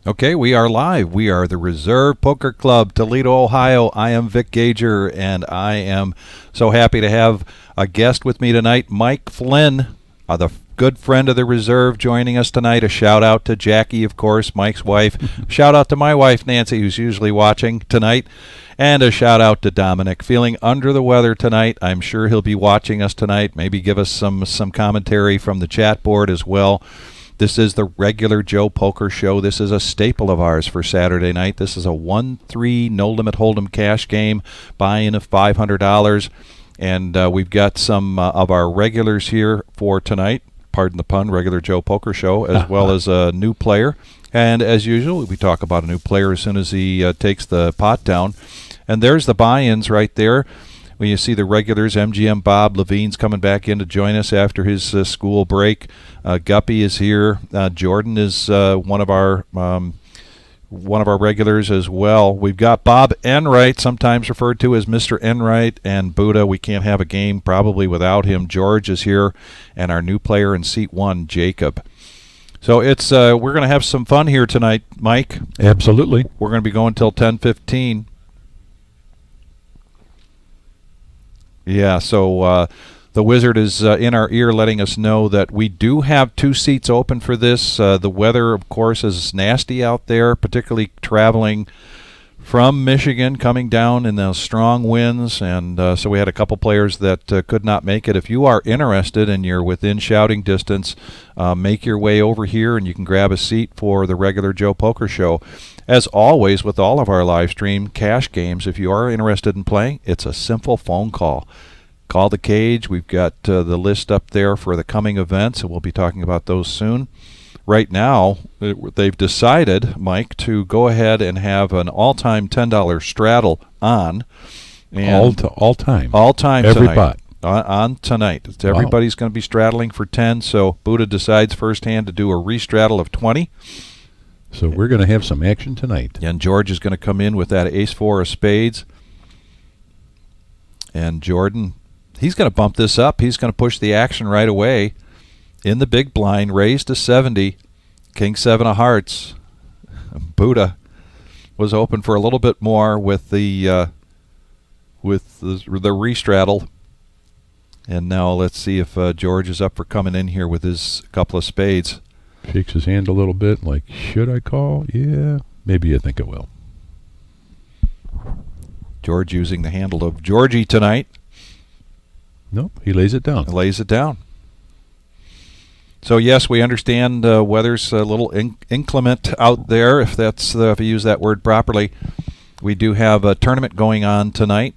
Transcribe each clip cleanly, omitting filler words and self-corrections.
Okay, we are live. We are the Reserve Poker Club, Toledo, Ohio. I am Vic Gager, and I am so happy to have a guest with me tonight, Mike Flynn, the good friend of the Reserve, joining us tonight. A shout out to Jackie, of course, Mike's wife. Shout out to my wife, Nancy, who's usually watching tonight. And a shout out to Dominic, feeling under the weather tonight. I'm sure he'll be watching us tonight, maybe give us some commentary from the chat board as well. This is the regular Joe Poker Show. This is a staple of ours for Saturday night. This is a 1-3 no-limit hold'em cash game, buy-in of $500. And we've got some of our regulars here for tonight, pardon the pun, regular Joe Poker Show, as well as a new player. And as usual, we talk about a new player as soon as he takes the pot down. And there's the buy-ins right there. When you see the regulars, MGM Bob Levine's coming back in to join us after his school break. Guppy is here. Jordan is one of our regulars as well. We've got Bob Enright, sometimes referred to as Mr. Enright, and Buddha. We can't have a game probably without him. George is here, and our new player in seat 1, Jacob. So it's we're going to have some fun here tonight, Mike. Absolutely. We're going to be going till 10:15. Yeah, so the Wizard is in our ear letting us know that we do have 2 seats open for this. The weather, of course, is nasty out there, particularly traveling from Michigan, coming down in those strong winds. And so we had a couple players that could not make it. If you are interested and you're within shouting distance, make your way over here and you can grab a seat for the regular Joe Poker Show. As always, with all of our live stream cash games, if you are interested in playing, it's a simple phone call. Call the cage. We've got the list up there for the coming events, and we'll be talking about those soon. Right now, they've decided, Mike, to go ahead and have an all-time $10 straddle on. And all time. All time Every tonight. pot. On tonight. Everybody's going to be straddling for 10, so Buddha decides firsthand to do a restraddle of 20. So we're going to have some action tonight. And George is going to come in with that ace-4 of spades. And Jordan, he's going to bump this up. He's going to push the action right away. In the big blind, raised to 70. King-7 of hearts. Buddha was open for a little bit more with the restraddle. And now let's see if George is up for coming in here with his couple of spades. Shakes his hand a little bit like, should I call? Yeah, maybe I think it will. George using the handle of Georgie tonight. Nope, he lays it down. Lays it down. So yes, we understand weather's a little inclement out there, if that's if you use that word properly. We do have a tournament going on tonight.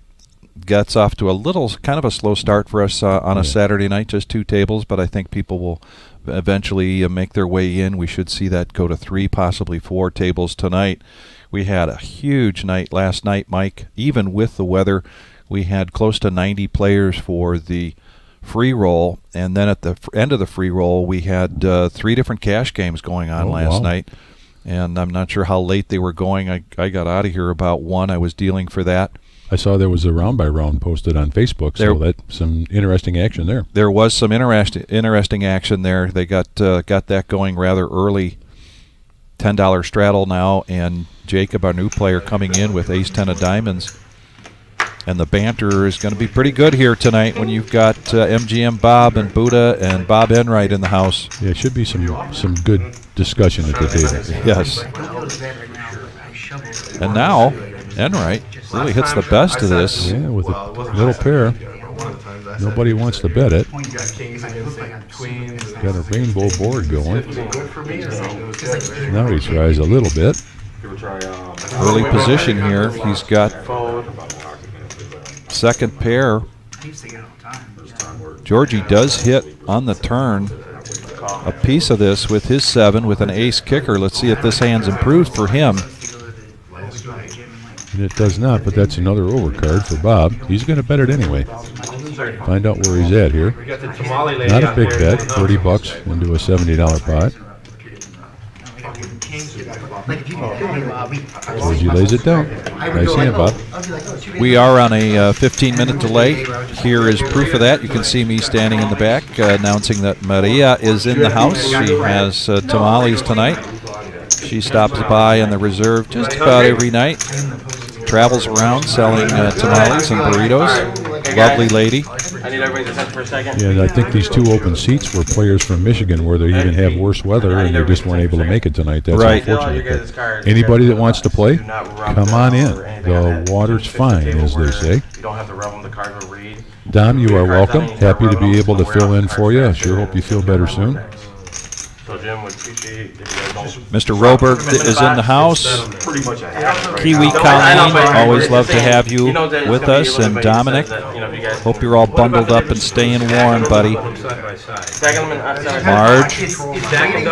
Gets off to a little kind of a slow start for us on a Saturday night, just 2 tables, but I think people will eventually make their way in. We should see that go to 3, possibly 4 tables tonight. We had a huge night last night, Mike. Even with the weather, we had close to 90 players for the free roll, and then at the end of the free roll, we had 3 different cash games going on last night. And I'm not sure how late they were going. I got out of here about 1. I was dealing for that. I saw there was a round-by-round posted on Facebook, so that's some interesting action there. There was some interesting action there. They got that going rather early. $10 straddle now, and Jacob, our new player, coming in with ace-10 of diamonds. And the banter is going to be pretty good here tonight when you've got MGM Bob and Buddha and Bob Enright in the house. Yeah, it should be some good discussion at the table. Yes. And now Enright really hits the best of this. Yeah, with a little pair. Nobody wants to bet it. Got a rainbow board going. Now he tries a little bit. Early position here. He's got second pair. Georgie does hit on the turn a piece of this with his 7 with an ace kicker. Let's see if this hand's improved for him. And it does not, but that's another overcard for Bob. He's going to bet it anyway. Find out where he's at here. Not a big bet, $30 into a $70 pot. Georgie lays it down. Nice hand, Bob. We are on a 15-minute delay. Here is proof of that. You can see me standing in the back announcing that Maria is in the house. She has tamales tonight. She stops by in the reserve just about every night. Travels around selling tamales and burritos. Lovely lady. I need everybody to sit for a second. Yeah, I think these 2 open seats were players from Michigan where they even have worse weather and they just weren't able to make it tonight. That's Right. unfortunate. But anybody that wants to play, come on in. The water's fine, as they say. You don't have to rub them. The card will read. Dom, you are welcome. Happy to be able to fill in for you. I sure hope you feel better soon. So Jim would appreciate if you guys don't. Mr. Roberg is in the house. Pretty much a half. Kiwi Colleen, always love to have you with us. And Dominic, hope you're all bundled up and staying warm, buddy. Marge,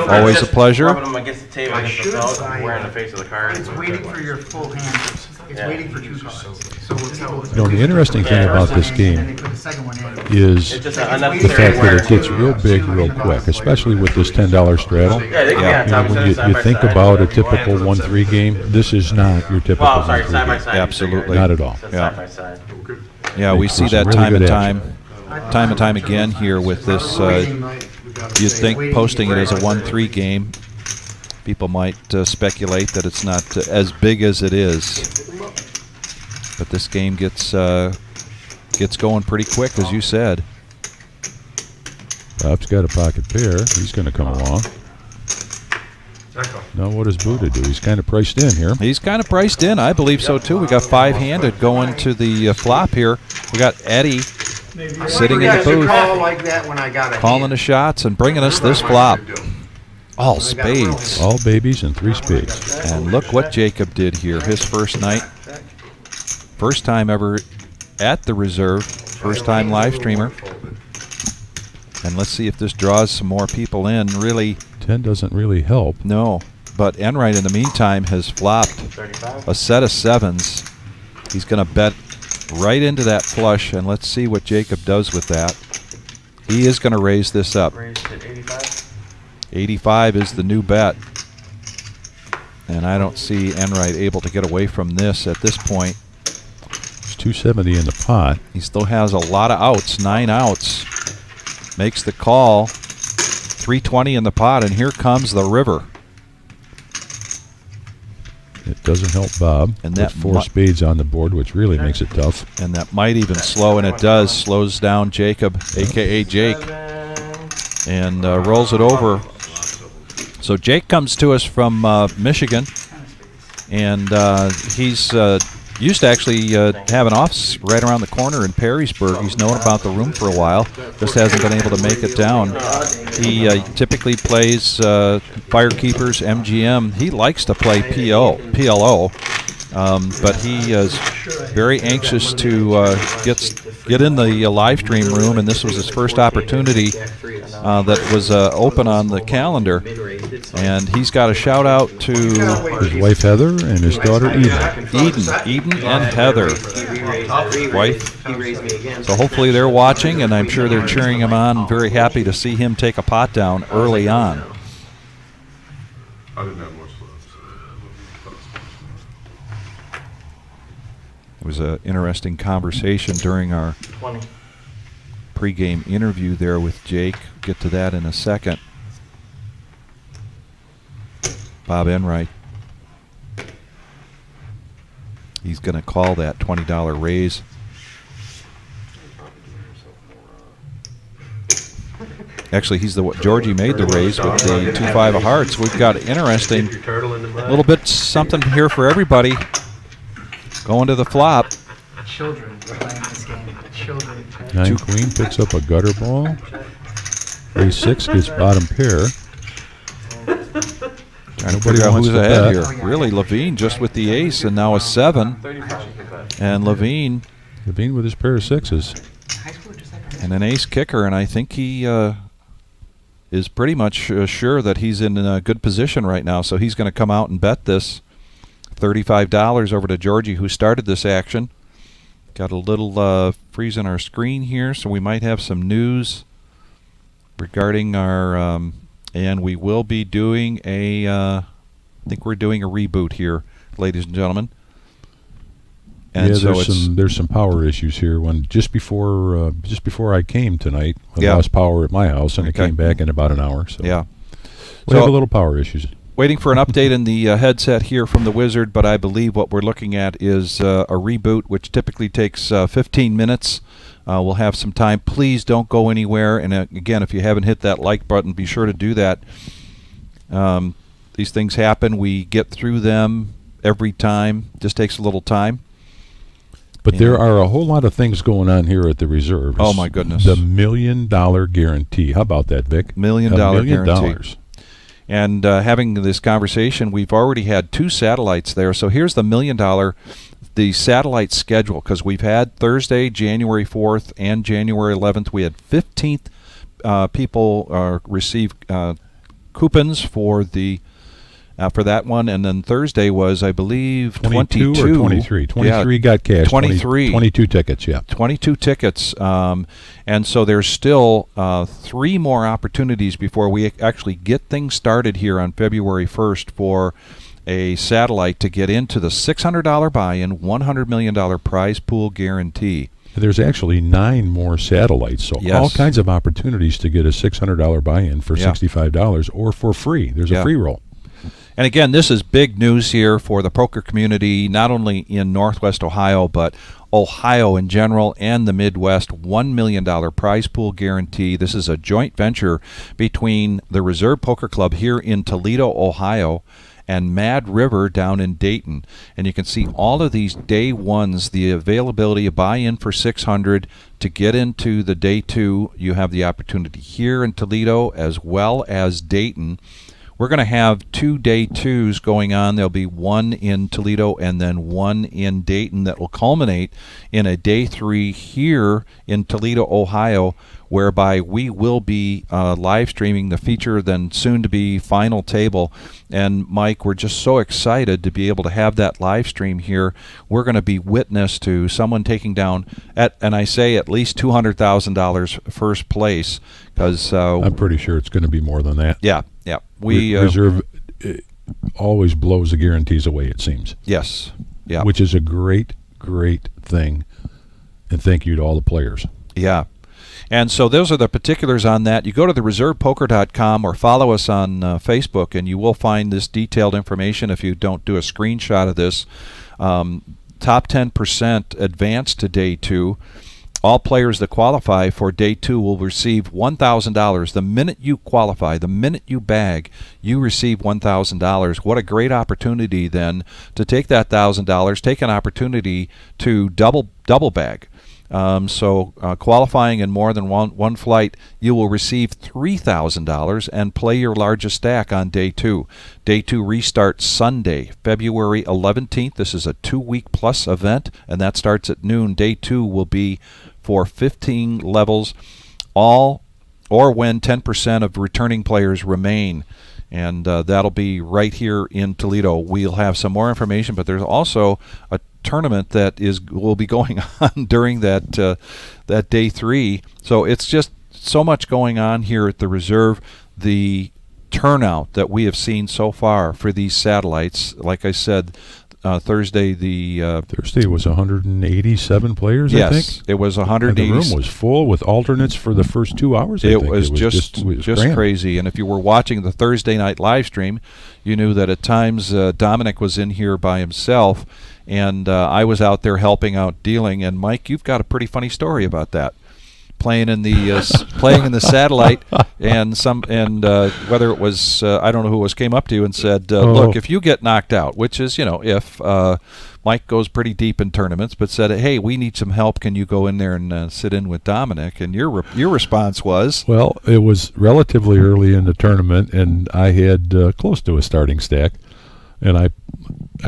always a pleasure. Rubbing them against the table, against the belt, and wearing the face of the card. It's waiting for your full hand. It's waiting for 2 cards. So You know, the interesting thing about this game put the second one in. is It's just the an unnecessary fact that it gets real big real quick, especially with this $10 straddle. Yeah, they can Yeah. be You on know, top when of you side by think side. about a typical 1-3 game, this is not your typical Well, sorry, 1-3 side by game. side. Absolutely. Not at all. Side Yeah. by side. Yeah, we see Some that really time good and time again here with this. You'd think posting it as a 1-3 game, people might speculate that it's not as big as it is. But this game gets going pretty quick, as you said. Bob's got a pocket pair. He's going to come along. Now what does Buddha do? He's kind of priced in here. He's kind of priced in. I believe so, too. We got 5-handed going to the flop here. We got Eddie sitting in the booth, like that when I got calling the shots and bringing us this flop. All spades. All babies and 3 spades. And look what Jacob did here. His first night. First time ever at the reserve. First time live streamer. And let's see if this draws some more people in. Really, 10 doesn't really help. no. But Enright, in the meantime, has flopped 35. a set of 7s. He's going to bet right into that flush, and let's see what Jacob does with that. He is going to raise this up. Raised at 85. 85 is the new bet. And I don't see Enright able to get away from this at this point. It's 270 in the pot. He still has a lot of outs, 9 outs. Makes the call. 320 in the pot, and here comes the river. It doesn't help Bob. And with that 4 spades on the board, which really makes it tough. And that might even slow, and it does. Slows down Jacob, a.k.a. Jake, and rolls it over. So Jake comes to us from Michigan, and he's used to actually have an office right around the corner in Perrysburg. He's known about the room for a while, just hasn't been able to make it down. He typically plays Firekeepers, MGM. He likes to play PLO, but he is very anxious to get in the live stream room, and this was his first opportunity that was open on the calendar. And he's got a shout out to His wife Heather and his daughter Eden. Eden and Heather, wife. So hopefully they're watching, and I'm sure they're cheering him on. Very happy to see him take a pot down early on. I didn't have much left. It was an interesting conversation during our 20. pregame interview there with Jake. Get to that in a second. Bob Enright. He's going to call that $20 raise. Actually, he's Georgie made the raise with the 2-5 of hearts. We've got interesting little bit something here for everybody. Going to the flop. Children playing this game. Children. 9 queen picks up a gutter ball. Ace 6 gets bottom pair. Trying to Nobody figure out wants who's to ahead bet. here. Really, Levine just with the ace and now a 7. 35 you can bet. And Levine Levine with his pair of 6s. High school just like our and an ace kicker, and I think he is pretty much sure that he's in a good position right now. So he's going to come out and bet this $35 over to Georgie, who started this action. Got a little freeze on our screen here, so we might have some news regarding our and we will be doing a I think we're doing a reboot here, ladies and gentlemen. And Yeah, so there's some power issues here. When just before I came tonight, I Yeah. lost power at my house, and Okay. I came back in about an hour. So yeah. we So have a little power issues. Waiting for an update in the headset here from the Wizard, but I believe what we're looking at is a reboot, which typically takes 15 minutes. We'll have some time. Please don't go anywhere. And again, if you haven't hit that like button, be sure to do that. These things happen. We get through them every time. Just takes a little time. But there are a whole lot of things going on here at the Reserve. Oh, my goodness. The $1 million guarantee. How about that, Vic? $1 million guarantee. And having this conversation, we've already had 2 satellites there. So here's the $1 million, the satellite schedule, because we've had Thursday, January 4th, and January 11th. We had 15 people receive coupons for that one, and then Thursday was, I believe, 22 or 23. 23 got cash. 23. 22 tickets, yeah. 22 tickets, and so there's still 3 more opportunities before we actually get things started here on February 1st for a satellite to get into the $600 buy-in, $100 million prize pool guarantee. There's actually 9 more satellites, so Yes. all kinds of opportunities to get a $600 buy-in for $65 or for free. There's a free roll. And again, this is big news here for the poker community, not only in Northwest Ohio, but Ohio in general and the Midwest. $1 million prize pool guarantee. This is a joint venture between the Reserve Poker Club here in Toledo, Ohio, and Mad River down in Dayton. And you can see all of these day ones, the availability of buy-in for $600 to get into the day 2. You have the opportunity here in Toledo as well as Dayton. We're going to have 2 day 2s going on. There'll be one in Toledo and then one in Dayton that will culminate in a day 3 here in Toledo, Ohio, whereby we will be live streaming the feature, then soon to be final table. And Mike, we're just so excited to be able to have that live stream here. We're going to be witness to someone taking down and I say at least $200,000 first place, because I'm pretty sure it's going to be more than that. Yeah. Reserve always blows the guarantees away, it seems. Yes. Yeah. Which is a great, great thing. And thank you to all the players. Yeah. And so those are the particulars on that. You go to thereservepoker.com or follow us on Facebook, and you will find this detailed information if you don't do a screenshot of this. Top 10% advance to day 2. All players that qualify for day 2 will receive $1,000. The minute you qualify, the minute you bag, you receive $1,000. What a great opportunity then to take that $1,000, take an opportunity to double bag. So qualifying in more than one flight, you will receive $3,000 and play your largest stack on day 2. Day 2 restarts Sunday, February 11th. This is a 2-week plus event, and that starts at noon. Day 2 will be for 15 levels, all or when 10% of returning players remain. And that'll be right here in Toledo. We'll have some more information, but there's also a tournament that will be going on during that day 3. So it's just so much going on here at the Reserve. The turnout that we have seen so far for these satellites, like I said, Thursday was 187 players. Yes, I think it was 180. And the room was full with alternates for the first 2 hours. It was just grand. crazy. And if you were watching the Thursday night live stream, you knew that at times Dominic was in here by himself, and I was out there helping out dealing. And Mike, you've got a pretty funny story about that. Playing in the satellite, and whether it was I don't know who came up to you and said, look, if you get knocked out, which is if Mike goes pretty deep in tournaments, but said, hey, we need some help. Can you go in there and sit in with Dominic? And your response was, well, it was relatively early in the tournament, and I had close to a starting stack, and I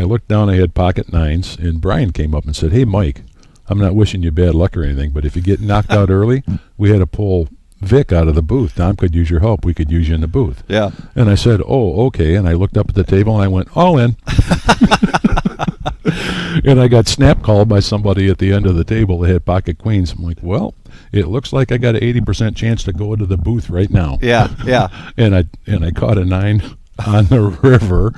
looked down. I had pocket 9s, and Brian came up and said, hey, Mike, I'm not wishing you bad luck or anything, but if you get knocked out early, we had to pull Vic out of the booth. Tom could use your help. We could use you in the booth. Yeah. And I said, oh, okay. And I looked up at the table and I went, all in. And I got snap called by somebody at the end of the table that had pocket queens. I'm like, well, it looks like I got an 80% chance to go into the booth right now. Yeah. And I caught a 9 on the river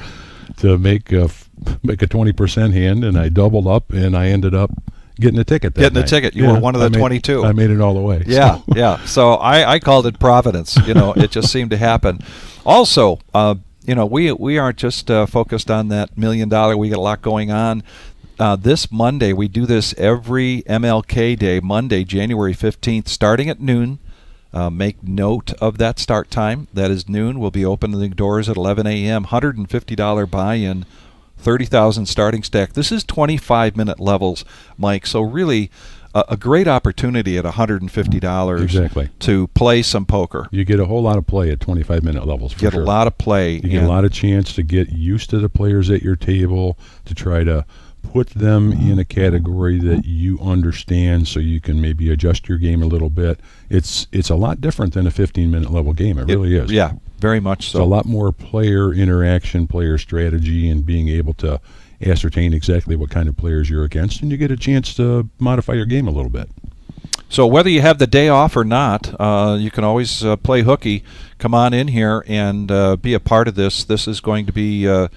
to make a 20% hand, and I doubled up, and I ended up getting a ticket that night. Ticket. You were one of the 22. I made it all the way. Yeah, so. yeah. So I called it Providence. It just seemed to happen. Also, we aren't just focused on that $1 million. We got a lot going on. This Monday, we do this every MLK Day, Monday, January 15th, starting at noon. Make note of that start time. That is noon. We'll be opening the doors at 11 a.m. $150 buy-in, 30,000 starting stack. This is 25-minute levels, Mike. So really a great opportunity at $150 Exactly. to play some poker. You get a whole lot of play at 25-minute levels. Get sure. a lot of play. You get a lot of chance to get used to the players at your table, to try to put them in a category that you understand, so you can maybe adjust your game a little bit. It's a lot different than a 15-minute level game. It really is. Yeah, very much so. It's a lot more player interaction, player strategy, and being able to ascertain exactly what kind of players you're against, and you get a chance to modify your game a little bit. So whether you have the day off or not, you can always play hooky. Come on in here and be a part of this. This is going to be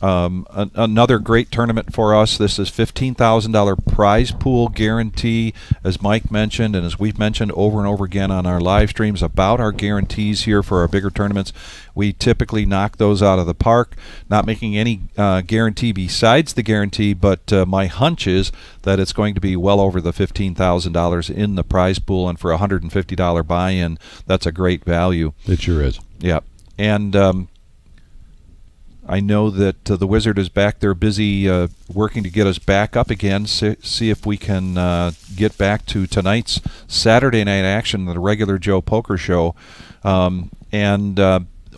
another great tournament for us. This is $15,000 prize pool guarantee, as Mike mentioned, and as we've mentioned over and over again on our live streams about our guarantees here for our bigger tournaments. We typically knock those out of the park, not making any guarantee besides the guarantee, but my hunch is that it's going to be well over the $15,000 in the prize pool, and for a $150 buy-in, that's a great value. It sure is. Yeah. And I know that the Wizard is back there busy working to get us back up again, see if we can get back to tonight's Saturday night action, the regular Joe Poker Show.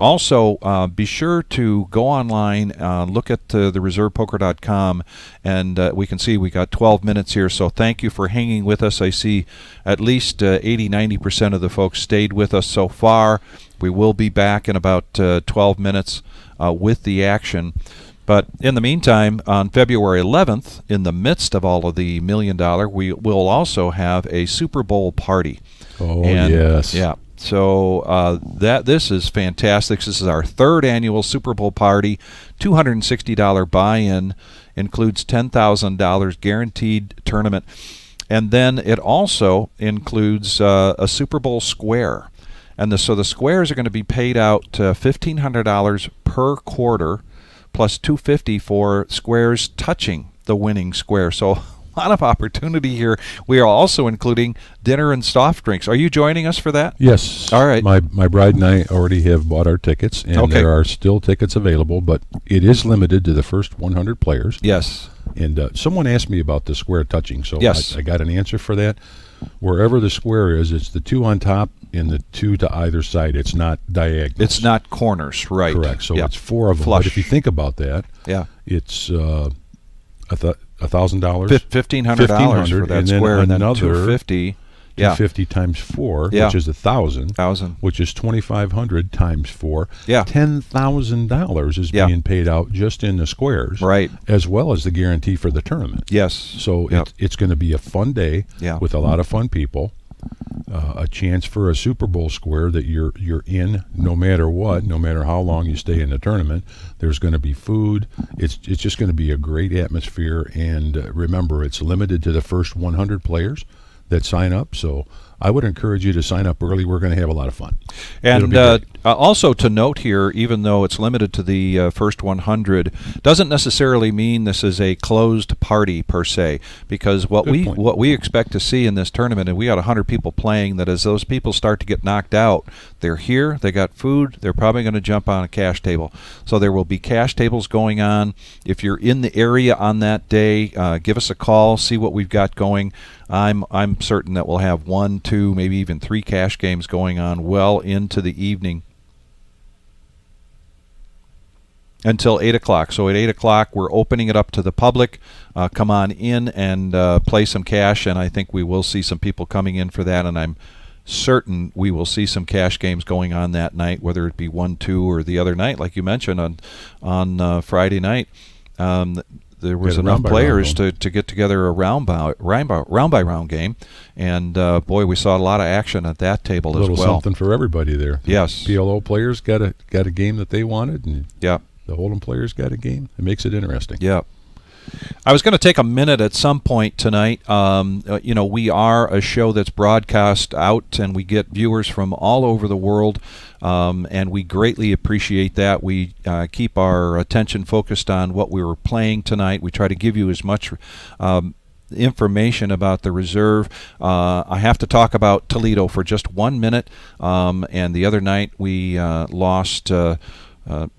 Also, be sure to go online, look at thereservepoker.com, and we can see we got 12 minutes here, so thank you for hanging with us. I see at least 80-90% of the folks stayed with us so far. We will be back in about 12 minutes with the action. But in the meantime, on February 11th, in the midst of all of the $1 million, we will also have a Super Bowl party. Oh, yes. Yeah. So this is fantastic. This is our third annual Super Bowl party. $260 buy-in, includes $10,000 guaranteed tournament. And then it also includes a Super Bowl square. And so the squares are going to be paid out $1,500 per quarter, plus $250 for squares touching the winning square. So a lot of opportunity here. We are also including dinner and soft drinks. Are you joining us for that? Yes. All right. My bride and I already have bought our tickets, and there are still tickets available, but it is limited to the first 100 players. Yes. And someone asked me about the square touching, so yes. I got an answer for that. Wherever the square is, it's the two on top and the two to either side. It's not diagonal. It's not corners, right? Correct. So it's four of them. Flush. But if you think about that, it's $1,000, $1,500 for that square, and then $250. Yeah. $250 times 4, which is $1,000, which is $2,500 times 4. Yeah. $10,000 is being paid out just in the squares, right? As well as the guarantee for the tournament. Yes. So it's going to be a fun day with a lot of fun people. A chance for a Super Bowl square that you're in no matter what, no matter how long you stay in the tournament. There's going to be food. It's just going to be a great atmosphere. And remember, it's limited to the first 100 players that sign up. So I would encourage you to sign up early. We're going to have a lot of fun. And also to note here, even though it's limited to the first 100, doesn't necessarily mean this is a closed party per se, because what we expect to see in this tournament, and we got 100 people playing, that as those people start to get knocked out, they're here, they got food, they're probably going to jump on a cash table. So there will be cash tables going on. If you're in the area on that day, give us a call, see what we've got going. I'm certain that we'll have 1, 2, maybe even 3 cash games going on well into the evening until 8 o'clock. So at 8 o'clock, we're opening it up to the public. Come on in and play some cash, and I think we will see some people coming in for that, and I'm certain we will see some cash games going on that night, whether it be 1, 2, or the other night, like you mentioned on Friday night. There was enough players to get together a round by round game, and boy, we saw a lot of action at that table as well. A little something for everybody there. Yes, PLO players got a game that they wanted, and the Hold'em players got a game. It makes it interesting. Yeah. I was going to take a minute at some point tonight. We are a show that's broadcast out, and we get viewers from all over the world, and we greatly appreciate that. We keep our attention focused on what we were playing tonight. We try to give you as much information about the reserve. I have to talk about Toledo for just 1 minute. And the other night we lost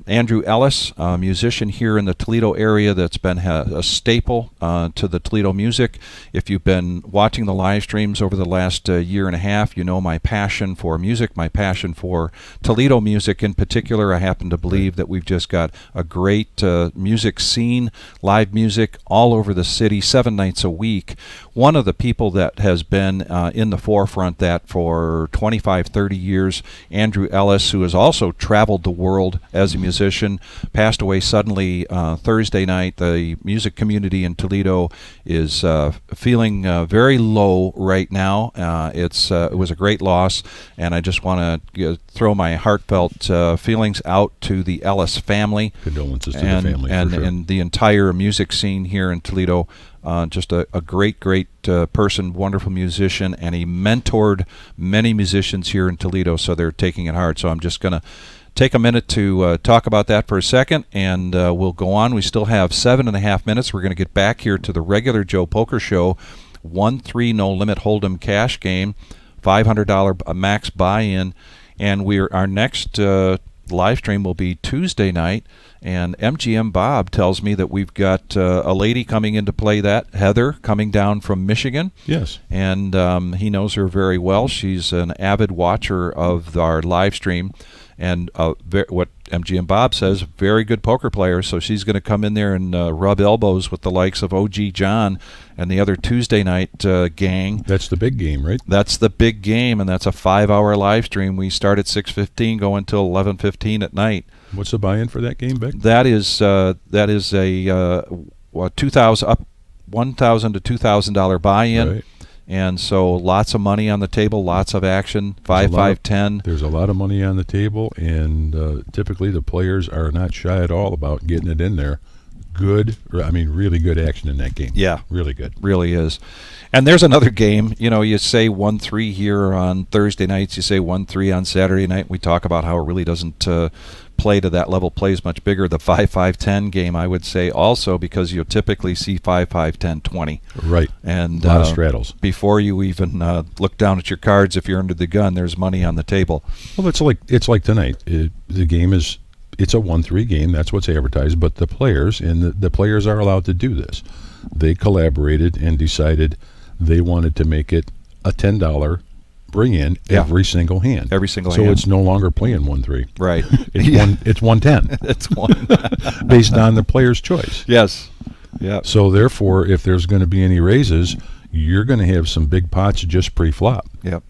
Andrew Ellis, a musician here in the Toledo area that's been a staple to the Toledo music. If you've been watching the live streams over the last year and a half, you know my passion for music, my passion for Toledo music in particular. I happen to believe that we've just got a great music scene, live music all over the city, 7 nights a week. One of the people that has been in the forefront that for 25, 30 years, Andrew Ellis, who has also traveled the world as a musician, passed away suddenly Thursday night. The music community in Toledo is feeling very low right now. It was a great loss, and I just want to throw my heartfelt feelings out to the Ellis family. Condolences to the family, and, for sure. and the entire music scene here in Toledo. Just a great person, wonderful musician, and he mentored many musicians here in Toledo, so they're taking it hard. So I'm just going to take a minute to talk about that for a second, and we'll go on. We still have 7.5 minutes. We're going to get back here to the regular Joe Poker Show, 1-3 no limit hold'em cash game, $500 max buy-in, and our next live stream will be Tuesday night. And MGM Bob tells me that we've got a lady coming in to play that, Heather, coming down from Michigan. Yes. And he knows her very well. She's an avid watcher of our live stream. And what MGM Bob says, very good poker player. So she's going to come in there and rub elbows with the likes of OG John and the other Tuesday night gang. That's the big game, right? That's the big game, and that's a 5-hour live stream. We start at 6:15, go until 11:15 at night. What's the buy-in for that game, Beck? That is a $1,000 to $2,000 buy-in, Right. and so lots of money on the table, lots of action. 5, 5, 10. There's a lot of money on the table, and typically the players are not shy at all about getting it in there. Really good action in that game. Yeah, really good. Really is. And there's another game. You say 1-3 here on Thursday nights. You say 1-3 on Saturday night. We talk about how it really doesn't play to that level, plays much bigger. The 5-5-10 game, I would say also, because you'll typically see 5-5-10-20. Right. And a lot of straddles. Before you even look down at your cards, if you're under the gun, there's money on the table. Well, it's like tonight. The game is. It's a 1-3 game. That's what's advertised. But the players, and the players are allowed to do this. They collaborated and decided they wanted to make it a $10 bring-in every single hand. Every single so hand. it's no longer playing 1-3. Right. It's 110. It's one. Based on the player's choice. Yes. Yeah. So therefore, if there's going to be any raises, you're going to have some big pots just pre-flop. Yep.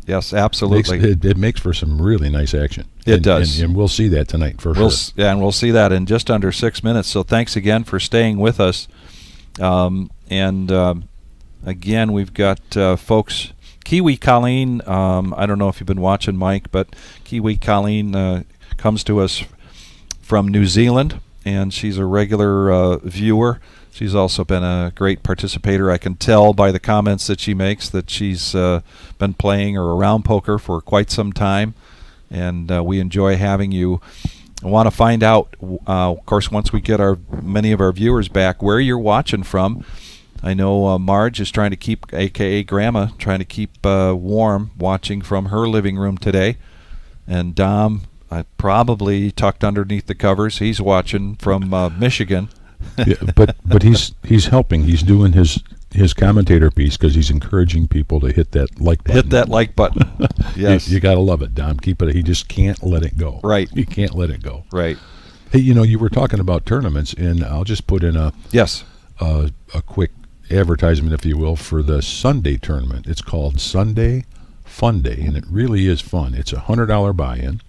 Yes, absolutely. It makes for some really nice action. It does. And we'll see that tonight for sure. Yeah, and we'll see that in just under 6 minutes. So thanks again for staying with us. Again, we've got folks. Kiwi Colleen, I don't know if you've been watching, Mike, but Kiwi Colleen comes to us from New Zealand, and she's a regular viewer. She's also been a great participator. I can tell by the comments that she makes that she's been playing or around poker for quite some time, and we enjoy having you. I want to find out, of course, once we get many of our viewers back, where you're watching from. I know Marge is trying to keep, a.k.a. Grandma, trying to keep warm, watching from her living room today. And Dom, probably tucked underneath the covers. He's watching from Michigan. Yeah, but he's helping. He's doing his commentator piece because he's encouraging people to hit that like button. Hit that like button. Yes. You got to love it, Dom. Keep it. He just can't let it go. Right. He can't let it go. Right. Hey, you were talking about tournaments, and I'll just put in a quick advertisement, if you will, for the Sunday tournament. It's called Sunday Fun Day, and it really is fun. It's a $100 buy-in,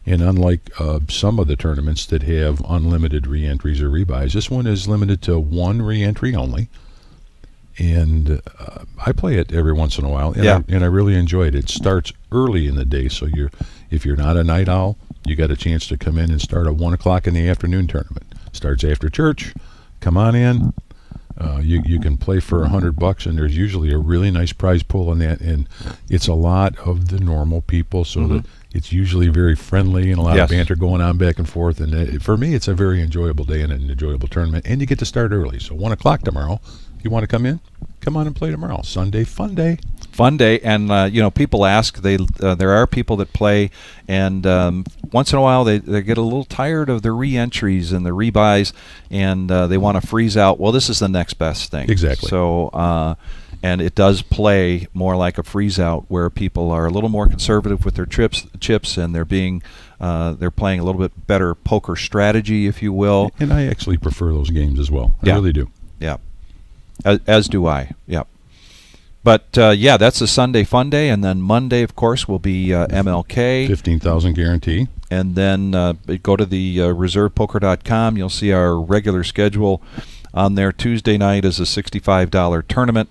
and unlike some of the tournaments that have unlimited re-entries or rebuys, this one is limited to one re-entry only. And I play it every once in a while, and I really enjoy it. It starts early in the day, so if you're not a night owl, you got a chance to come in and start a 1 o'clock in the afternoon tournament. Starts after church. come on in. You can play for $100, and there's usually a really nice prize pool in that, and it's a lot of the normal people, so that it's usually very friendly and a lot of banter going on back and forth. And for me, it's a very enjoyable day and an enjoyable tournament, and you get to start early. So 1 o'clock tomorrow. If you want to come in, come on and play tomorrow. Sunday, fun day. Fun day, and people ask. There are people that play, and once in a while they get a little tired of the re-entries and the rebuys, and they want to freeze out. Well, this is the next best thing. Exactly. So, and it does play more like a freeze out, where people are a little more conservative with their chips, and they're playing a little bit better poker strategy, if you will. And I actually prefer those games as well. I really do. Yeah. As do I. Yep. But that's a Sunday fun day, and then Monday, of course, will be MLK. 15,000 guarantee. And then go to the reservepoker.com. You'll see our regular schedule on there. Tuesday night is a $65 tournament.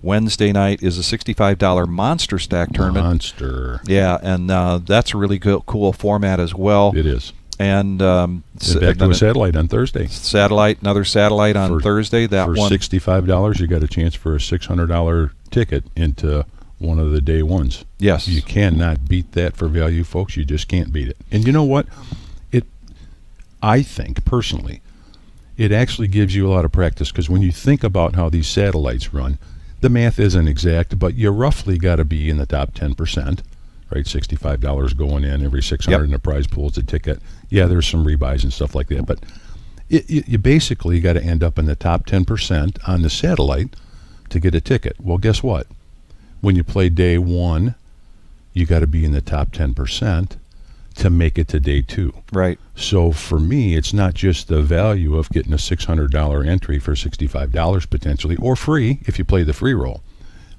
Wednesday night is a $65 Monster Stack tournament. Monster. Yeah, and that's a really cool format as well. It is. And back to a satellite on Thursday. Another satellite on Thursday. That for one $65, you got a chance for a $600 ticket into one of the day ones. Yes, you cannot beat that for value, folks. You just can't beat it. And you know what? I think personally, it actually gives you a lot of practice, because when you think about how these satellites run, the math isn't exact, but you roughly got to be in the top 10%. Right, $65 going in, every $600 in the prize pool is a ticket. Yeah, there's some rebuys and stuff like that, but you basically got to end up in the top 10% on the satellite to get a ticket. Well, guess what? When you play day one, you got to be in the top 10% to make it to day two. Right. So for me, it's not just the value of getting a $600 entry for $65 potentially, or free if you play the free roll.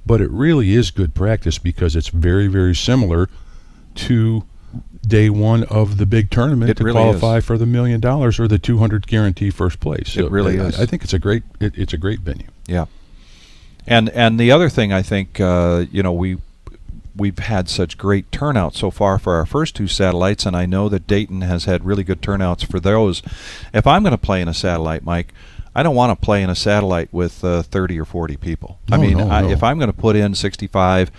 But it really is good practice, because it's very, very similar to day one of the big tournament to qualify for the $1 million or the $200 guarantee first place. So it really is. I think it's a great venue. Yeah. And the other thing, I think, we've had such great turnout so far for our first two satellites, and I know that Dayton has had really good turnouts for those. If I'm going to play in a satellite, Mike, I don't want to play in a satellite with 30 or 40 people. No, if I'm going to put in $65,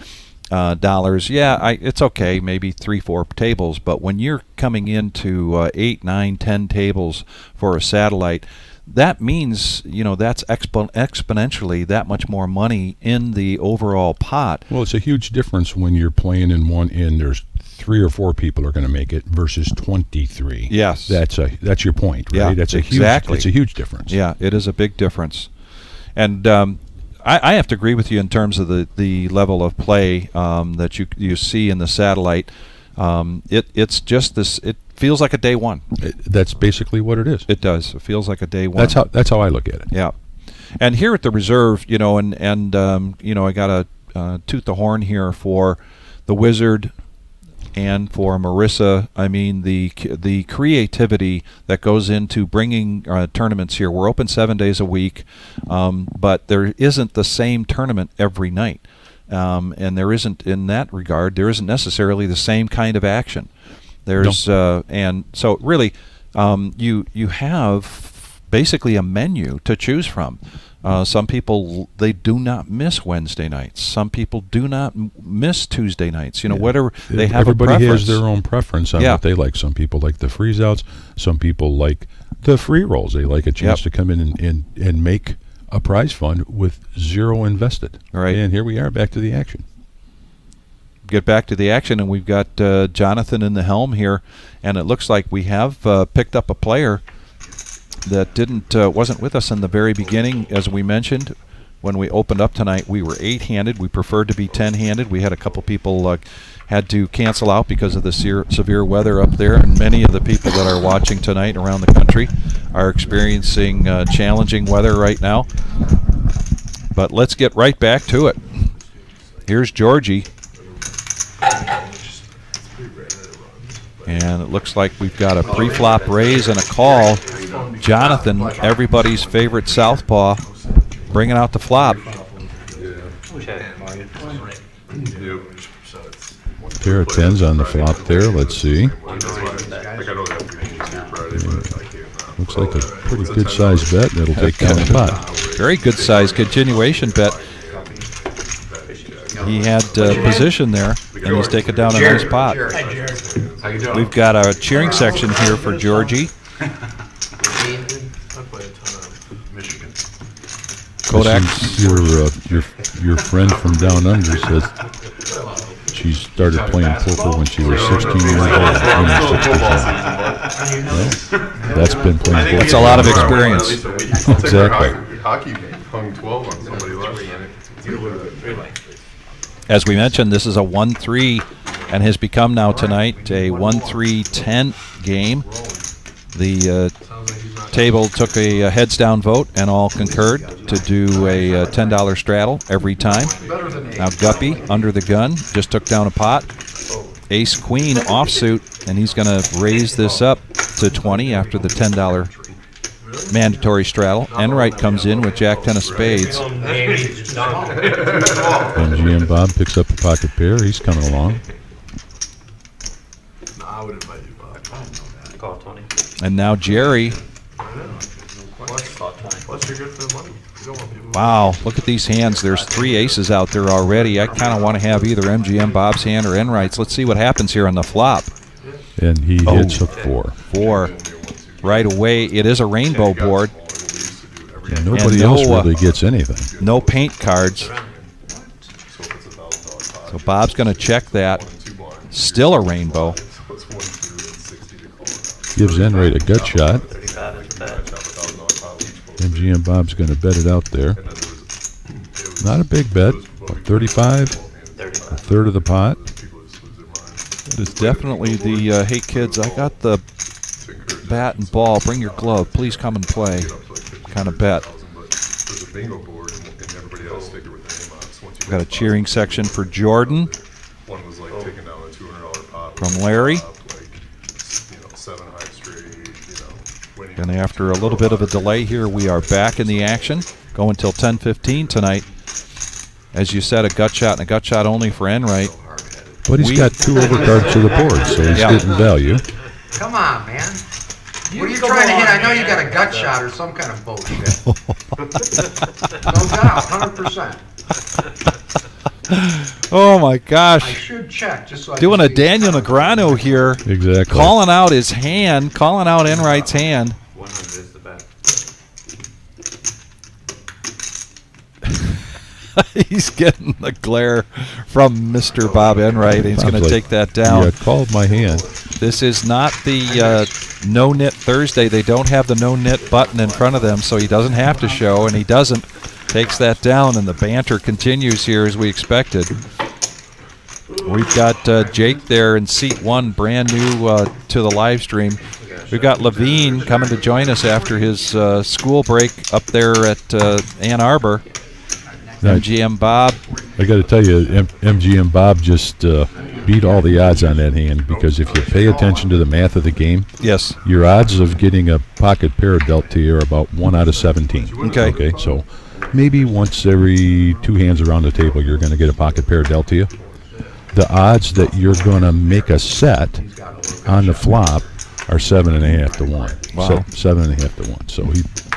it's okay, maybe 3-4 tables. But when you're coming into 8, 9, 10 tables for a satellite, that means that's exponentially that much more money in the overall pot. Well, it's a huge difference when you're playing in one, and there's 3 or 4 people are going to make it versus 23. Yes, that's your point, right? Yeah, that's exactly. It's a huge difference. Yeah, it is a big difference, and I have to agree with you in terms of the level of play that you see in the satellite. It's just this. It feels like a day one. That's basically what it is. It does. It feels like a day one. That's how I look at it. Yeah, and here at the reserve, I got to toot the horn here for the Wizard and for Marissa. I mean, the creativity that goes into bringing tournaments here. We're open 7 days a week, but there isn't the same tournament every night. And there isn't, in that regard, there isn't necessarily the same kind of action. There's and so really, you have basically a menu to choose from. Some people, they do not miss Wednesday nights. Some people do not miss Tuesday nights. Whatever they have. Everybody has their own preference on what they like. Some people like the freeze outs. Some people like the free rolls. They like a chance to come in and make a prize fund with zero invested. Right. And here we are, back to the action. Get back to the action, and we've got Jonathan in the helm here, and it looks like we have picked up a player that wasn't with us in the very beginning. As we mentioned, when we opened up tonight, we were 8-handed. We preferred to be 10-handed. We had a couple people had to cancel out because of the severe weather up there, and many of the people that are watching tonight around the country are experiencing challenging weather right now. But let's get right back to it. Here's Georgie. And it looks like we've got a pre-flop raise and a call. Jonathan, everybody's favorite southpaw, bringing out the flop. Pair of tens on the flop there. Let's see. I know that Friday, but I can't. Looks like a pretty good sized bet, and it'll take down the pot. Very good size continuation bet. He had position there, and he's taken down a nice pot. How you doing? We've got a cheering section here for Georgie. Michigan. Kodak. Your friend from down under says she started playing poker when she was 16 years old. That's been playing poker. That's a lot of experience. Exactly. Hockey hung 12 on somebody last. As we mentioned, this is a 1-3 and has become now tonight a 1-3-10 game. The table took a heads down vote and all concurred to do a $10 straddle every time. Now Guppy under the gun just took down a pot. Ace Queen offsuit, and he's going to raise this up to 20 after the $10 mandatory straddle. Enright comes in with Jack 10 of spades. MGM Bob picks up a pocket pair. He's coming along. I would invite you, Bob. Call 20. And now Jerry. Plus, you're good for the money. You don't want people. Wow, look at these hands. There's 3 aces out there already. I kind of want to have either MGM Bob's hand or Enright's. Let's see what happens here on the flop. And he hits a 4. 4. Right away, it is a rainbow board. And nobody else really gets anything. No paint cards. So Bob's going to check that. Still a rainbow. Gives Enright a gut shot. MGM Bob's going to bet it out there. Not a big bet. 35, a third of the pot. It is definitely the, hey kids, I got the bat and ball. Bring your glove. Please come and play kind of bet. We've got a cheering section for Jordan from Larry. And after a little bit of a delay here, we are back in the action. Go until 10:15 tonight. As you said, a gut shot and a gut shot only for Enright. But he's got 2 overcards to the board, so he's getting value. Come on, man. What are you trying to hit? I know you got a gut shot or some kind of bullshit. No doubt, 100%. Oh my I gosh. should check just so I Doing can a see. Daniel Negreanu here. Exactly. Calling out his hand, calling out Enright's hand. 100 is the bet. He's getting the glare from Mr. Bob Enright. He's going to Bob's take that down. You called my hand. This is not the No Knit Thursday. They don't have the No Knit button in front of them, so he doesn't have to show, and he doesn't. Takes that down, and the banter continues here as we expected. We've got Jake there in seat 1, brand new to the live stream. We've got Levine coming to join us after his school break up there at Ann Arbor. MGM Bob. I got to tell you, MGM Bob just beat all the odds on that hand, because if you pay attention to the math of the game, Yes. your odds of getting a pocket pair dealt to you are about 1 out of 17. Okay. Okay, so maybe once every 2 hands around the table, you're going to get a pocket pair dealt to you. The odds that you're going to make a set on the flop are 7.5 to 1. Wow. So 7.5 to 1. So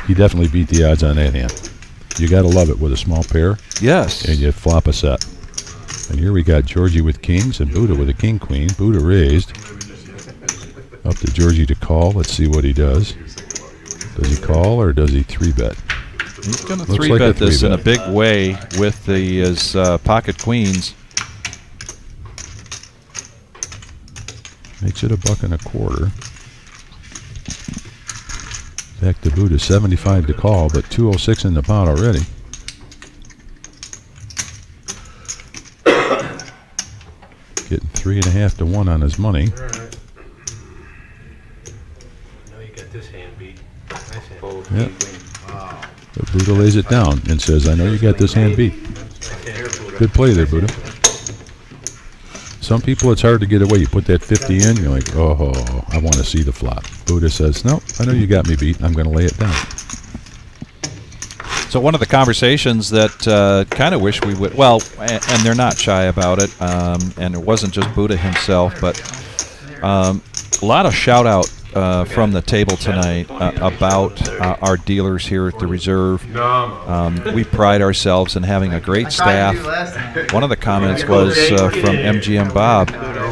he definitely beat the odds on that hand. You got to love it with a small pair. Yes. And you flop a set. And here we got Georgie with kings and Buddha with a king queen. Buddha raised. Up to Georgie to call. Let's see what he does. Does he call or does he 3-bet? He's going to Looks 3-bet like a this in a 3-bet. big way with his pocket queens. Makes it $1.25. Back to Buddha, 75 to call, but 206 in the pot already. Getting 3.5 to 1 on his money. Now you got this hand beat. Nice hand. Yep. But Buddha lays it down and says, I know you got this hand beat. Good play there, Buddha. Some people, it's hard to get away. You put that 50 in, you're like, oh, I want to see the flop. Buddha says, no, I know you got me beat. I'm going to lay it down. So one of the conversations that kind of wish we would, well, and they're not shy about it, and it wasn't just Buddha himself, but a lot of shout-out from the table tonight about our dealers here at the Reserve. We pride ourselves in having a great staff. One of the comments was from MGM Bob.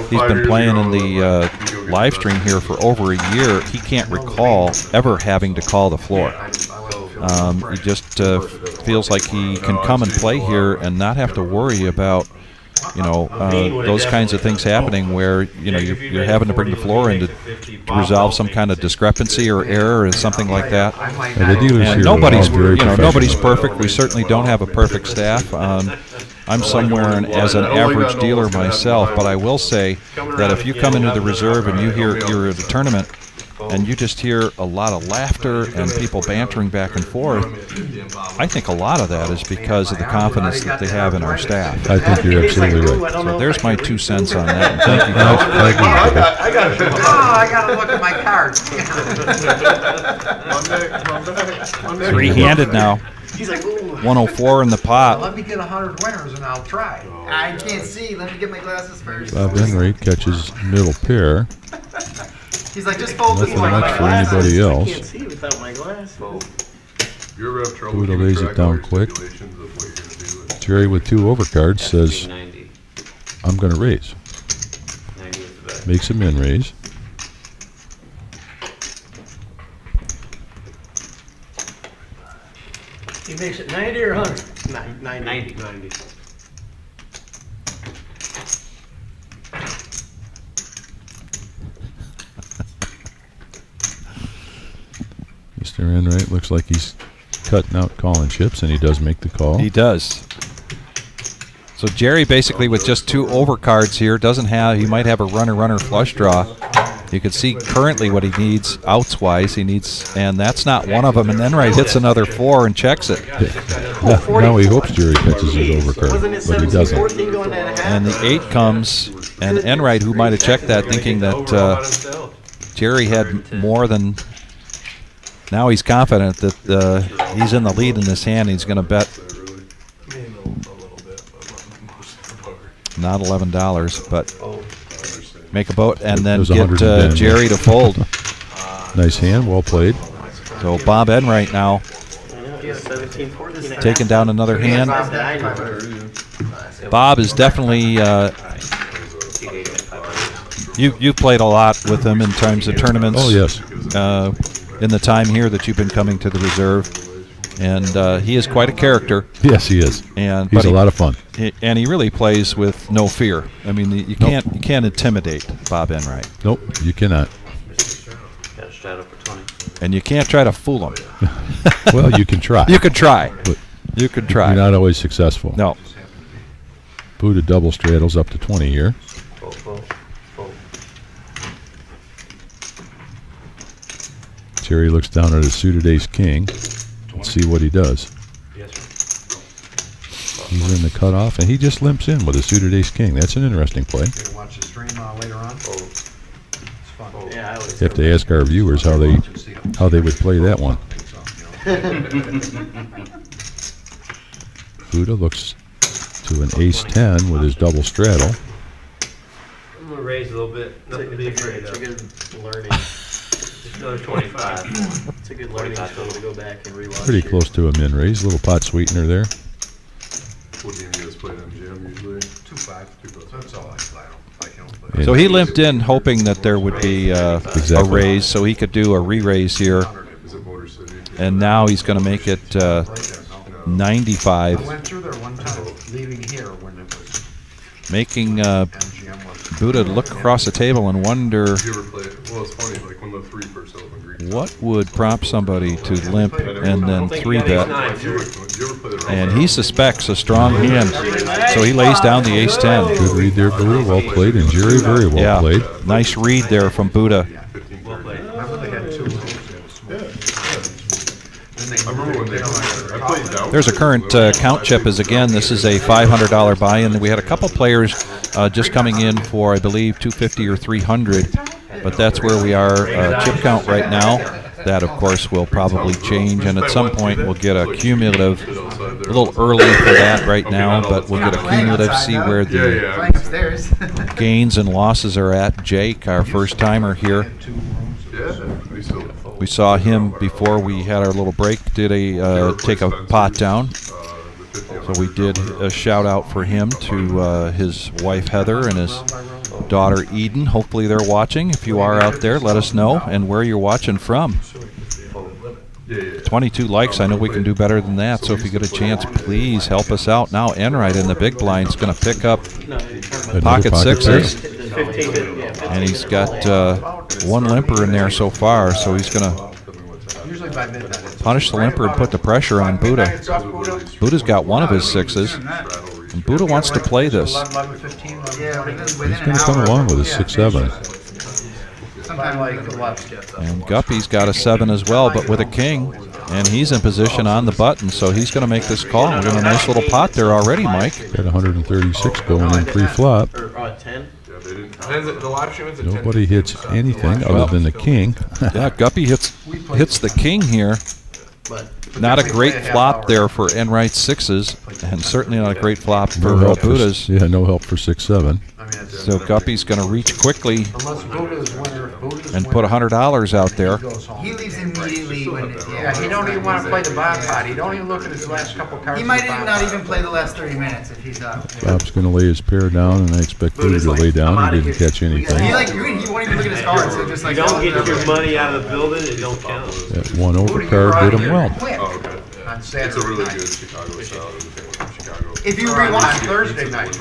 He's been playing in the live stream here for over a year. He can't recall ever having to call the floor. He just feels like he can come and play here and not have to worry about those kinds of things happening where you're having to bring the floor in to resolve some kind of discrepancy or error or something like that. And the dealers And here nobody's are all very nobody's professional. perfect. We certainly don't have a perfect staff. I'm somewhere as an average dealer myself, but I will say that if you come into the Reserve and you're at a tournament and you just hear a lot of laughter and people bantering back and forth, I think a lot of that is because of the confidence that they have in our staff. I think you're absolutely right. So there's my 2 cents on that. And thank you guys. I agree with you. I gotta look at my cards. Monday. Three-handed now. He's like, ooh. 104 in the pot. Let me get 100 winners and I'll try. I can't see. Let me get my glasses first. Bob Enright catches middle pair. He's like, just fold this Nothing way. much for anybody I else. can't see without my glasses. You ever have trouble Buddha keeping lays it track of down all your quick. stipulations of what you're gonna do and- Jerry with 2 overcards says, I'm going to raise. Makes him in raise. He makes it 90 or 100? 90. Mr. Enright looks like he's cutting out calling chips, and he does make the call. He does. So Jerry basically with just 2 overcards here doesn't have, he might have a runner flush draw. You can see currently what he needs outs wise. He needs, and that's not one of them. And Enright hits another 4 and checks it. Now he hopes Jerry catches his overcard, Wasn't it but he 17, doesn't. 14 going at a half? And the 8 comes, and Enright, who might have checked that, thinking that Jerry had more than. Now he's confident that he's in the lead in this hand. He's going to bet Maybe a little bit, but most of the poker. not $11, but make a boat and then There's get 110. Jerry to fold. Nice hand, well played. So Bob Enright now Yeah, 17, 14. taking down another hand. hand. Bob is definitely. You've played a lot with him in terms of tournaments. Oh, yes. In the time here that you've been coming to the Reserve, and he is quite a character. Yes, he is. And He's but a lot of fun. and he really plays with no fear. I mean, you can't intimidate Bob Enright, Nope, you cannot. Got a shadow for 20. and you can't try to fool him. Well, you can try. You could try. But You could you're try. not always successful. No. Buddha double straddles up to 20 here. Fold. Jerry looks down at his suited ace-king. Let's see what he does. He's in the cutoff, and he just limps in with a suited ace-king. That's an interesting play. Gonna watch the stream later on. It's fun. Yeah, I always You have to ask our viewers how they would play that one. Buddha looks to an ace-10 with his double straddle. I'm gonna raise a little bit. Nothing to be afraid It's a of. good learning. Just another 25. It's a good learning tool to go back and rewatch. Pretty close to a min raise. A little pot sweetener there. What game you guys play on jam usually? 2-5. That's all I play. I don't play. So he limped in hoping that there would be a Exactly. raise, so he could do a re-raise here. Is it Motor City? And now he's going to make it 95, I went through there one time, leaving here when it was making MGM was. Buddha look across the table and wonder Did you ever play it? Well, it's funny, like when the 3 first opened, Greek. what would prompt somebody to limp and then 3-bet. Did you ever play the And he suspects a strong hand, so he lays down the ace-10. Good read there, Buddha. Well played. And Jerry, very well Yeah, played. nice read there from Buddha. 15 Remember they had 2 rules. I remember when I played down. There's a current count chip is again, this is a $500 buy-in. We had a couple players just coming in for, I believe, $250 or $300, but that's where we are chip count right now. That, of course, will probably change, and at some point we'll get a cumulative, a little early for that right now, but we'll get a cumulative, see where the Yeah. Flying upstairs. gains and losses are at. Jake, our first timer here, Yeah. We saw him before we had our little break. Did take a pot down. So we did a shout out for him to his wife Heather and his daughter Eden. Hopefully they're watching. If you are out there, let us know and where you're watching from. 22 likes. I know we can do better than that. So if you get a chance, please help us out. Now Enright in the big blind is going to pick up pocket sixes. And he's got one limper in there so far. So he's going to punish the limper and put the pressure on Buddha. Buddha's got one of his sixes. And Buddha wants to play this. He's going to come along with a 6-7. And Guppy's got a 7 as well, but with a king. And he's in position on the button, so he's going to make this call. We're in a nice little pot there already, Mike. Got 136 going in pre-flop. Nobody hits anything other than the king. Yeah, Guppy hits the king here. Not a great flop there for Enright's sixes, and certainly not a great flop for Buddha's. Yeah, no help for 6-7. So Guppy's going to reach quickly and put $100 out there. He leaves immediately when. Yeah, he don't even want to play the bomb pot. He don't even look at his last couple cards. He might not even play the last 30 minutes if he's up. Bob's going to lay his pair down, and I expect Buddha to lay down. He didn't catch anything. He won't even look at his cards. So just like, Don't get your money out of the building, it don't count. That one overcard did him well. On Saturday It's a really night. good Chicago style. if you On rewatch Thursday night,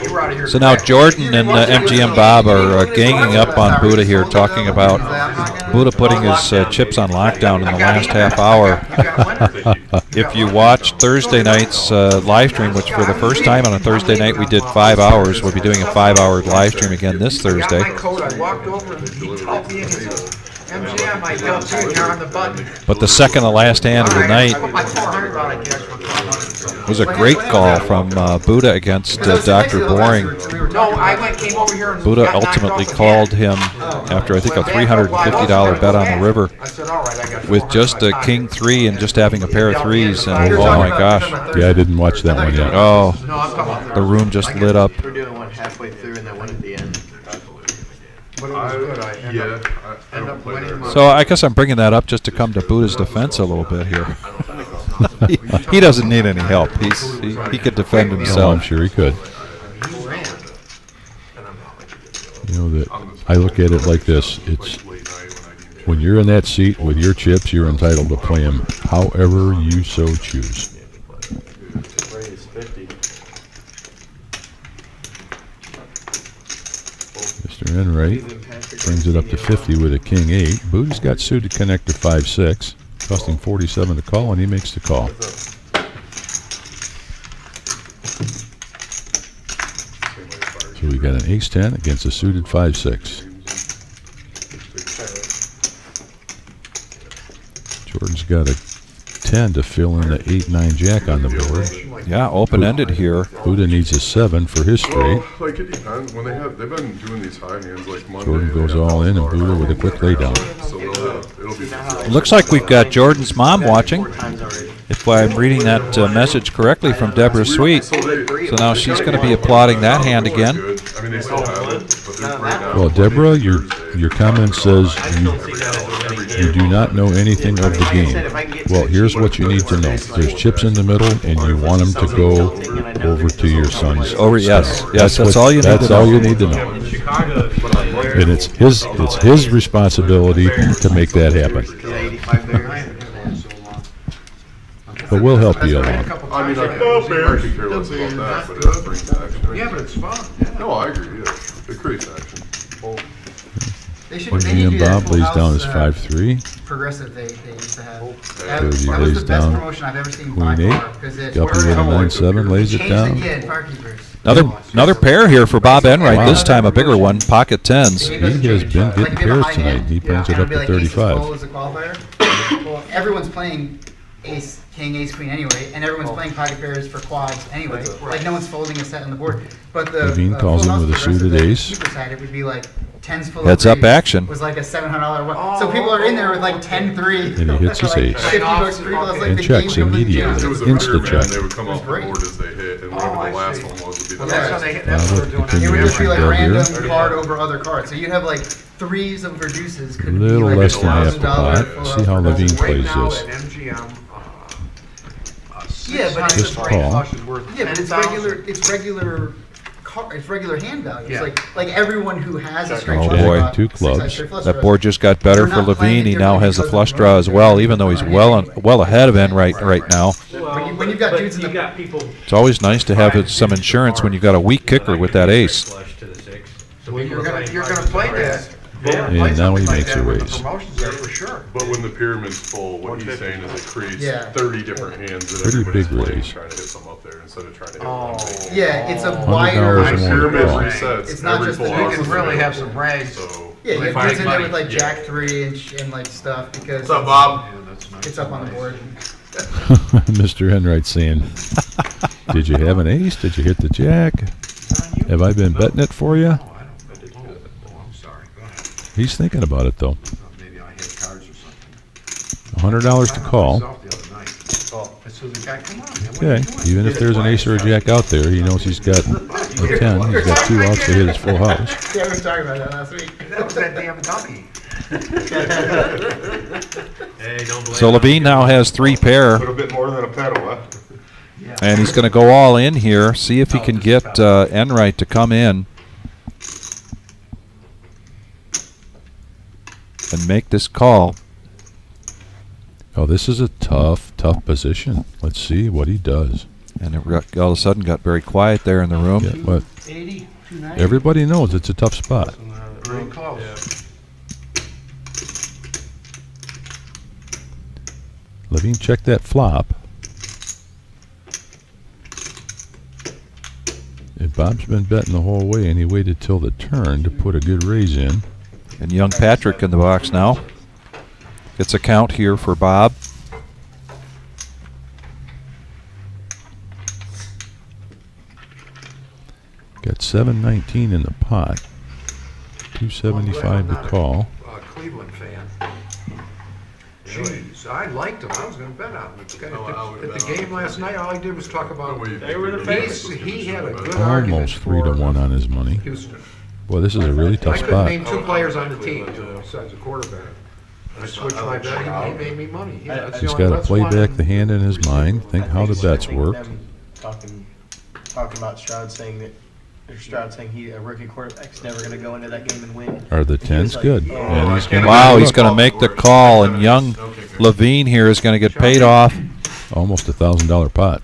you were out of here. So now Jordan and MGM Bob are ganging up on Buddha here, talking about Buddha putting his chips on lockdown in the last half hour. If you watch Thursday night's live stream, which for the first time on a Thursday night we did 5 hours, we'll be doing a 5-hour live stream again this Thursday. I walked over and he called me and he says, MGM, I go too, you're on the button. But the second to last hand of the night I put my 400 on it, cash for 400. was a great call from Buddha against Dr. Boring. No, I came over here and Buddha got knocked ultimately off called him after I think a $350 bet on the river I said, all right, I got with just a king 3 and just having a pair of threes, and oh my gosh, Yeah, I didn't watch that one yet. oh, No, I'm talking about the room just lit up. We're doing one halfway through and then one at the end. But it was good. I end up winning my. So I guess I'm bringing that up just to come to Buddha's defense a little bit here. He doesn't need any help. He could defend No, I'm himself. sure he could. He ran. You know, that I look at it like this. It's when you're in that seat with your chips, you're entitled to play them however you so choose. Raise 50. Mr. Enright brings it up to 50 with a king 8. Buddha's got suited connector 5-6, costing 47 to call, and he makes the call. So we got an ace-10 against a suited 5-6. Jordan's got a 10 to fill in the 8-9 jack on the board. Yeah, open-ended here. Buddha needs a 7 for his straight. Well, like it depends. When they've been doing these high hands like Monday. Jordan goes all in, and Buddha with a quick laydown. So it'll be. Looks like we've got Jordan's mom watching, if I'm reading that message correctly from Deborah Sweet. So now she's going to be applauding that hand again. I mean, they still have it, but they're right now. Well, Deborah, your comment says you do not know anything of the game. Well, here's what you need to know. There's chips in the middle, and you want them to go over to your son's. Over, yes, side. yes, that's all you need to That's know. all you need to know. And it's his responsibility to make that happen. But we'll help you along. I mean, I could care less about that, but it brings action. Yeah, but it's fun. No, I agree. Yeah, it creates action. MGM Bob lays down his 5-3. Progressive they used to have. Thirty That was lays the best down promotion I've ever seen by Queen far. 8. Because it Guppy with a 9-7 lays it changed the down. kid, Parkeepers. Another pair here for Bob Enright, this time a bigger one, pocket 10s. He has been getting pairs tonight. He brings it up to 35. Well, everyone's playing ace, king, ace, queen anyway, and everyone's playing pocket pairs for quads anyway. Like no one's folding a set on the board. But the Levine calls full him house with a progressive, suited the ace. cheaper side, it would be like tens full Heads of up threes action. was like a $700 one. So people are in there with like 10 threes. And he hits his like ace. 50 bucks free. It's like And the checks game completely immediately. changes. If it was a Insta better man, check. they would come It was off the great. board as they hit, and whatever the last one was would be the Well, that's how last. they, that's what they're doing. Continue It would just be like Continuation random here. card over other cards. So you'd have like threes of reduces. Could Little be like less than half the $1,000 pot. full See how of Levine reduces. plays Right now this. at MGM, Yeah, but Just call. flush is worth Yeah, but it's 10,000. regular. It's regular. It's regular hand value. Yeah. It's like everyone who has a straight Oh, flush boy. draw, Two 6-high clubs. straight flush That draws. board just got better They're for not playing Levine. He it now differently has a because flush of draw as well, promotion. even though he's well ahead of Enright right now. When you've got But dudes in you the- got people. It's always nice to have some insurance when you've got a weak kicker with that ace. Flush to the six. So Well, people you're are gonna playing play cards. that. Yeah. You're gonna And play now something he like makes that a with the raise. promotions there for sure. But when the pyramid's full, what he's saying is it creates Yeah. 30 different hands that Pretty everybody's big playing, raise. trying to hit some up there instead of trying to hit Oh. one. Yeah, it's a $100 wider. more My to pyramid call. resets It's not every just full the- house You is can really have available. some rags. So Yeah, you have Like dudes in there money. with like Yeah. Jack 3 and like stuff because What's up, Bob? it's up on the board. Mr. Enright saying, did you have an ace? Did you hit the jack? Have I been betting it for you? Oh, I'm sorry. Go ahead. He's thinking about it, though. Maybe I hit cards or something. $100 to call. Myself the other night. I said, "The guy, come on, man, what are Okay, you doing?" even if there's an ace or a jack out there, he knows he's got a 10. He's got 2 outs to hit his full house. Yeah, we were talking about that last week. That was that damn dummy. Hey, don't blame So Levine now has 3 pair, Put a bit more than a pedal, huh? and he's going to go all in here, see if he can get Enright to come in and make this call. Oh, this is a tough position. Let's see what he does. And it all of a sudden got very quiet there in the room. Yeah, but 80, 290. everybody knows it's a tough spot. Very close. Levine checked that flop. And Bob's been betting the whole way, and he waited till the turn to put a good raise in. And young Patrick in the box now. Gets a count here for Bob. Got 719 in the pot. 275 to call. Cleveland fan. Jeez, I liked him. I was going to bet on him. At the game last night, all he did was talk about. They were the favorites. He had a good argument Almost 3 to 1 on his money. Houston. Boy, this is a really I tough couldn't spot. name 2 players on the team besides the quarterback. I switched my bet. He made me money. Yeah, that's the He's only- got to that's play one. back the hand in his mind, think how the bets work. Talking about Stroud saying that, or Stroud saying a rookie quarterback's never going to go into that game and win. Are the And he was 10s like, good? "Oh, And he's gonna Wow, give he's up going to make the call, and young Levine here is going to get paid off. almost $1,000 pot.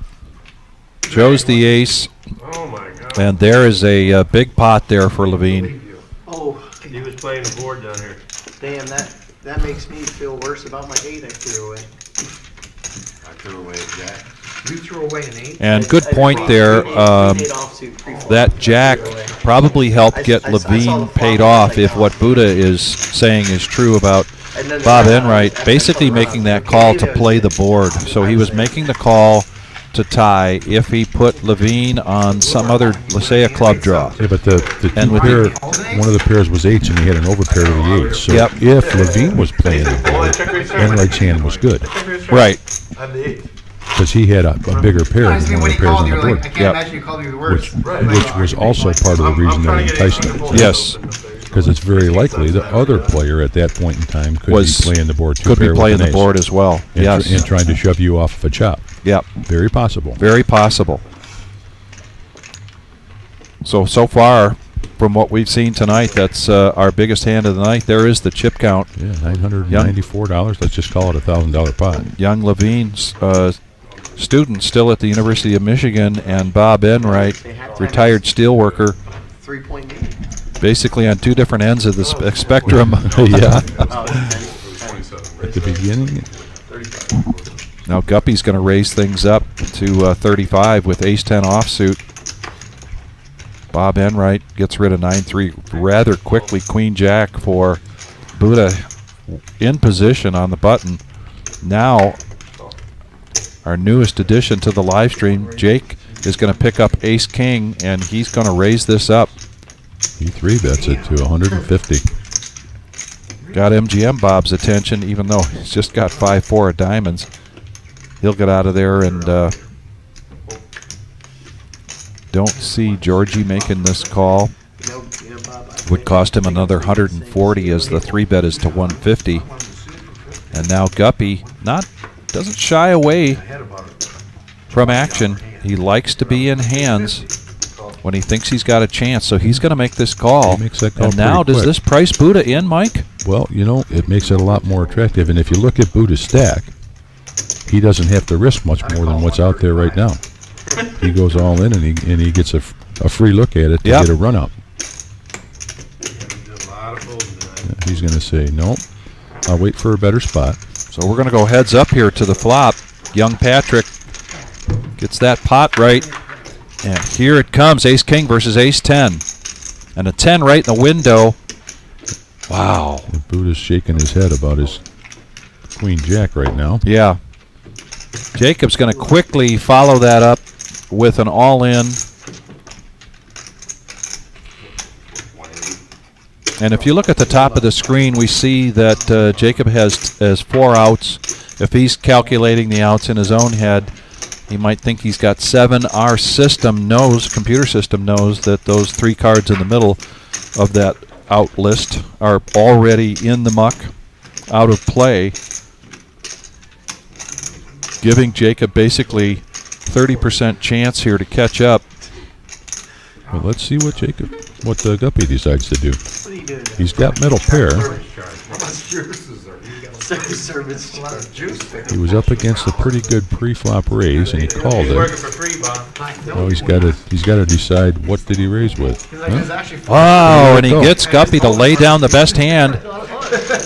Shows the ace, Oh my God. and there is a big pot there for Levine. Oh, He was playing the board down here. damn, that makes me feel worse about my 8 I threw away. I threw away a jack. You threw away an 8? And good I point threw there. an 8 offsuit pre-flop. That jack Threw away. probably helped get I saw the Levine flop, paid I was off like, if oh. what Buddha is saying is true about And then Bob the- Enright after basically the making that round, call he to was- play the board. So he was making the call to tie if he put Levine on some other, let's say a club draw. Yeah, but the And two with pair, the- one of the pairs was 8s, and he had an overpair to the 8s. So Yep. if Levine was playing the board, Enright's hand was good, Right. On the 8th. because he had a bigger pair I than just mean one when of he the pairs called on you, the were like, I board. can't Yep. imagine you called me the worst. Which was also part of the reason that enticed him. Yes. Because it's very likely the other player at that point in time could Was- be playing the board two Could be pair with playing an the ace. board as well. And Yes. and trying to shove you off of a chop. Yep. Very possible. Very possible. So far, from what we've seen tonight, that's our biggest hand of the night. There is the chip count. Yeah, $994. Let's just call it $1,000 pot. Young Levine's student still at the University of Michigan, and Bob Enright, retired steelworker, 3-point game. basically on two different ends of the spectrum. Yeah. Oh, 10. At the beginning, Now Guppy's going to raise things up to 35 with ace-10 offsuit. Bob Enright gets rid of 9-3 rather quickly. Queen-jack for Buddha in position on the button. Now, our newest addition to the live stream, Jake, is going to pick up ace-king, and he's going to raise this up. He 3-bets it to 150. Got MGM Bob's attention, even though he's just got 5-4 of diamonds. He'll get out of there, and don't see Georgie making this call. Would cost him another 140 as the 3-bet is to 150. And now Guppy doesn't shy away from action. He likes to be in hands when he thinks he's got a chance, so he's going to make this call. He makes that call and now, pretty does quick. this price Buddha in, Mike? Well, you know, it makes it a lot more attractive. And if you look at Buddha's stack, he doesn't have to risk much more than what's out there right now. He goes all in, and he gets a free look at it to Yep. get a run up. He's going to say, nope, I'll wait for a better spot. So we're going to go heads up here to the flop. Young Patrick gets that pot right. And here it comes, Ace-King versus Ace-10. And a 10 right in the window. Wow. And Buddha's shaking his head about his Queen-Jack right now. Yeah. Jacob's going to quickly follow that up with an all-in. And if you look at the top of the screen, we see that Jacob has 4 outs. If he's calculating the outs in his own head, he might think he's got 7. Our computer system knows that those 3 cards in the middle of that out list are already in the muck, out of play, giving Jacob basically 30% chance here to catch up. Well, let's see what Guppy decides to do. He's got middle pair. He was up against a pretty good pre-flop raise, and he called it. Now he's got to decide what did he raise with. Huh? Oh, and he gets Guppy to lay down the best hand.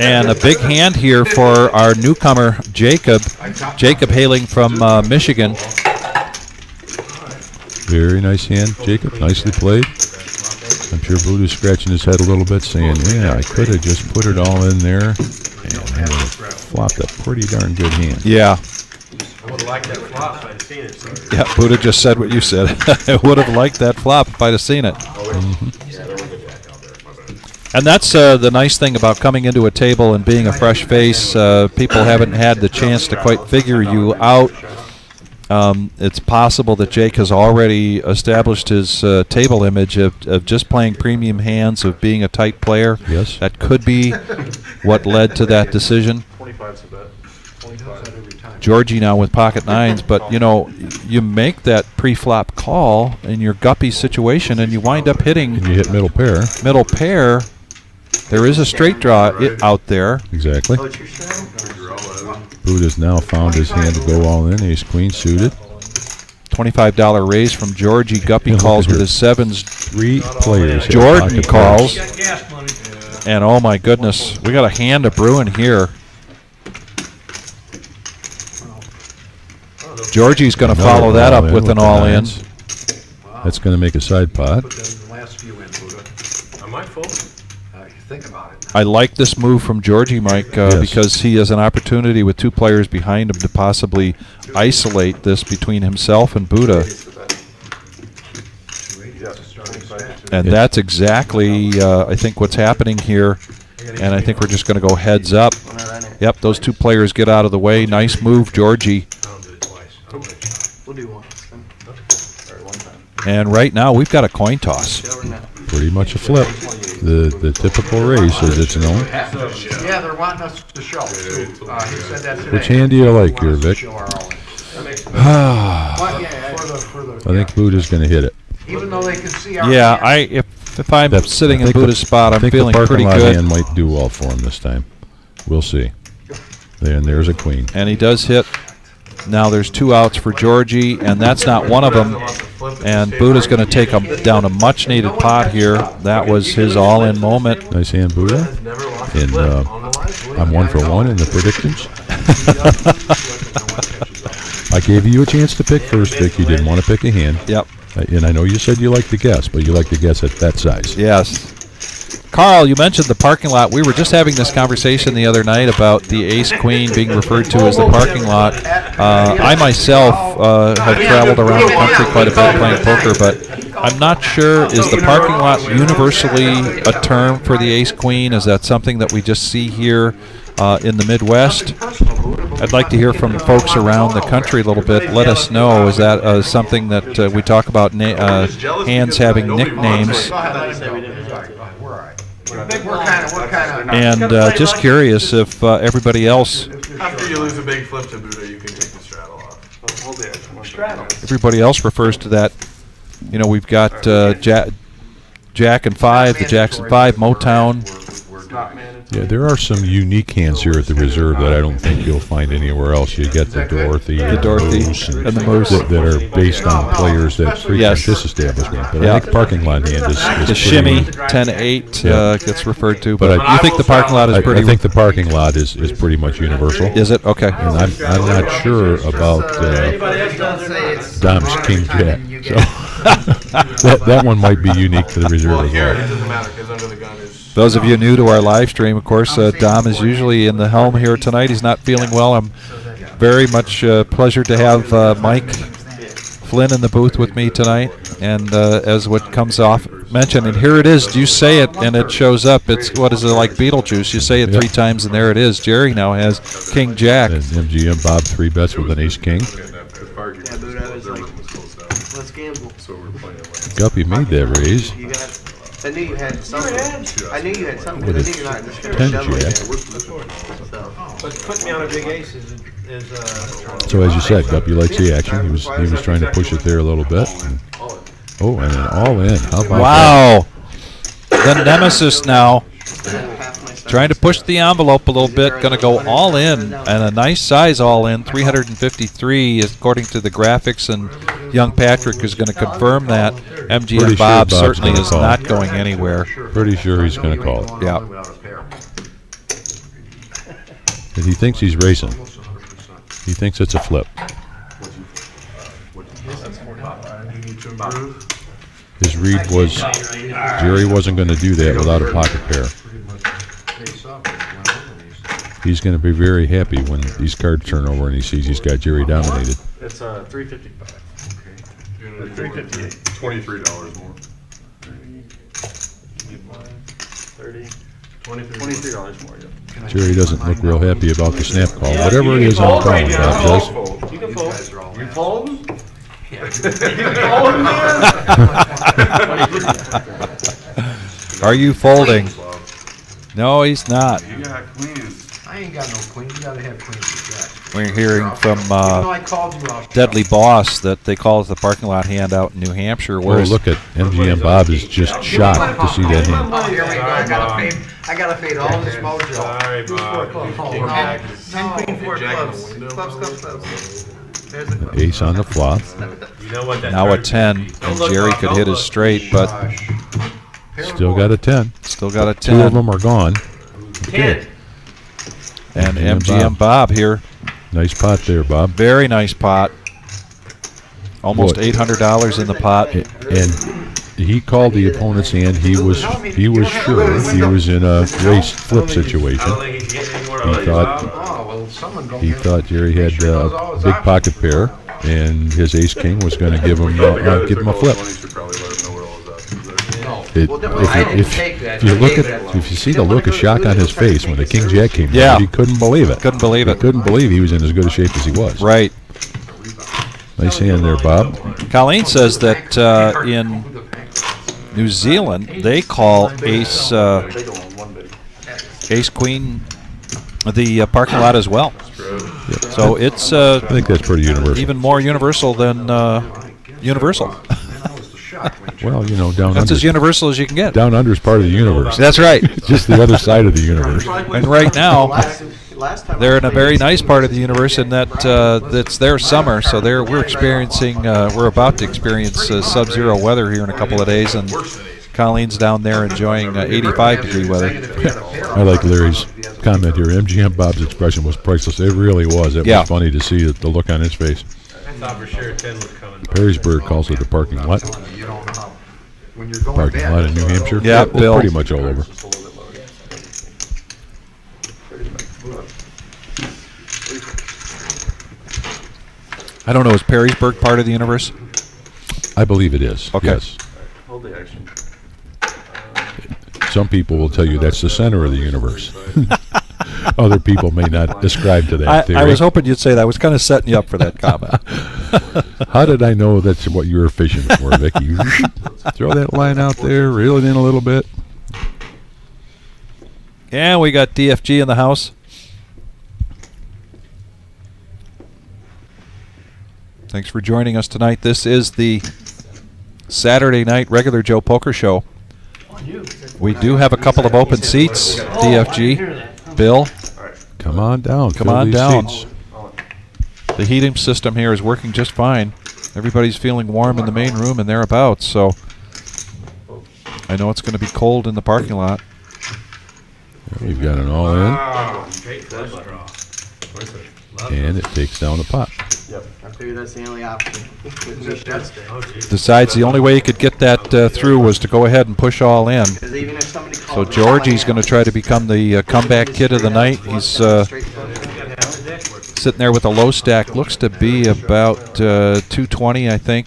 And a big hand here for our newcomer, Jacob. Jacob hailing from Michigan. Very nice hand, Jacob. Nicely played. I'm sure Buddha's scratching his head a little bit, saying, yeah, I could have just put it all in there and had flopped a pretty darn good hand. Yeah. I would have liked that flop if I'd seen it. So. Yeah, Buddha just said what you said. I would have liked that flop if I'd have seen it. And that's the nice thing about coming into a table and being a fresh face. People haven't had the chance to quite figure you out. It's possible that Jake has already established his table image of just playing premium hands, of being a tight player. Yes. That could be what led to that decision. 25's a bet. 25 every time. Georgie now with pocket 9s, but you make that pre-flop call in your Guppy situation, and you wind up hitting And you hit middle pair. middle pair. There is a straight draw out there. Exactly. Buddha's now found his hand to go all in. Ace Queen suited. $25 raise from Georgie. Guppy Yeah, look calls at with her. his 7s. 3 players. have Jordan pocket calls. pairs. And oh my goodness, we got a hand of brewing here. Georgie's going to Another follow that up all-in with an the all-in. nines. That's going to make a side pot. Put the last few in, Buddha. Am I full? Think about it. I like this move from Georgie, Mike, Yes. because he has an opportunity with 2 players behind him to possibly isolate this between himself and Buddha. And Yeah. that's exactly, I think, what's happening here. And I think we're just going to go heads up. Yep, those 2 players get out of the way. Nice move, Georgie. I don't do it twice. We'll do one. And right now, we've got a coin toss. Pretty much a flip. The typical race, as it's known. Yeah, they're wanting us to show. He said that today. Which hand do you like here, Vic? Show our own. Yeah, I think Buddha's going to hit it. Even though they can see our hand. if I'm That- sitting I in think the- Buddha's spot, I I'm think feeling the parking pretty lot good. hand might do well for him this time. We'll see. And there's a queen. And he does hit. Now there's 2 outs for Georgie, and that's not one of them. And Buddha's going to take down a much-needed pot here. That was his all-in moment. Nice hand, Buddha. Never lost And a flip on the live. I'm 1 for 1 in the predictions. I gave you a chance to pick first, Vic. You didn't want to pick a hand. Yep. And I know you said you like to guess, but you like to guess at that size. Yes. Carl, you mentioned the parking lot. We were just having this conversation the other night about the ace-queen being referred to as the parking lot. I myself have traveled around the country quite a bit playing poker, but I'm not sure, is the parking lot universally a term for the ace queen? Is that something that we just see here in the Midwest? I'd like to hear from folks around the country a little bit. Let us know. Is that something that we talk about hands having nicknames? And just curious if everybody else, After you lose a big flip to Buddha, you can take the straddle off. Hold it. everybody else refers to that. You know, we've got Jack and 5, the Jackson 5, Motown. Yeah, there are some unique hands here at the reserve that I don't think you'll find anywhere else. You get the Dorothy, The Dorothy and the Moose. that are based on players that frequent this establishment. But Yeah. I think parking lot hand is The pretty shimmy, unique. 10-8 Yeah. gets referred to. But But I- you think the parking lot is I pretty... think the parking lot is pretty much universal. Is it? Okay. And I'm not sure about Dom's King Jack. So that one might be unique to the reserve Well, as here, it well. doesn't matter, because under the gun is... Those of you new to our live stream, of course, Dom is usually in the helm here tonight. He's not feeling well. I'm very much pleasure to have Mike Flynn in the booth with me tonight. And as what comes off mentioned, and here it is. Do you say it and it shows up? It's, what is it, like Beetlejuice? You say it 3 times and there it is. Jerry now has King Jack. And MGM Bob 3 bets with an ace king. Yeah, Buddha was like, let's gamble. Guppy made that raise. You got, I knew you had something. I knew you had something. With I a knew you're not just gonna 10 shove it jack. So, But putting me on a big ace is So as you said, Guppy likes the action. He was trying to push it there a little bit. And, oh, and an all in. How about Wow. The nemesis now. half my size. Trying to push the envelope a little bit. Going to go all in, and a nice size all in. 353 according to the graphics, and young Patrick is going to confirm that. MGM Pretty sure Bob Bob's certainly gonna is call. not going anywhere. that? Pretty sure he's going to call it. Yeah. And he thinks he's racing. He thinks it's a flip. His read was Jerry wasn't going to do that without a pocket pair. He's going to be very happy when these cards turn over and he sees he's got Jerry dominated. It's 355. $358. $23 more. 30. $23 more, yeah. Jerry doesn't look real happy about the snap call. Whatever it is I'm calling, Bob says. You can fold. You fold? Are you folding? No, he's not. You got queens. I ain't got no queen. You gotta have queen for Jack. We're hearing from Even though I called you out. Deadly Boss that they call it the parking lot hand out in New Hampshire. Oh, Whereas look at MGM Bob is just shocked to see that hand. Oh, here we go. I gotta fade all this mojo. Sorry, Bob. King No. Jack. 10 queen, 4 Jack in the clubs. window. Clubs. There's the club. Ace on the flop. You know what that now a card- 10, and Jerry could hit his straight, but Still got a 10. still got a 2 of 10. them are gone. 10. And MGM MGM Bob here, Nice pot there, Bob. very nice pot. Almost Boy. $800 in the pot. And he called the opponent's hand. He was sure he was in a race flip situation. I don't think he's getting any more He of those, thought- Bob. Oh, well, someone go He get thought Jerry had a big pocket pair, and his ace king was going to give him a flip. It, if you look at, if you see the look of shock on his face when the king jack came Yeah. down, he couldn't believe it. Couldn't believe He it. couldn't believe he was in as good a shape as he was. Right. Nice hand there, Bob. Colleen says that in New Zealand they call ace ace queen the parking lot as well. So it's I think that's pretty universal. even more universal than universal. Well, you know, down That's under. as universal as you can get. Down under is part of the universe. That's right. Just the other side of the universe. And right now Last time they're in a very nice part of the universe, in that it's their summer. So we're experiencing, we're about to experience sub-zero weather here in a couple of days, and Colleen's down there enjoying 85-degree weather. I like Larry's comment here. MGM Bob's expression was priceless. It really was. It Yeah. was funny to see the look on his face. I thought for sure 10 was coming. Perrysburg calls it the parking lot. You don't know how. When you're going Parking bad, lot in New Hampshire. Yeah, It's Bill. pretty much all over. I don't know, is Perrysburg part of the universe? I believe it is. Okay. Yes. Hold the action. Some people will tell you that's the center of the universe. Other people may not ascribe to that theory. I was hoping you'd say that. I was kind of setting you up for that comment. How did I know that's what you were fishing for, Vicky? Throw that line out there, reel it in a little bit. Yeah, we got DFG in the house. Thanks for joining us tonight. This is the Saturday night regular Joe Poker Show. We do have a couple of open seats, DFG. Bill, Come on down. come fill on these down. seats. The heating system here is working just fine. Everybody's feeling warm in the main room and thereabouts, so I know it's going to be cold in the parking lot. We've got an all in, Great flush draw. and it takes down the pot. I figure that's the only option. Oh, geez. Decides the only way he could get that through was to go ahead and push all in. Because even if somebody So calls me Georgie's out, going to try to become the comeback kid of the night. He's sitting there with a low stack. Looks to be about 220, I think.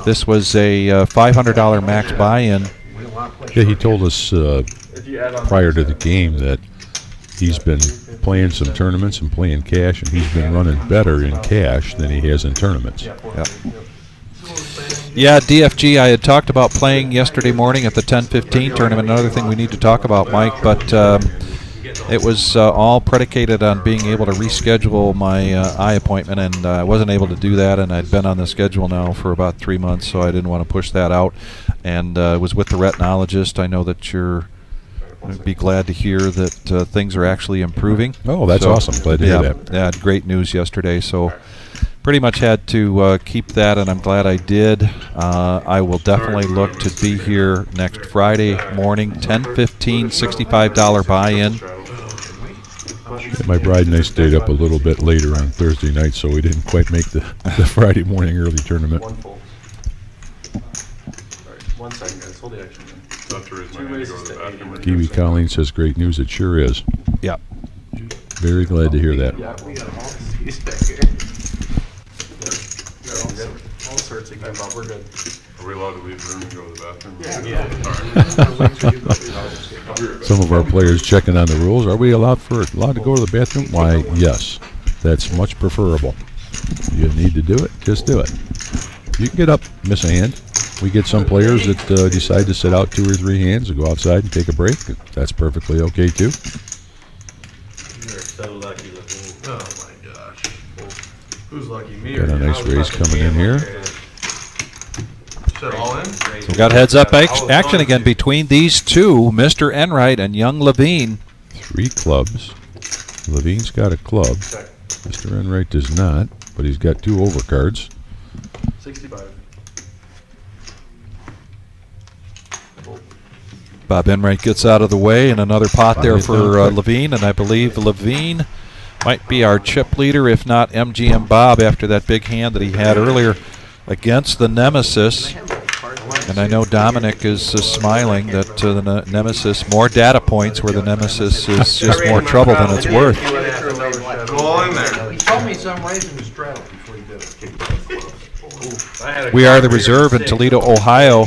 This was a $500 max buy-in. Yeah, he told us prior to the game that he's been playing some tournaments and playing cash, and he's been running better in cash than he has in tournaments. Yep. Yeah, DFG, I had talked about playing yesterday morning at the 10-15 tournament. Another thing we need to talk about, Mike, but it was all predicated on being able to reschedule my eye appointment, and I wasn't able to do that, and I'd been on the schedule now for about 3 months, so I didn't want to push that out, and was with the retinologist. I know that I'd be glad to hear that things are actually improving. Oh, that's awesome. Glad to hear that. Yeah, great news yesterday, so pretty much had to keep that, and I'm glad I did. I will definitely look to be here next Friday morning, 10:15, $65 buy-in. Yeah, my bride and I stayed up a little bit later on Thursday night, so we didn't quite make the Friday morning early tournament. One full. Alright, 1 second, guys. Hold the action. So I have to raise my hand to go to the bathroom. Kiwi Colleen says great news. It sure is. Yep. Very glad to hear that. Yeah, we got all these back here. All sorts of good. We're good. Are we allowed to leave the room and go to the bathroom? Some of our players checking on the rules. Are we allowed to go to the bathroom? Why, yes. That's much preferable. You need to do it, just do it. You can get up, miss a hand. We get some players that decide to sit out 2 or 3 hands and go outside and take a break. That's perfectly okay too. You're so lucky looking. Oh my gosh. Who's lucky, me Got or a you? nice raise coming in here. Shut all in? So we got heads-up action again between these two, Mr. Enright and young Levine. 3 clubs. Levine's got a club. Mr. Enright does not, but he's got 2 overcards. 65. Bob Enright gets out of the way, and another pot there for Levine, and I believe Levine might be our chip leader, if not MGM Bob, after that big hand that he had earlier against the Nemesis. And I know Dominic is smiling that the Nemesis, more data points where the Nemesis is just more trouble than it's worth. Go all in there. He told me some raising the straddle before he did it. We are the reserve in Toledo, Ohio.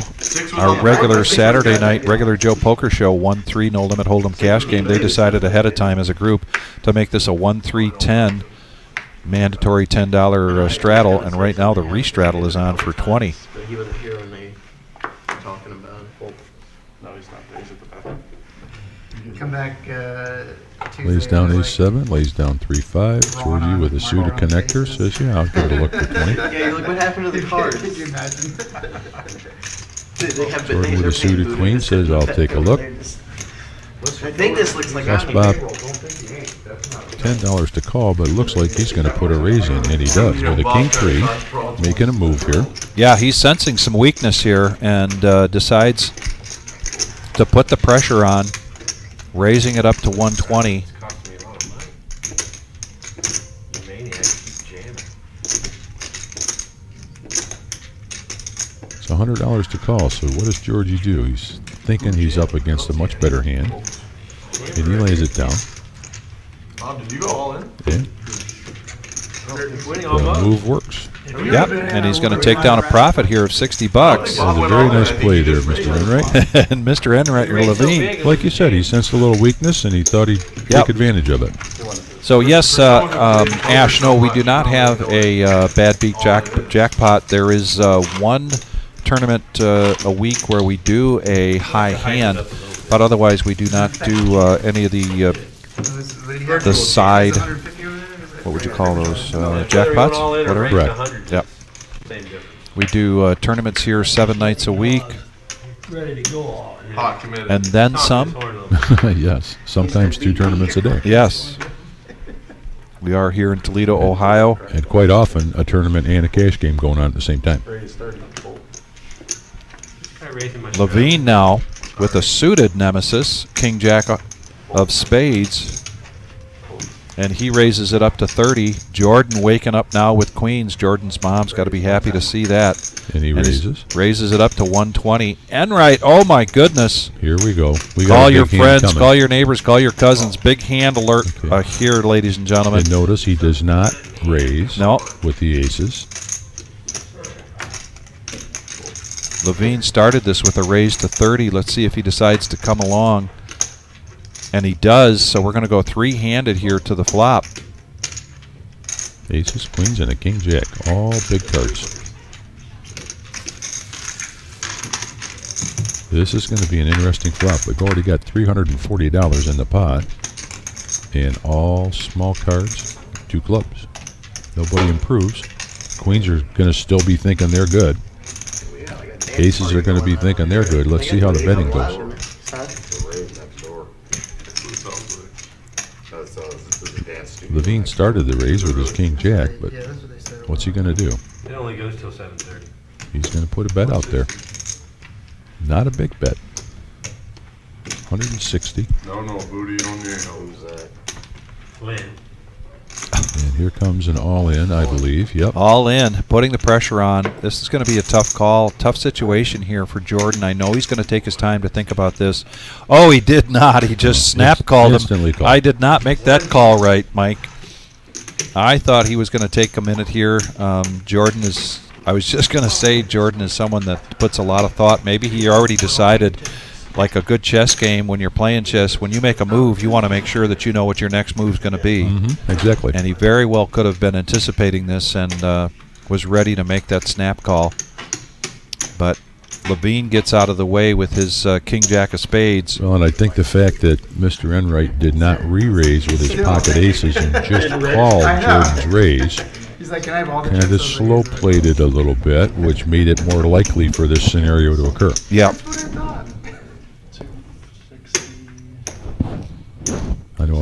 Our regular Saturday night, regular Joe Poker Show, 1-3 no limit hold'em cash game. They decided ahead of time as a group to make this a 1-3-10 mandatory $10 straddle, and right now the restraddle is on for 20. But he wasn't here when they were talking about it. No, he's not there. He's at the bathroom. Come back Tuesday. Lays down ace-7, lays down 3-5. Georgie with a suited connector says, yeah, I'll give it a look for 20. Yeah, you're like, what happened to the cards? Could you imagine? They have Jordan with a they're suited paying queen booths says, and I'll take a look. I think this looks like That's I'm Bob. $10 to call, but it looks like he's going to put a raise in, and he does with a king-3, making a move here. Yeah, he's sensing some weakness here and decides to put the pressure on, raising it up to 120. Cost me a lot of money. You maniac, he's jamming. It's $100 to call, so what does Georgie do? He's thinking he's up against a much better hand, and he lays it down. Bob, did you go all in? Yeah. The move works. Yep, and he's going to take down a profit here of $60. That was a very nice play there, Mr. Enright. And Mr. Enright, or Levine. Like you said, he sensed a little weakness, and he thought he'd take advantage of it. So yes, Ash, no, we do not have a bad beat jackpot. There is one tournament a week where we do a high hand, but otherwise we do not do any of the side, what would you call those, jackpots? Whatever. Correct. Yep. We do tournaments here 7 nights a week, Ready to go all. Pot committed. and then some. Yes, sometimes 2 tournaments a day. Yes. We are here in Toledo, Ohio. And quite often, a tournament and a cash game going on at the same time. Levine now with a suited nemesis, King Jack of spades, and he raises it up to 30. Jordan waking up now with queens. Jordan's mom's got to be happy to see that. And he raises it up to 120. Enright, oh my goodness. Here we go. We got Call a your big hand friends, coming. call your neighbors, call your cousins. Big hand alert here, ladies and gentlemen. And notice he does not raise No. with the aces. Levine started this with a raise to 30. Let's see if he decides to come along. And he does, so we're going to go 3-handed here to the flop. Aces, queens, and a king jack. All big cards. This is going to be an interesting flop. We've already got $340 in the pot. And all small cards, 2 clubs. Nobody improves. Queens are going to still be thinking they're good. Aces are going to be thinking they're good. Let's see how the betting goes. Levine started the raise with his king jack, but what's he going to do? It only goes till 7:30. He's going to put a bet out there. Not a big bet. 160. No, booty on your nose. Lynn. And here comes an all-in, I believe. Yep. All in, putting the pressure on. This is going to be a tough call, tough situation here for Jordan. I know he's going to take his time to think about this. Oh, he did not. He just snap called him. Instantly called. I did not make that call right, Mike. I thought he was going to take a minute here. Jordan is, I was just going to say Jordan is someone that puts a lot of thought. Maybe he already decided, like a good chess game, when you're playing chess, when you make a move, you want to make sure that you know what your next move is going to be. Exactly. And he very well could have been anticipating this and was ready to make that snap call. But Levine gets out of the way with his King Jack of spades. Well, and I think the fact that Mr. Enright did not re-raise with his pocket aces and just called Jordan's raise He's like, can I have all the kind of chips over here?" slow-played it a little bit, which made it more likely for this scenario to occur. Yeah. That's what I thought. I know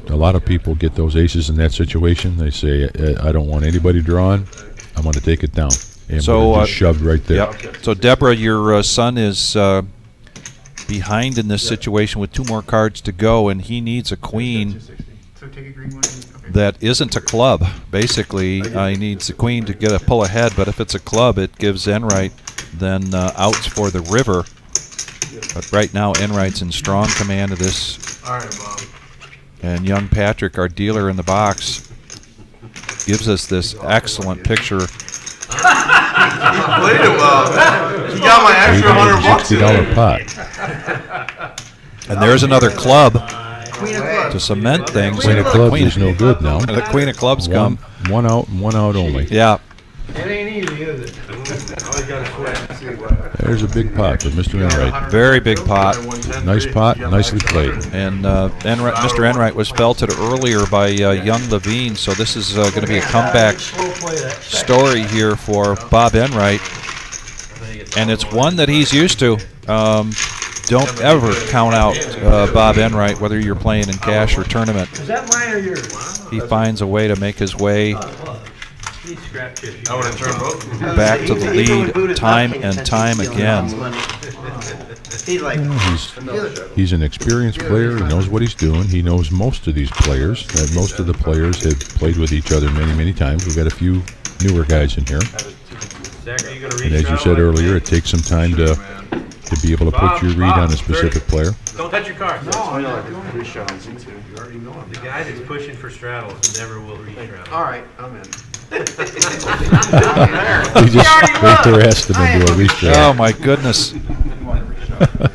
a lot of people get those aces in that situation. They say, I don't want anybody drawing. I'm going to take it down. And So, just shoved right there. Yep. So, Deborah, your son is behind in this situation with 2 more cards to go, and he needs a queen So take a green one. Okay. that isn't a club. Basically, he needs a queen to get a pull ahead, but if it's a club, it gives Enright then outs for the river. But right now, Enright's in strong command of this. All right, Bob. And young Patrick, our dealer in the box, gives us this excellent picture. Played it well. You got my extra $100 $860 pot. And there's another club Queen of clubs. to cement things. Queen of clubs is no good now. The Queen of clubs come. One out and one out only. Yeah. It ain't easy, is it? All you gotta sweat. There's a big pot for Mr. Enright. Very big pot. Nice pot, nicely played. And Mr. Enright was felted earlier by young Levine, so this is going to be a comeback Slow play that. story here for Bob Enright. And it's one that he's used to. Don't ever count out Bob Enright, whether you're playing in cash or tournament. Is that mine or yours? He finds a way to make his way He's scrap tissue. I would have turned both. back to the lead time and time again. He's like, He's an experienced player. He knows what he's doing. He knows most of these players. Most of the players have played with each other many, many times. We've got a few newer guys in here. Zach, are you gonna And as you said earlier, it takes some time to to be able to put your read on a specific player. Don't touch your cards. I know, like a pre-shot on Z2. You already know him. The guy that's pushing for straddles never will re-straddle. All right, I'm in. We just harassed him into a Oh restart. my goodness.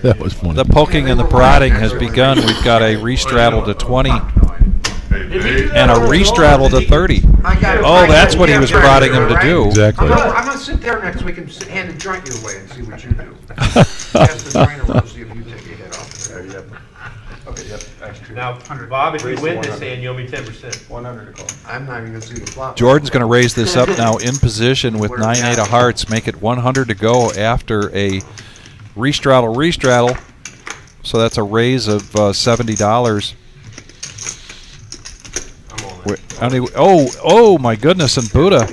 That was funny. The poking and the prodding has begun. We've got a restraddle to 20 and a restraddle to 30. I got it. Oh, that's what he was prodding him to do. Exactly. I'm gonna sit there next week and hand the joint your way and see what you do. Pass the joint around, see if you take your head off. Yep. Okay, yep, extra. Now, Bob, if you Raise win to this 100. hand, you owe me 10%. 100 to call. I'm not even gonna see the flop. Jordan's going to raise this up now in position with 9-8 of hearts, make it 100 to go after a restraddle. So that's a raise of $70. Oh my goodness, and Buddha.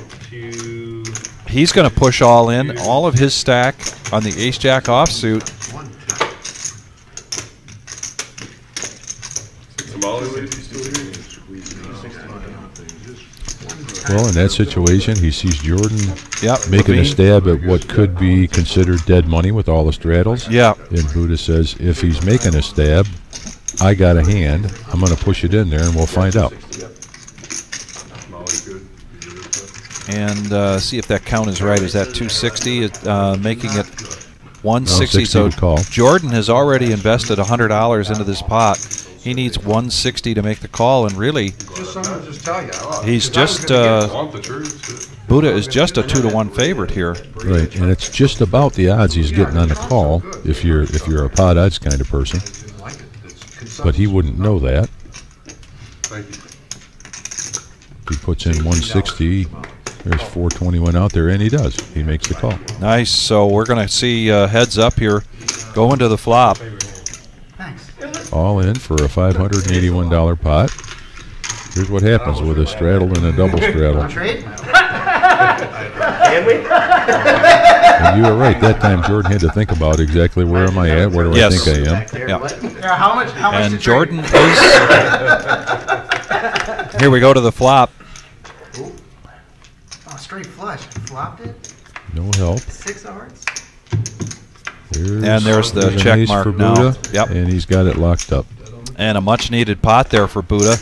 He's going to push all in, all of his stack on the ace-jack offsuit. Tamale lady still here? Well, in that situation, he sees Jordan Yep, making a Levine. stab at what could be considered dead money with all the straddles. Yeah. And Buddha says, if he's making a stab, I got a hand. I'm going to push it in there, and we'll find out. Tamale good. And see if that count is right. Is that 260? Making it 160. 160 So to call. Jordan has already invested $100 into this pot. He needs 160 to make the call, and really, Just someone just tell you. he's 'Cause I was just gonna get- Want the truth? Buddha is just a 2-to-1 favorite here. Right, and it's just about the odds he's getting on the call if you're a pot odds kind of person. But he wouldn't know that. Thank you. If he puts in 160, there's 421 out there, and he does. He makes the call. Nice. So we're going to see heads up here go into the flop. Thanks. All in for a $581 pot. Here's what happens with a straddle and a double straddle. Trade? Can we? And you were right. That time Jordan had to think about exactly where am I at, where do I Yes. think I am. Yeah. Yeah, how much And to Jordan trade? is. Here we go to the flop. Oh, straight flush. Flopped it. No help. 6 of hearts. And there's the an check ace mark for now. Buddha, Yep. and he's got it locked up. And a much needed pot there for Buddha.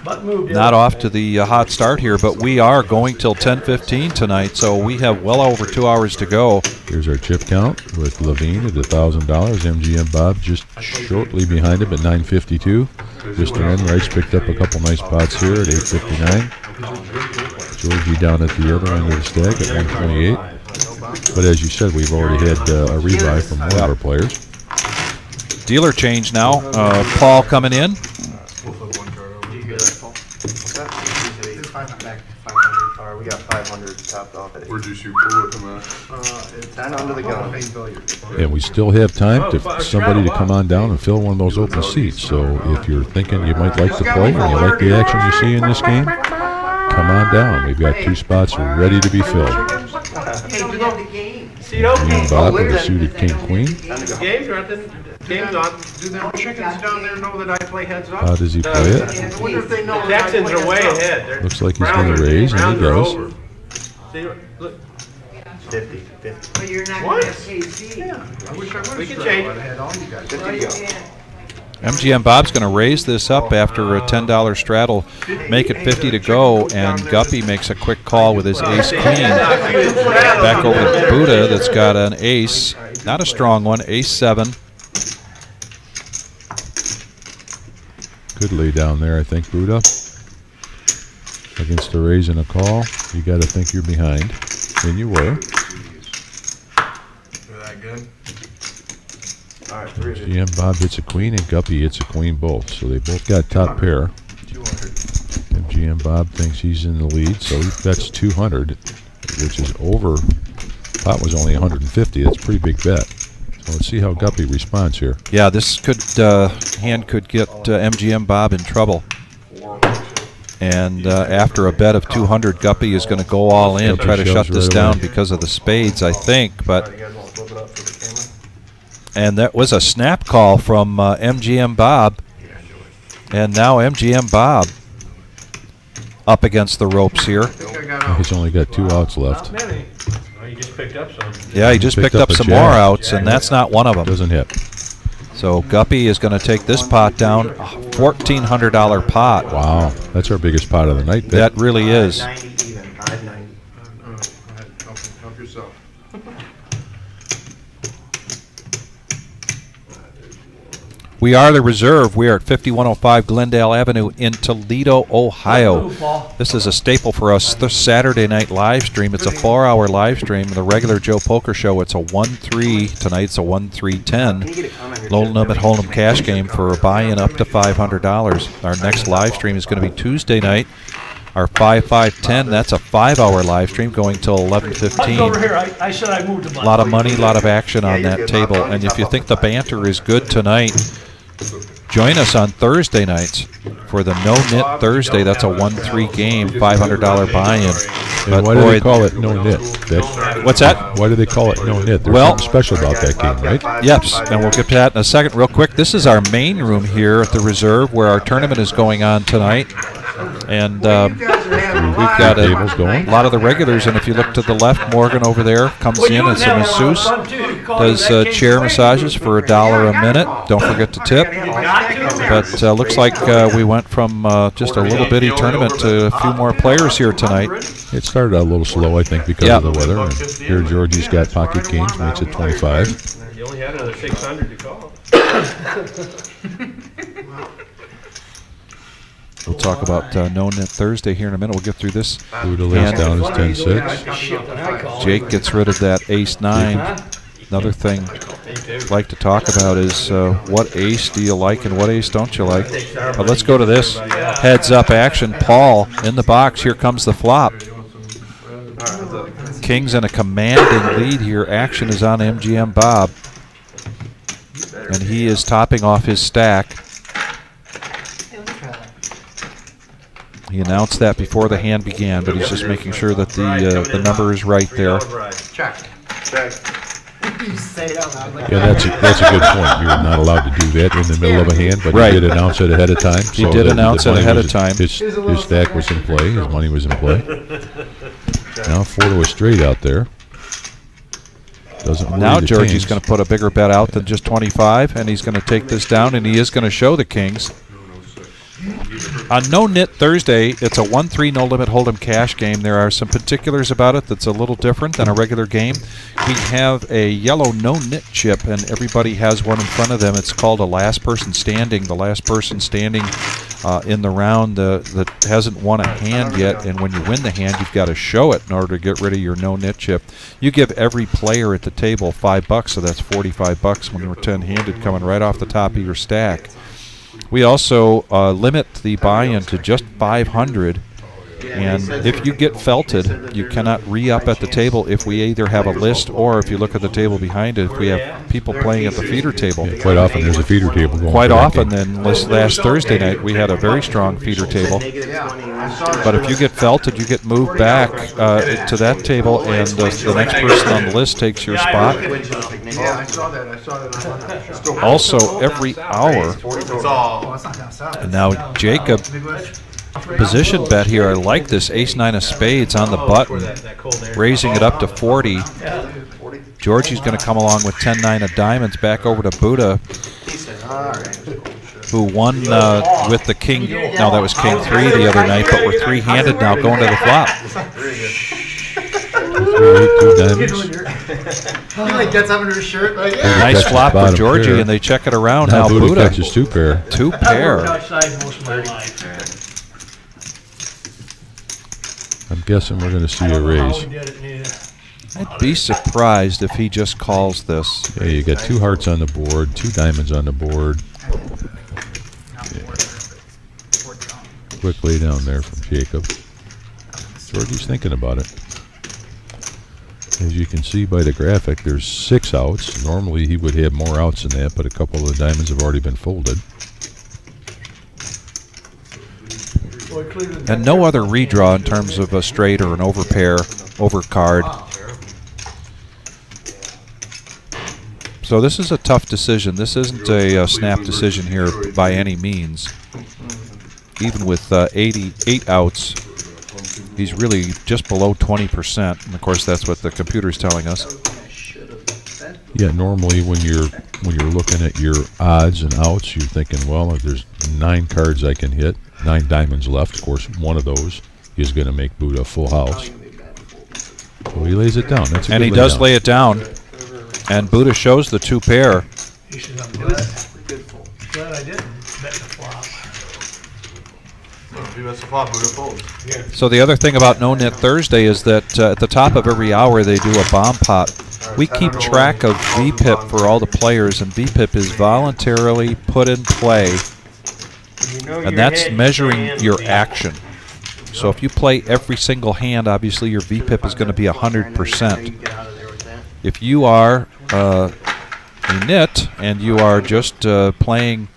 Not off to the hot start here, but we are going till 10:15 tonight, so we have well over 2 hours to go. Here's our chip count with Levine at $1,000. MGM Bob just shortly behind him at $952. Mr. Enright picked up a couple nice pots here at $859. Georgie down at the other end of the stack at $128. But as you said, we've already had a rebuy from one of our players. Dealer change now. Paul coming in. We'll flip one card over. Do you hear that, Paul? What's that? It's 500. 500. All right, we got 500 topped off at Where'd you shoot pool with him at? it's 10 under the gun. And we still have time to somebody to come on down and fill one of those open seats. So if you're thinking you might like the play and you like the action you see in this game, come on down. We've got 2 spots ready to be filled. See, okay. Me and Bob with a suited king queen. Game's right then. Game's on. Do them chickens down there know that I play heads up? How does he play it? I wonder if they know that I Texans play are way heads up. ahead. They're- Looks like he's Browns going to are- raise, and he Browns are does. over. See, look. 50. 50. But you're not What? gonna have KC. I wish I would We have can change. I had all you guys. 50 go. MGM Bob's going to raise this up after a $10 straddle, make it 50 to go, and Guppy makes a quick call with his ace queen. Back over to Buddha that's got an ace, not a strong one, ace 7. Good lay down there, I think, Buddha. Against a raise and a call, you got to think you're behind. And you were. Is that good? All right, 350. GM Bob hits a queen and Guppy hits a queen both. So they both got top pair. 200. And GM Bob thinks he's in the lead, so he bets 200, which is over. Pot was only 150. That's a pretty big bet. So let's see how Guppy responds here. Yeah, this hand could get MGM Bob in trouble. And after a bet of 200, Guppy is going to go all in, Guppy try to shut shoves this right down away. because of the spades, I think. But You guys want to flip it up for the camera? and that was a snap call from MGM Bob. And now MGM Bob up against the ropes here. I think I got out. He's only got 2 outs left. Not many. Oh, you just picked up some. Yeah, he just picked up a some jack. more outs, and that's not one of them. Doesn't hit. So Guppy is going to take this pot down, a $1,400 pot. Wow, that's our biggest pot of the night. Vic. That really is. 590 even. 590. Go ahead, help yourself. We are the Reserve. We are at 5105 Glendale Avenue in Toledo, Ohio. This is a staple for us. The Saturday night live stream. It's a 4-hour live stream. The regular Joe Poker Show, it's a 1-3. Tonight it's a 1-3-10. Low limit hold'em cash game for a buy-in up to $500. Our next live stream is going to be Tuesday night. Our 5-5-10. That's a 5-hour live stream going till 11:15. Over here, I said I moved A him. lot of money, a lot of action on that table. And if you think the banter is good tonight, join us on Thursday nights for the No Knit Thursday. That's a 1-3 game, $500 buy-in. And why do they call it no knit, Vic? What's that? Why do they call it no knit? There's Well- something special about that game, right? Yes, and we'll get to that in a second. Real quick, this is our main room here at the Reserve where our tournament is going on tonight. And we've got tables going. a lot of the regulars. And if you look to the left, Morgan over there comes in. It's a masseuse. Does chair massages for $1 a minute. Don't forget to tip. But looks like we went from just a little bitty tournament to a few more players here tonight. It started out a little slow, I think, because Yeah. of the weather. And here Georgie's got pocket games, makes it 25. You only had another 600 to call. We'll talk about No Knit Thursday here in a minute. We'll get through this. Buddha lays down his 10-6. Jake gets rid of that ace-9. Another thing I'd like to talk about is what ace do you like and what ace don't you like. But let's go to this heads-up action. Paul in the box. Here comes the flop. King's in a commanding lead here. Action is on MGM Bob. And he is topping off his stack. He announced that before the hand began, but he's just making sure that the number is right there. Check. You say it out loud like Yeah, that's a good point. You're not allowed to do that in the middle of a hand, but Right. he did announce it ahead of time. He did announce it money ahead of was- time. His stack was in play. His money was in play. Now 4 to a straight out there. Doesn't worry Now the Georgie's Kings. going to put a bigger bet out than just 25, and he's going to take this down, and he is going to show the Kings. On No Knit Thursday, it's a 1-3 no limit hold'em cash game. There are some particulars about it that's a little different than a regular game. We have a yellow no knit chip, and everybody has one in front of them. It's called a last person standing. The last person standing in the round that hasn't won a hand yet, and when you win the hand, you've got to show it in order to get rid of your no knit chip. You give every player at the table $5, so that's $45 when you're 10-handed coming right off the top of your stack. We also limit the buy-in to just $500, and if you get felted, you cannot re-up at the table if we either have a list or if you look at the table behind it, if we have people playing at the feeder table. Yeah, quite often there's a feeder table going. Quite for that often, game. then last Thursday night, we had a very strong feeder table. But if you get felted, you get moved back to that table, and the next person on the list takes your spot. Yeah, I saw that. Also, every hour, Oh, it's not down south. and now Jacob position bet here. I like this ace-9 of spades on the button, raising it up to 40. Georgie's going to come along with 10-9 of diamonds back over to Buddha, who won with the king. No, that was king 3 the other night, but we're 3-handed now going to the flop. 2 diamonds. He like gets up under his shirt like, yeah. Nice catches flop for bottom Georgie, pair. and they check it around. Now Now Buddha Buddha, catches 2 pair. 2 I worked pair. outside most of my life. I'm guessing we're going to see a How raise. we did it neither. I'd be surprised if he just calls this. Yeah, you got 2 hearts on the board, 2 diamonds on the board. Quick lay down there from Jacob. Georgie's thinking about it. As you can see by the graphic, there's 6 outs. Normally he would have more outs than that, but a couple of the diamonds have already been folded. Boy, Cleveland And no other redraw in terms of a straight or an overpair, overcard. So this is a tough decision. This isn't a snap decision here by any means. Even with 88 outs, He's really just below 20%, and of course that's what the computer's telling us. Yeah, normally when you're looking at your odds and outs, you're thinking, well, if there's 9 cards I can hit, 9 diamonds left. Of course, one of those is going to make Buddha full house. So he lays it down. That's a And good he does down. lay it down, and Buddha shows the 2 pair. He said, I'm glad I didn't bet the flop. If you mess a flop, Buddha folds. Yeah. So the other thing about No Net Thursday is that at the top of every hour they do a bomb pot. We keep track of VPIP for all the players, and VPIP is voluntarily put in play, and that's measuring your action. So if you play every single hand, obviously your VPIP is going to be 100%. If you are a nit and you are just playing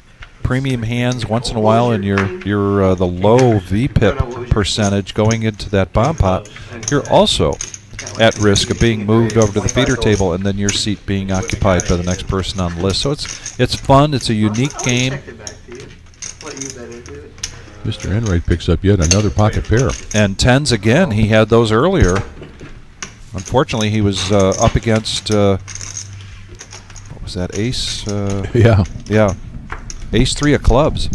premium hands once in a while, and you're the low VPIP percentage going into that bomb pot, you're also at risk of being moved over to the feeder table and then your seat being occupied by the next person on the list. So it's fun. It's a unique game. Mr. Enright picks up yet another pocket pair. And tens again. He had those earlier. Unfortunately, he was up against what was that? Ace. Yeah. Yeah. Ace 3 of clubs.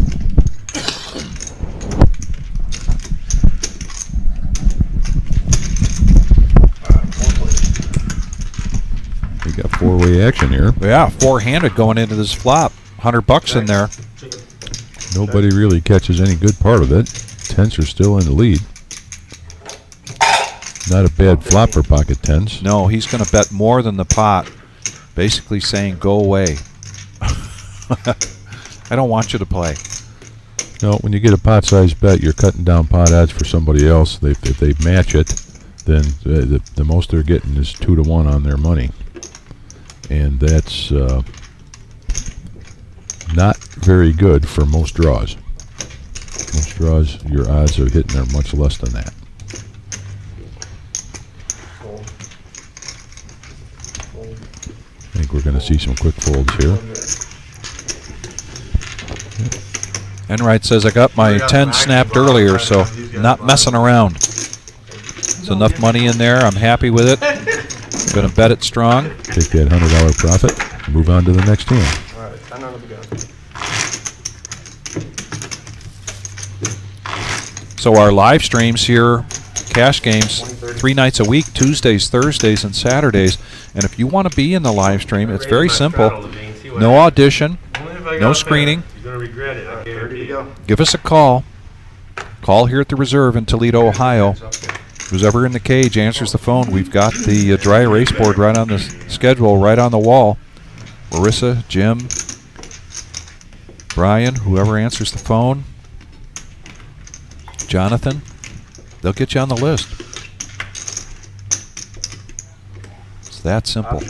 We got 4-way action here. Yeah, 4-handed going into this flop. $100 in there. Nobody really catches any good part of it. Tens are still in the lead. Not a bad flop for pocket tens. No, he's going to bet more than the pot, basically saying, go away. I don't want you to play. No, when you get a pot-sized bet, you're cutting down pot odds for somebody else. If they match it, then the most they're getting is 2 to 1 on their money. And that's not very good for most draws. Most draws, your odds of hitting are much less than that. I think we're going to see some quick folds here. Enright says, I got my 10 snapped earlier, so not messing around. There's enough money in there. I'm happy with it. Going to bet it strong. Take that $100 profit, move on to the next hand. All right, 10 on the gun. So our live streams here, cash games, 3 nights a week, Tuesdays, Thursdays, and Saturdays. And if you want to be in the live stream, it's very simple. No audition, no screening. You're going to regret it, I guarantee you. Give us a call. Call here at the Reserve in Toledo, Ohio. Who's ever in the cage answers the phone. We've got the dry erase board right on the schedule, right on the wall. Marissa, Jim, Brian, whoever answers the phone, Jonathan, they'll get you on the list. It's that simple.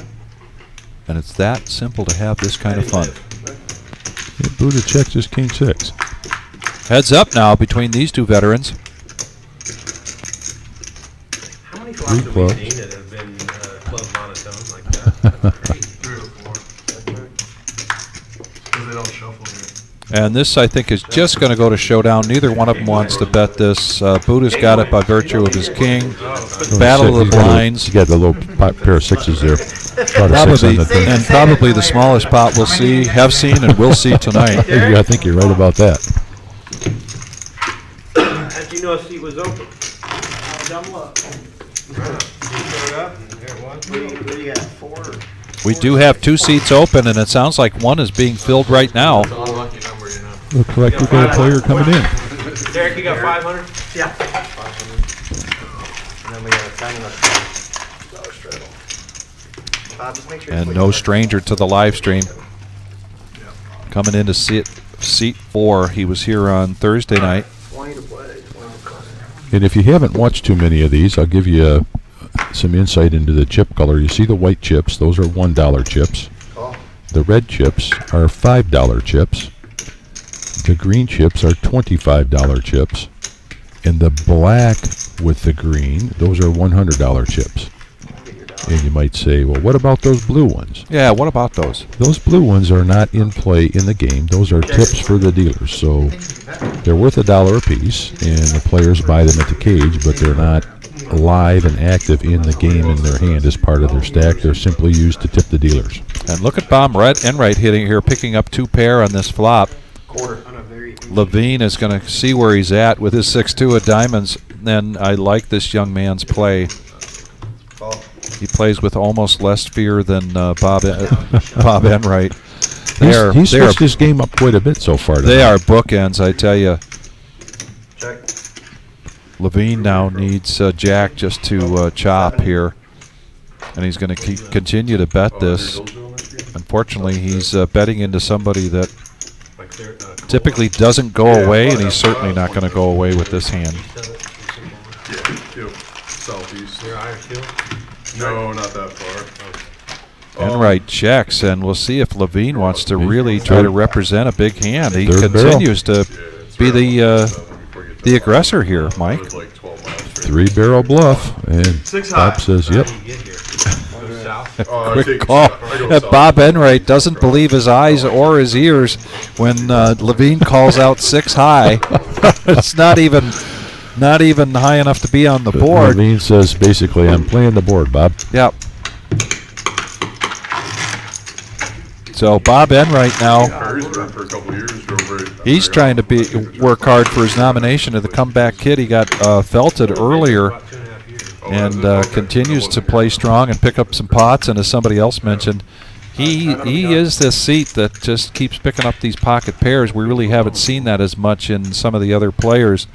And it's that simple to have this kind of fun. Yeah, Buddha checks his king 6. Heads up now between these two veterans. How many flops have we clubs. seen that have been club monotone like that? 3 or 4. Because they don't shuffle here. And this, I think, is just going to go to showdown. Neither one of them wants to bet this. Buddha's got it by virtue of his king. Battle of the blinds. You got the little pair of 6s there. About a 6 on Probably, the thing. and probably the smallest pot we'll see, have seen, and will see tonight. Yeah, I think you're right about that. How'd you know a seat was open? Dumb luck. You showed up and there it was. What do you got, 4? We do have 2 seats open, and it sounds like one is being filled right now. It's an unlucky number, you know. Looks like we got a player coming in. Derek, you got 500? Yeah. 500. And then we got a 10 and a 10. Dollar straddle. Bob, just make sure you And put no your- stranger to the live stream. Coming in to seat 4. He was here on Thursday night. 20 to play, 20 to play. And if you haven't watched too many of these, I'll give you some insight into the chip color. You see the white chips, those are $1 chips. Call. The red chips are $5 chips. The green chips are $25 chips. And the black with the green, those are $100 chips. Get your dollar. And you might say, well, what about those blue ones? Yeah, what about those? Those blue ones are not in play in the game. Those are tips for the dealers. So they're worth $1 a piece, and the players buy them at the cage, but they're not live and active in the game in their hand as part of their stack. They're simply used to tip the dealers. And look at Bob Enright hitting here, picking up 2 pair on this flop. Levine is going to see where he's at with his 6-2 of diamonds, and I like this young man's play. He plays with almost less fear than Bob Enright. He's switched his game up quite a bit so far. They are bookends, I tell you. Levine now needs Jack just to chop here, and he's going to continue to bet this. Unfortunately, he's betting into somebody that typically doesn't go away, and he's certainly not going to go away with this hand. Southeast. No, not that far. Enright checks, and we'll see if Levine wants to really try to represent a big hand. He continues to be the aggressor here, Mike. 3-barrel bluff, and Bob says, yep. Quick call. Bob Enright doesn't believe his eyes or his ears when Levine calls out 6 high. It's not even high enough to be on the board. Levine says, basically, I'm playing the board, Bob. Yep. So Bob Enright now, he's trying to work hard for his nomination of the comeback kid. He got felted earlier and continues to play strong and pick up some pots. And as somebody else mentioned, he is this seat that just keeps picking up these pocket pairs. We really haven't seen that as much in some of the other players.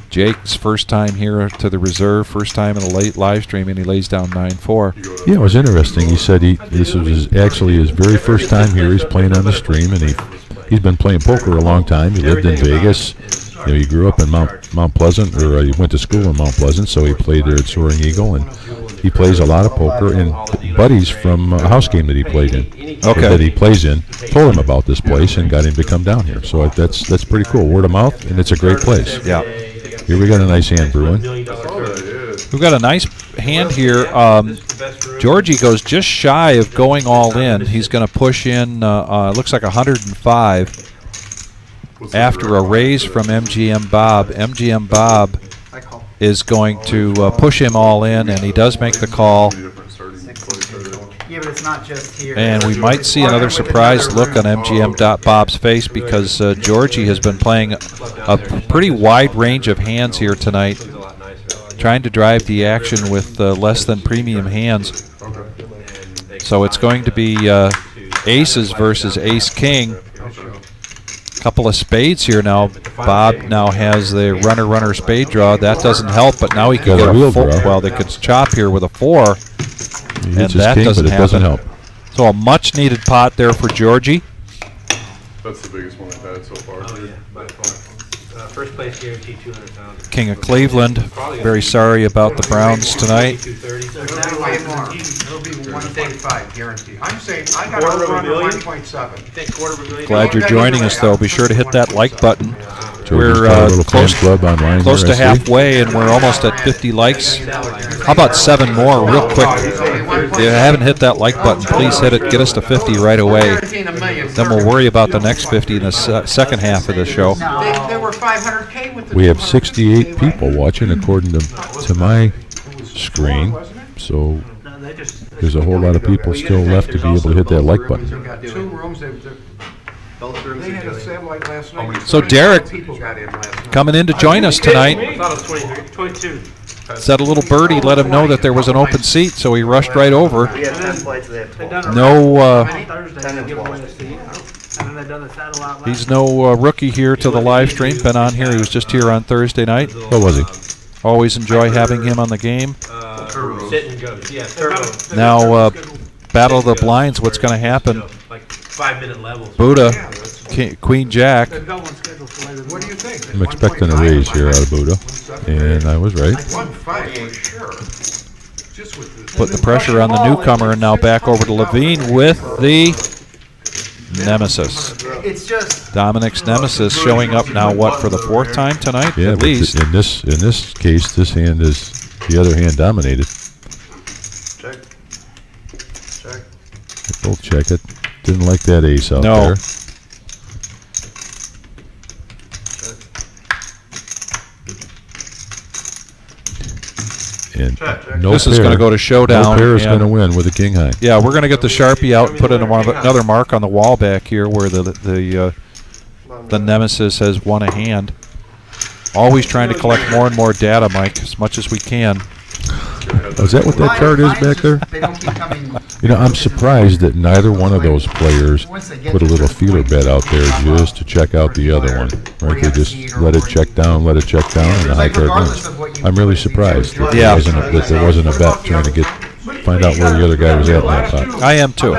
Jake's first time here to the reserve, first time in a late live stream, and he lays down 9-4. Yeah, it was interesting. He said this was actually his very first time here. He's playing on the stream, and he's been playing poker a long time. He lived in Vegas. He grew up in Mount Pleasant, or he went to school in Mount Pleasant, so he played there at Soaring Eagle, and he plays a lot of poker. And buddies from a house game that he played in, that he plays in, told him about this place and got him to come down here. So that's pretty cool. Word of mouth, and it's a great place. Yeah. Here we got a nice hand brewing. We've got a nice hand here. Georgie goes just shy of going all in. He's going to push in, looks like 105 after a raise from MGM Bob. MGM Bob is going to push him all in, and he does make the call. Yeah, but it's not just here. And we might see another surprised look on MGM Bob's face because Georgie has been playing a pretty wide range of hands here tonight, trying to drive the action with less than premium hands. So it's going to be aces versus ace-king. Couple of spades here now. Bob now has the runner spade draw. That doesn't help, but now he can get a full. Well, they could chop here with a 4. And that doesn't help. So a much-needed pot there for Georgie. That's the biggest one I've had so far. Oh, yeah, by far. First place guaranteed $200,000. King of Cleveland. Very sorry about the Browns tonight. It'll be 1.5 guaranteed. I'm saying I got over under 1.7. Glad you're joining us, though. Be sure to hit that like button. We're close to halfway, and we're almost at 50 likes. How about 7 more real quick? If you haven't hit that like button, please hit it. Get us to 50 right away. Then we'll worry about the next 50 in the second half of the show. They were 500K with the We have 68 people watching according to my screen, so there's a whole lot of people still left to be able to hit that like button. 2 rooms. They had a satellite last night. So Derek People got in last night. coming in to join us tonight. I thought it was 22. Said a little birdie let him know that there was an open seat, so he rushed right over. We had 10 flights, they had 12. No, He's he's no rookie here to the live stream. Been on here. He was just here on Thursday night. What was he? Always enjoy having him on the game. Sit and go. Yeah, turbo. Now, Battle of the Blinds, what's going to happen? Like 5-minute levels. Buddha, Queen Jack. What do you think? I'm expecting a raise here out of Buddha, and I was right. 1.5 for sure. Just with the Put the pressure on the newcomer, and now back over to Levine with the Nemesis. It's just Dominic's Nemesis showing up now, what, for the 4th time tonight? Yeah, at but least. in this case, this hand is the other hand dominated. We'll check it. Didn't like that ace out No. there. And no This is going to go to showdown. No pair is and- going to win with a king high. Yeah, we're going to get the Sharpie out and put in another mark on the wall back here where the Nemesis has won a hand. Always trying to collect more and more data, Mike, as much as we can. Oh, is that what that card is back there? They don't keep coming. You know, I'm surprised that neither one of those players put a little feeler bet out there just to check out the other one. Right? They just let it check down, and the high card wins. I'm really surprised that Yeah. there wasn't a bet trying to find out where the other guy was at in that pot. I am too.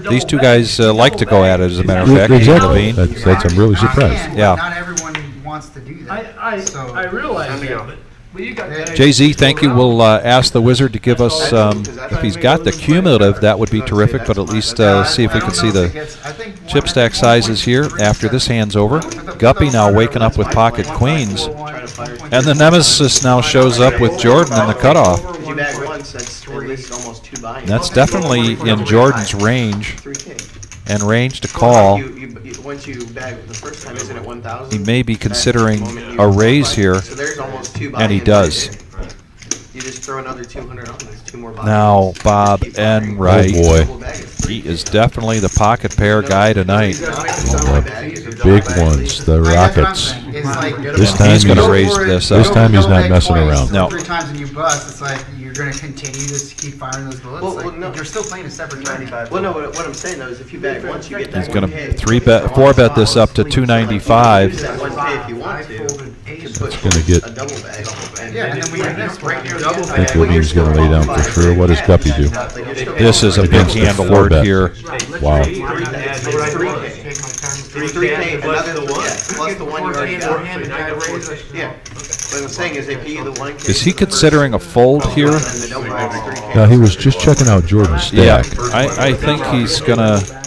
These two guys like to go at it, as a matter of fact. Exactly. Levine. That's I'm really surprised. Again, Yeah. Not everyone wants to do that. I realize that, but you got that. Jay-Z, thank you. We'll ask the wizard to give us, if he's got the cumulative, that would be terrific, but at least see if we can see the chip stack sizes here after this hand's over. Guppy now waking up with pocket queens, and the Nemesis now shows up with Jordan in the cutoff. If you bag once, that's at least almost 2 buy-ins. That's definitely in Jordan's range, 3K. and range to call. Once you bag the first time, isn't it 1,000? He may be considering a raise here, So there's almost 2 buy-ins. and he does. right there. You just throw another 200 on, there's 2 more buy-ins. Now, Bob Keep firing. Enright. Oh, boy. Double bag is He 3K. is definitely the pocket pair guy tonight. Big ones, the Rockets. This And time he's going to he's- raise this This up. time he's not messing around. No. 3 times and you bust, it's like you're going to continue to keep firing those bullets. Well, Like, no. You're still playing a separate tournament. 95. Well, no, what I'm saying though is if you bag once, you get that He's going 1K. to 4-bet this up to Use 295. that 1K if you want to. You can put gonna get- a double bag. Yeah, and then we have this right here. Double I think Levine's going to lay down for sure. What does Guppy do? This is a big Against the hand four alert bet. here. Wow. 3K, another plus the one you already got. Yeah. What I'm saying is they pay you the 1K. Is he considering a fold here? And the double bag is 3K. Now, he was just checking out Jordan's Yeah, stack. I think he's going to...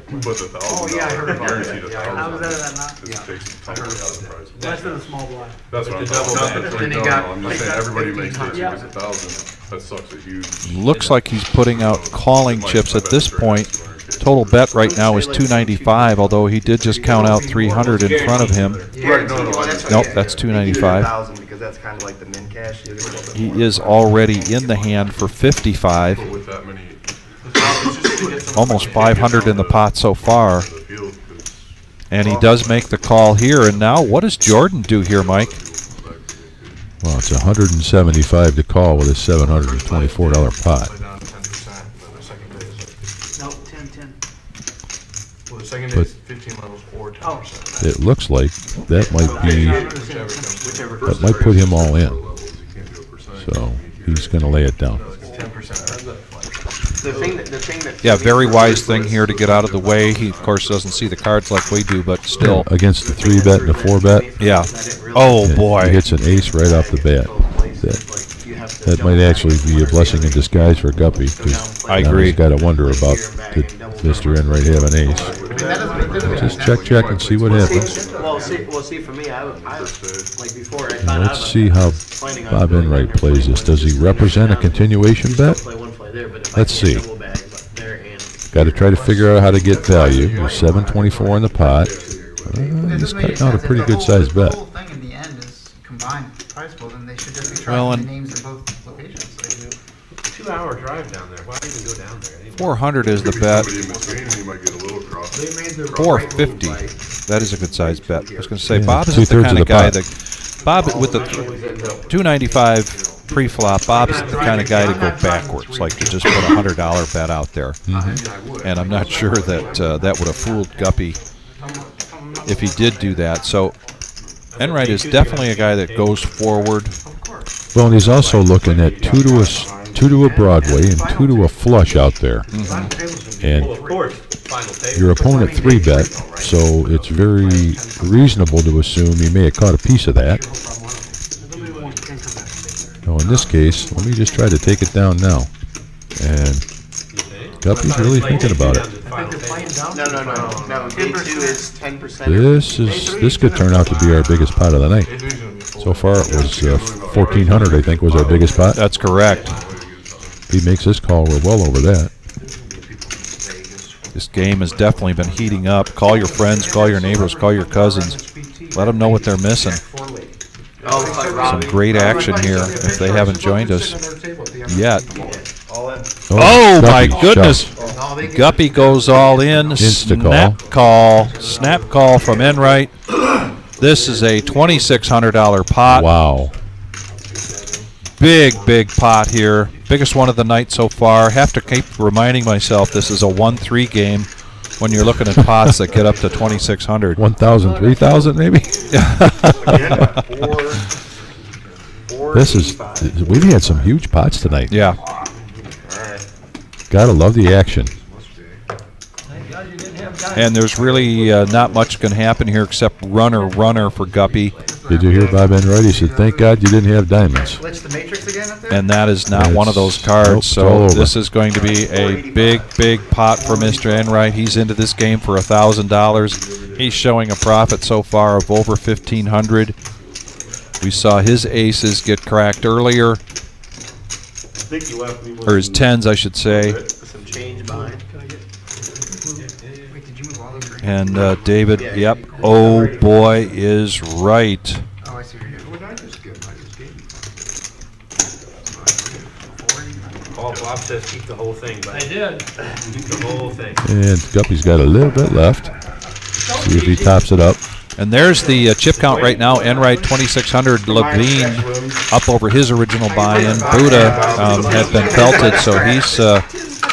Who put the $1,000? Guaranteed $1,000. This takes entirely out of the price. That's in the small blind. That's what I'm talking about. Not the 3,000. I'm just saying everybody makes this. He gets 1,000. That sucks a huge. Looks like he's putting out calling chips at this point. Total bet right now is 295, although he did just count out 300 in front of him. Right, no, no. Nope, that's 295. 1,000 because that's kind of like the min cash. He is already in the hand for 55. With that many. Almost 500 in the pot so far. The field, 'cause And he does make the call here. And now, what does Jordan do here, Mike? Well, it's 175 to call with a $724 pot. Play down 10%, and the second day is, No, 10. well, the second day But- is 15 levels or 10%. It looks like that might be, Whichever comes. that might put him all in. levels, you can't do a percentage. So he's going to lay it down. 10%. The thing that. Yeah, very wise thing here to get out of the way. He, of course, doesn't see the cards like we do, but still. Against the 3-bet and the 4-bet, Yeah. Oh, he boy. hits an ace right off the bat. That might actually be a blessing in disguise for Guppy, because I now agree. he's got to wonder about did Mr. Enright have an ace. Just check and see what happens. Well, see, for me, I like before, I And found out let's about see it, how planning on Bob doing Enright like plays this. Does he represent a continuation bet? play one play there, but if Let's I can't see. double bag there and Got to try to figure out how to get value. There's 724 in the pot. He's cutting out a pretty good sized bet. The whole thing in the end is combined price pool, and they should just be Well, trying and- the names in both locations. 2-hour drive down there. Why even go down there? 400 is the Could be bet. somebody in between, and you might get a little cross. 450. That is a good sized bet. I was going to say, Yeah, Bob isn't the two-thirds kind of of the guy pot. that. Bob, with the 295 pre-flop, Bob isn't the kind of guy to go backwards, like to just put a $100 bet out there. And I'm not sure that that would have fooled Guppy if he did do that. So Enright is definitely a guy that goes forward. Well, and he's also looking at two to a Broadway and 2 to a flush out there. And Well, of course, final table. your opponent 3-bet, so it's very reasonable to assume he may have caught a piece of that. So in this case, let me just try to take it down now. And Guppy's really thinking about it. no, day 2 is 10%. This could turn out to be our biggest pot of the night. So far it was 1,400, I think, was our biggest pot. That's correct. If he makes this call, we're well over that. This game has definitely been heating up. Call your friends, call your neighbors, call your cousins. Let them know what they're missing. Some great action here if they haven't joined us yet. Oh my goodness. Guppy goes all in. Snap call from Enright. This is a $2,600 pot. Wow. Big pot here. Biggest one of the night so far. Have to keep reminding myself this is a 1-3 game when you're looking at pots that get up to 2,600. 1,000, 3,000 maybe? We've had some huge pots tonight. Yeah. Gotta love the action. And there's really not much can happen here except runner for Guppy. Did you hear Bob Enright? He said, thank God you didn't have diamonds. Glitch the matrix again up there? And that is not one of those cards. Nope, so all over. this is going to be a big pot for Mr. Enright. He's into this game for $1,000. He's showing a profit so far of over $1,500. We saw his aces get cracked earlier, or his tens, I should say. Some change behind. Wait, did you move all those rings? And David, yep, oh boy, is right. Oh, I see what you're doing. What did I just get? I just gave you. Oh, Bob says keep the whole thing, but I did. keep the whole thing. And Guppy's got a little bit left. See if he tops it up. And there's the chip count right now. Enright 2,600. Levine up over his original buy-in. Buddha had been felted, so he's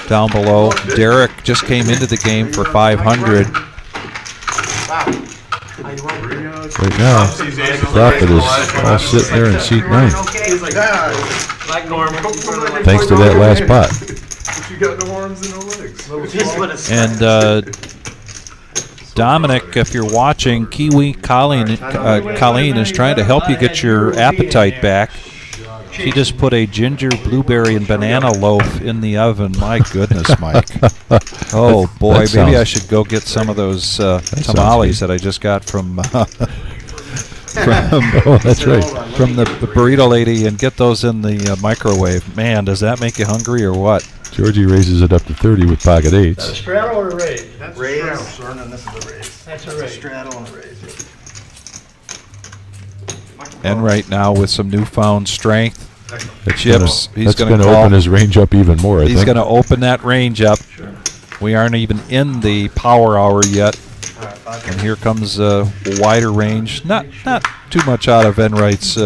down below. Derek just came into the game for 500. Right now, profit is all sitting there in seat 9. Like normal. Thanks to that last pot. You got no arms and no legs. And Dominic, if you're watching, Kiwi Colleen is trying to help you get your appetite back. She just put a ginger, blueberry, and banana loaf in the oven. My goodness, Mike. Oh, boy. that Maybe I sounds- should go get some of those sounds tamales good. that I just got from Oh, that's right. from the burrito lady and get those in the microwave. Man, does that make you hungry or what? Georgie raises it up to 30 with pocket 8s. Straddle or raise? That's raise. And then this is a raise. That's a It's a raise. straddle and a raise. Enright now with some newfound strength. That's Chips, he's That's gonna going to call. open his range up even more, I He's think. going to open that range up. We aren't even in the power hour yet. And here comes a wider range. Not too much out of Enright's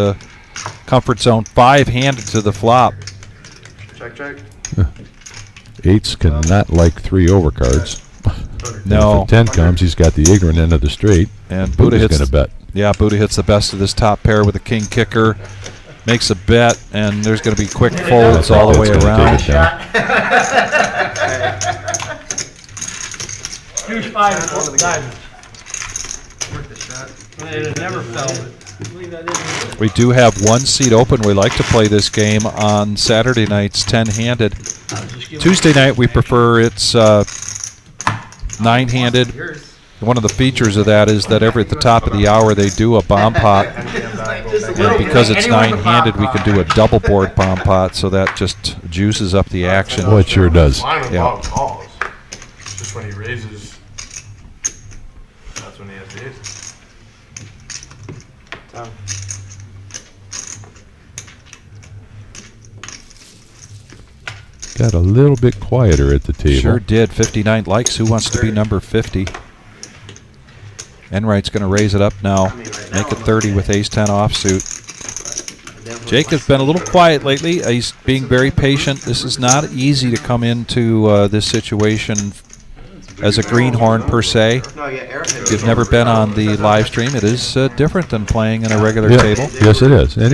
comfort zone. 5-handed to the flop. Check. 8s cannot like 3 overcards. No. If a 10 comes, he's got the ignorant end of the straight. And Buddha Buddha's hits. going to bet. Yeah, Buddha hits the best of this top pair with a king kicker. Makes a bet, and there's going to be quick folds all the way That's gonna around. take it down. Huge five of diamonds. Worth the shot. And it never fell. Leave that in there. We do have one seat open. We like to play this game on Saturday nights, 10-handed. Tuesday night, we prefer it's 9-handed. Yours. One of the features of that is that at the top of the hour they do a bomb pot, and because it's 9-handed, we can do a double board bomb pot, so that just juices up the action. Oh, it sure does. Mine with Yeah. Bob calls. It's just when he raises, that's when he has the ace. Got a little bit quieter at the table. Sure did. 59 likes. Who wants to be number 50? Enright's going to raise it up now. Make it 30 with ace-10 offsuit. Jake has been a little quiet lately. He's being very patient. This is not easy to come into this situation as a greenhorn per se. No, yeah, Eric had. If you've never been on the live stream, it is different than playing in a regular Yeah, table. yes, it is. And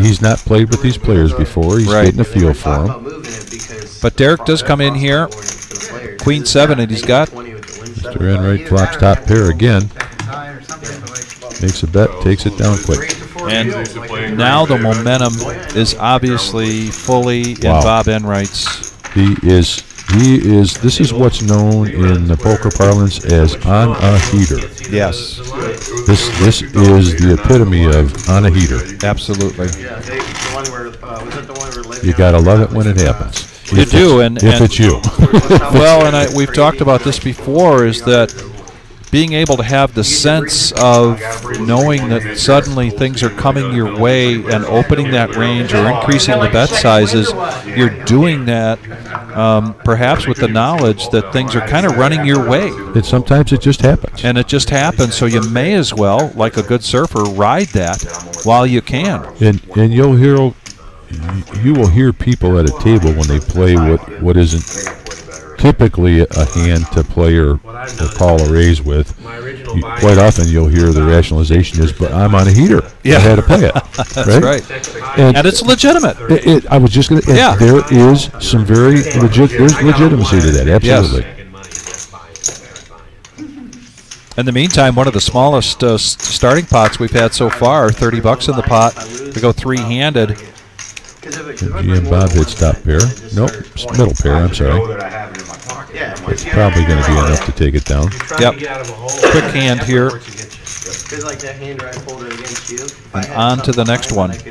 he's not played with these players before. He's Right. getting a feel for them. But Derek does come in here. Queen 7, and he's got Mr. Enright flops top pair again. Tie or something, but like, Makes a bet, takes it down quick. And now the momentum is obviously fully in Wow. Bob Enright's. He is This is what's known in the poker parlance as on a heater. Yes, This is the epitome of on a heater. absolutely. Yeah, the one where, was it the one where Le'Veon You gotta love it when it happens. You do, and If it's you. well, and we've talked about this before, is that being able to have the sense of knowing that suddenly things are coming your way and opening that range or increasing the bet sizes, you're doing that perhaps with the knowledge that things are kind of running your way. And sometimes it just happens. And it just happens, so you may as well, like a good surfer, ride that while you can. And you will hear people at a table when they play what isn't typically a hand to play or call a raise with. Quite often you'll hear the rationalization is, but I'm on a heater. Yeah. I had to pay it. That's right. And it's legitimate. I was just going to. Yeah. There is some very there's legitimacy to that. Absolutely. In the meantime, one of the smallest starting pots we've had so far, $30 in the pot. We go three-handed. G and Bob hits top pair. Nope, middle pair. I'm sorry. It's probably going to be enough to take it down. Yep. Quick hand here. Because like that hand I pulled it against you. And on to the next one. I had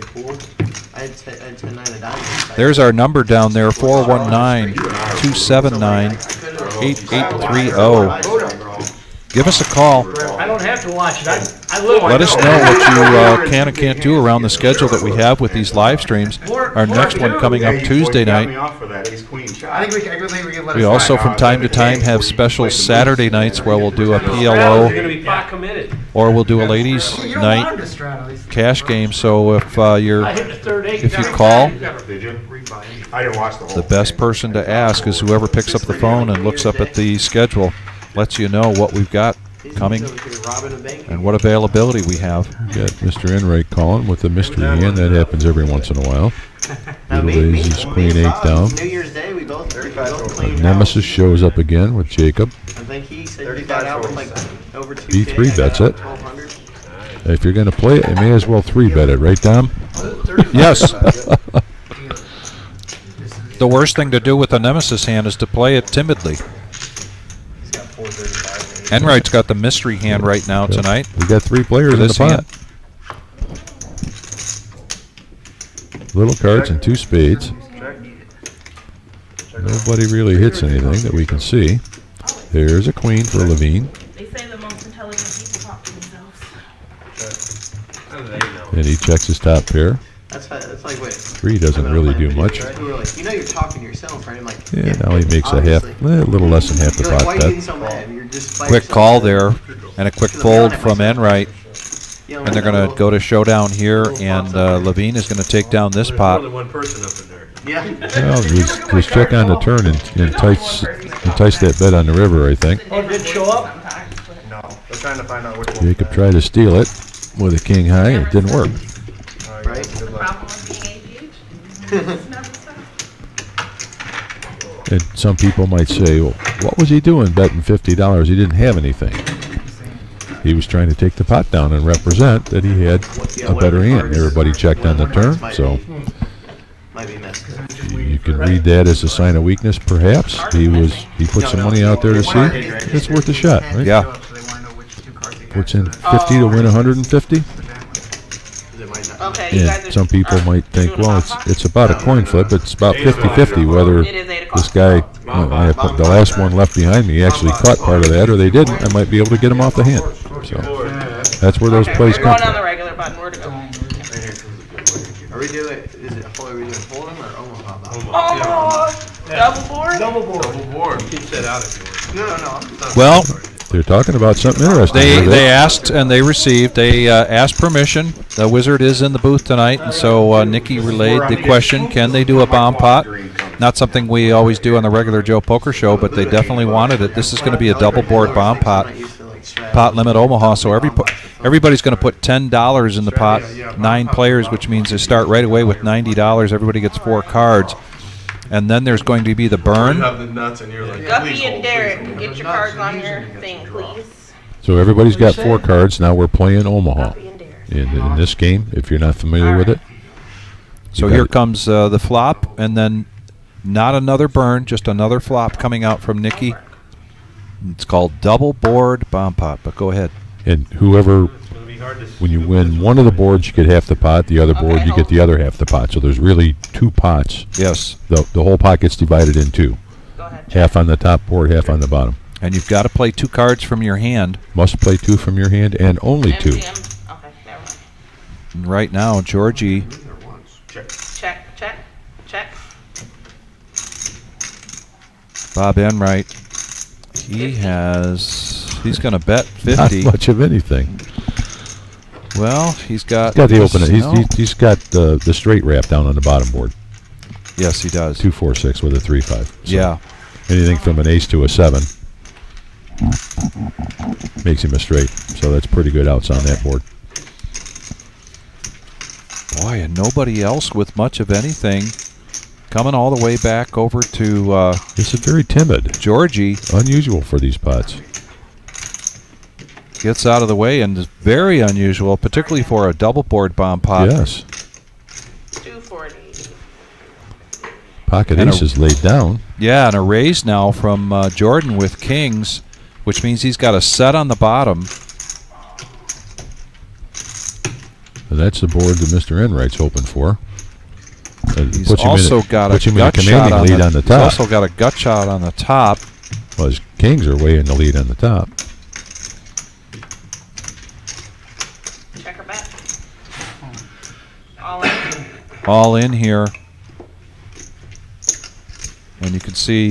10-9 of diamonds. There's our number down there, 419-279-8830. Give us a call. I don't have to watch it. I live Let us know what you can and can't do around the schedule that we have with these live streams. Our next one coming up Tuesday night. I think we can let We it also slide. from time to time have special Saturday nights where we'll do a You're going to PLO be pot committed. or we'll do a ladies You don't want him night to straddle these. cash game. So if you're I hit the third eight. if you call, Did you? I didn't watch the whole the best person to ask is whoever picks up the phone and looks up at the schedule, lets you know what we've got coming and what availability we have. Got Mr. Enright calling with a mystery hand. That happens every once in a while. Now, Little me, raises me queen and eight Bob, down. New Year's Day, we both cleaned Nemesis shows up again with Jacob. I think he said he got out with like over 2K. B3 bets it. 1,200. If you're going to play it, you may as well 3-bet it, right, Tom? Yes. The worst thing to do with a Nemesis hand is to play it timidly. He's got 435. Enright's got the mystery hand right now tonight. We got 3 players For in the this pot. hand. Little cards and 2 spades. Nobody really hits anything that we can see. There's a queen for Levine, They say the most intelligent people talk to themselves. How do they know? and he checks his top pair. That's like what. 3 doesn't really do much. Right? We were like, you know, you're talking to yourself, right? I'm like, Yeah, now he makes a half, obviously. a little less than half the You're like, why pot are you getting bet. so mad? You're just by Quick yourself. call there and a quick fold from Enright. You know, And they're going to go to showdown here, and Levine is going to take down this There's more pot. than one person up in there. Yeah. Well, just check on the turn and entice that bet on the river, I think. Oh, did it show up? No, they're trying to find out which one. Jacob tried to steal it with a king high. It didn't work. All Right. good luck. Problem with being ADH. It's never stuff. And some people might say, well, what was he doing betting $50? He didn't have anything. He was trying to take the pot down and represent that he had a better hand. Everybody checked on the turn, so Might be missed. you can read that as a sign of weakness, perhaps. He put some money out there to see. It's worth a shot, right? Yeah. So they want to know which 2 cards they got. Puts in 50 to win 150. Okay, you guys And are. some people might think, well, it's about a coin flip. It's about 50-50 whether It is 8 o'clock. this guy, the last one left behind me, actually caught part of that, or they didn't. I might be able to get him off the hand. So that's where those plays We're come going on the from. regular button. Where to go? Are we doing? Is it? Are we doing Fulham or Omaha? Oh, double board. Double board. Double board. Keep that out if you want. No. Well, They're talking about something interesting. here. they asked and they received. They asked permission. The Wizard is in the booth tonight, and so Nikki relayed the question, can they do a bomb pot? Not something we always do on the regular Joe Poker Show, but they definitely wanted it. This is going to be a double board bomb pot. Pot limit Omaha, so everybody's going to put $10 in the pot. 9 players, which means they start right away with $90. Everybody gets 4 cards. And then there's going to be the You burn. have the nuts and you're like, please Guppy and hold, Derek, please hold. get your cards on your thing, please. So everybody's got 4 cards. Now we're playing Omaha. Guppy and Derek. In this game, if you're not familiar with it. So You got here it. comes the flop, and then Not another burn, just another flop coming out from Nikki. It's called double board bomb pot, but go ahead. And whoever, when you win one of the boards, you get half the pot. The other board, you get the other half the pot. So there's really 2 pots. Yes. The whole pot gets divided in 2. Go ahead. Half on the top board, half on the bottom. And you've got to play 2 cards from your hand. Must play 2 from your hand, and only 2. MGM. Okay, never mind. And right now, Georgie, Check, check. Bob Enright, he's going to bet 50. Not much of anything. Well, he's got The opener. no. He's got the straight wrap down on the bottom board. Yes, he does. 2, 4, 6 with a 3, 5. So Yeah. anything from an ace to a 7 makes him a straight. So that's pretty good outs on that board. Boy, and nobody else with much of anything. Coming all the way back over to This is very timid. Georgie. Unusual for these pots. Gets out of the way, and is very unusual, particularly for a double board bomb pot. Yes. 240. Pocket And ace is laid down. Yeah, and a raise now from Jordan with kings, which means he's got a set on the bottom. And that's the board that Mr. Enright's hoping for. He's also got a gut shot on lead on the He's top. also got a gut shot on the top. Well, his kings are way in the lead on the top. Check or bet. All in. All in here. And you can see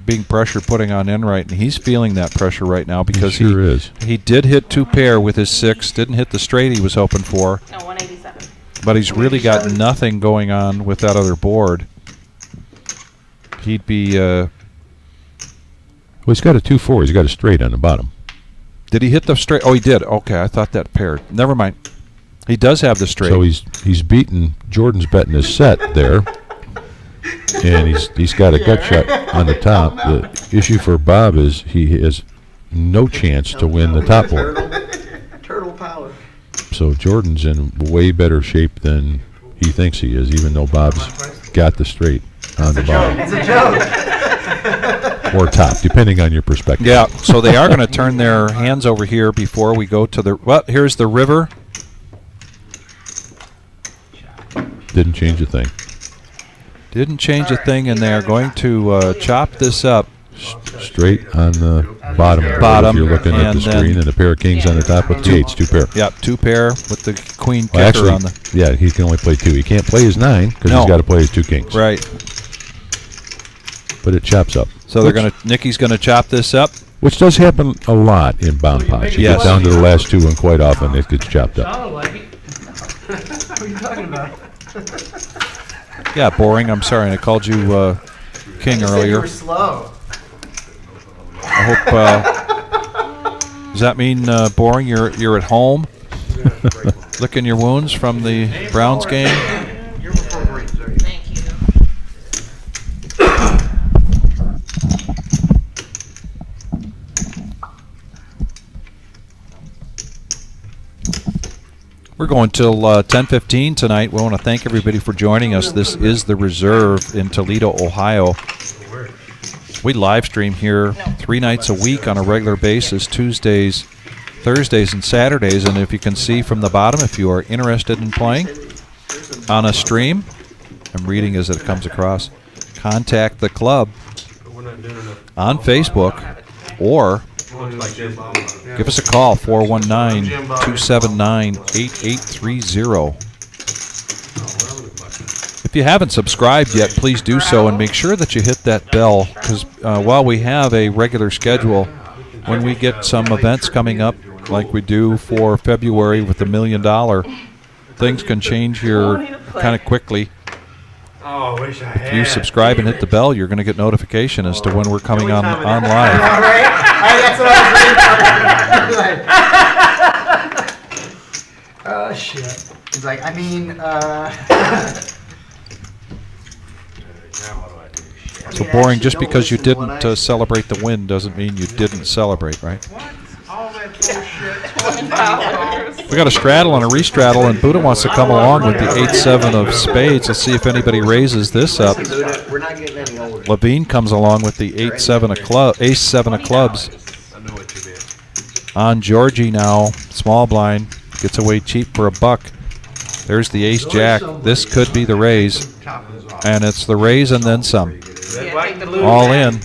being pressure putting on Enright, and he's feeling that pressure right now because He sure is. he did hit 2 pair with his 6, didn't hit the straight he was hoping for, No, 187. but he's really got nothing going on with that other board. He'd be. Well, he's got a 2, 4. He's got a straight on the bottom. Did he hit the straight? Oh, he did. Okay, I thought that paired. Never mind. He does have the straight. So he's beaten Jordan's betting his set there. And he's got a gut shot on the top. The issue for Bob is he has no chance to win the top board. Turtle power. So Jordan's in way better shape than he thinks he is, even though Bob's got the straight on the bottom. It's a joke. Or top, depending on your perspective. Yeah, so they are going to turn their hands over here before we go to the. Well, here's the river. Didn't change a thing. Didn't change a thing, and they are going to chop this up. Straight on the bottom. Bottom, If you're looking at and the screen, then- and a pair of kings on the top with the eights, 2 pair. Yep, 2 pair with the queen Well, kicker actually, on the. yeah, he can only play 2. He can't play his 9 because No. he's got to play his 2 kings. Right. But it chops up. So they're going to. Nikki's going to chop this up. Which does happen a lot in bomb pots. You Yes. get down to the last 2, and quite often it gets chopped up. Sounded like it. What are you talking about? Yeah, boring. I'm sorry, I called you king You said you earlier. were slow. I hope. Does that mean boring? You're at home, licking your wounds from the Browns game. Thank you. We're going till 10:15 tonight. We want to thank everybody for joining us. This is the Reserve in Toledo, Ohio. We live stream here 3 nights a week on a regular basis, Tuesdays, Thursdays, and Saturdays. And if you can see from the bottom, if you are interested in playing on a stream, I'm reading as it comes across, contact the club on Facebook or give us a call, 419-279-8830. If you haven't subscribed yet, please do so and make sure that you hit that bell because while we have a regular schedule, when we get some events coming up like we do for February with the $1 million, things can change here kind of quickly. Oh, I wish I had. If you subscribe and hit the bell, you're going to get notification as to when we're coming on live. All right? That's what I was waiting for. Oh, shit. He's like, I mean, So boring, just because you didn't celebrate the win doesn't mean you didn't celebrate, right? All that bullshit. $20. We got a straddle and a restraddle, and Buddha wants to come along with the 8-7 of spades. Let's see if anybody raises this up. We're not getting any older. Levine comes along with the 8-7 of ace-7 of clubs. I know what you did. On Georgie now, small blind, gets away cheap for a buck. There's the ace-jack. This could be the raise, and it's the raise and then some. Yeah, take the blue All back. in.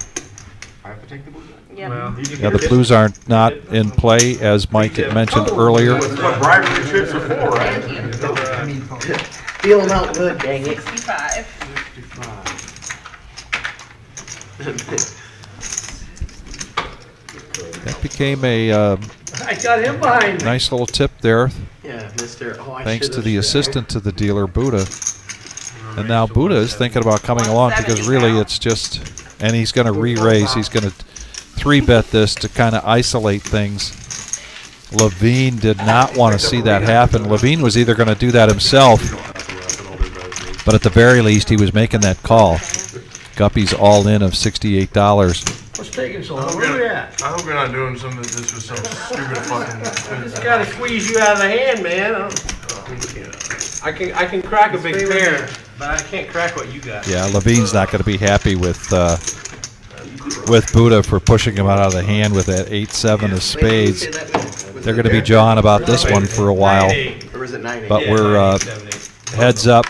Yep. Yeah, the blues are not in play, as Mike had mentioned earlier. What bribery chips are for, right? I mean, Feel them out good, dang it. 65. That became a I got him behind me. nice little tip there, Yeah, Mr. Oh, I thanks to should've the said- assistant to the dealer, Buddha. And now Buddha is thinking about coming along because really it's just, and he's going to re-raise. He's going to 3-bet this to kind of isolate things. Levine did not want to see that happen. Levine was either going to do that himself, but at the very least he was making that call. Guppy's all in of $68. What's taking so I long? hope Where you're we not, at? I hope you're not doing some of this with some stupid fucking. Just gotta squeeze you out of the hand, man. I can crack a big pair, but I can't crack what you got. Yeah, Levine's not going to be happy with Buddha for pushing him out of the hand with that 8-7 of spades. They're going to be jawing about this one for a while, 9-8. Or was it 9-8? but Yeah, we're 9-8, 7-8. heads up.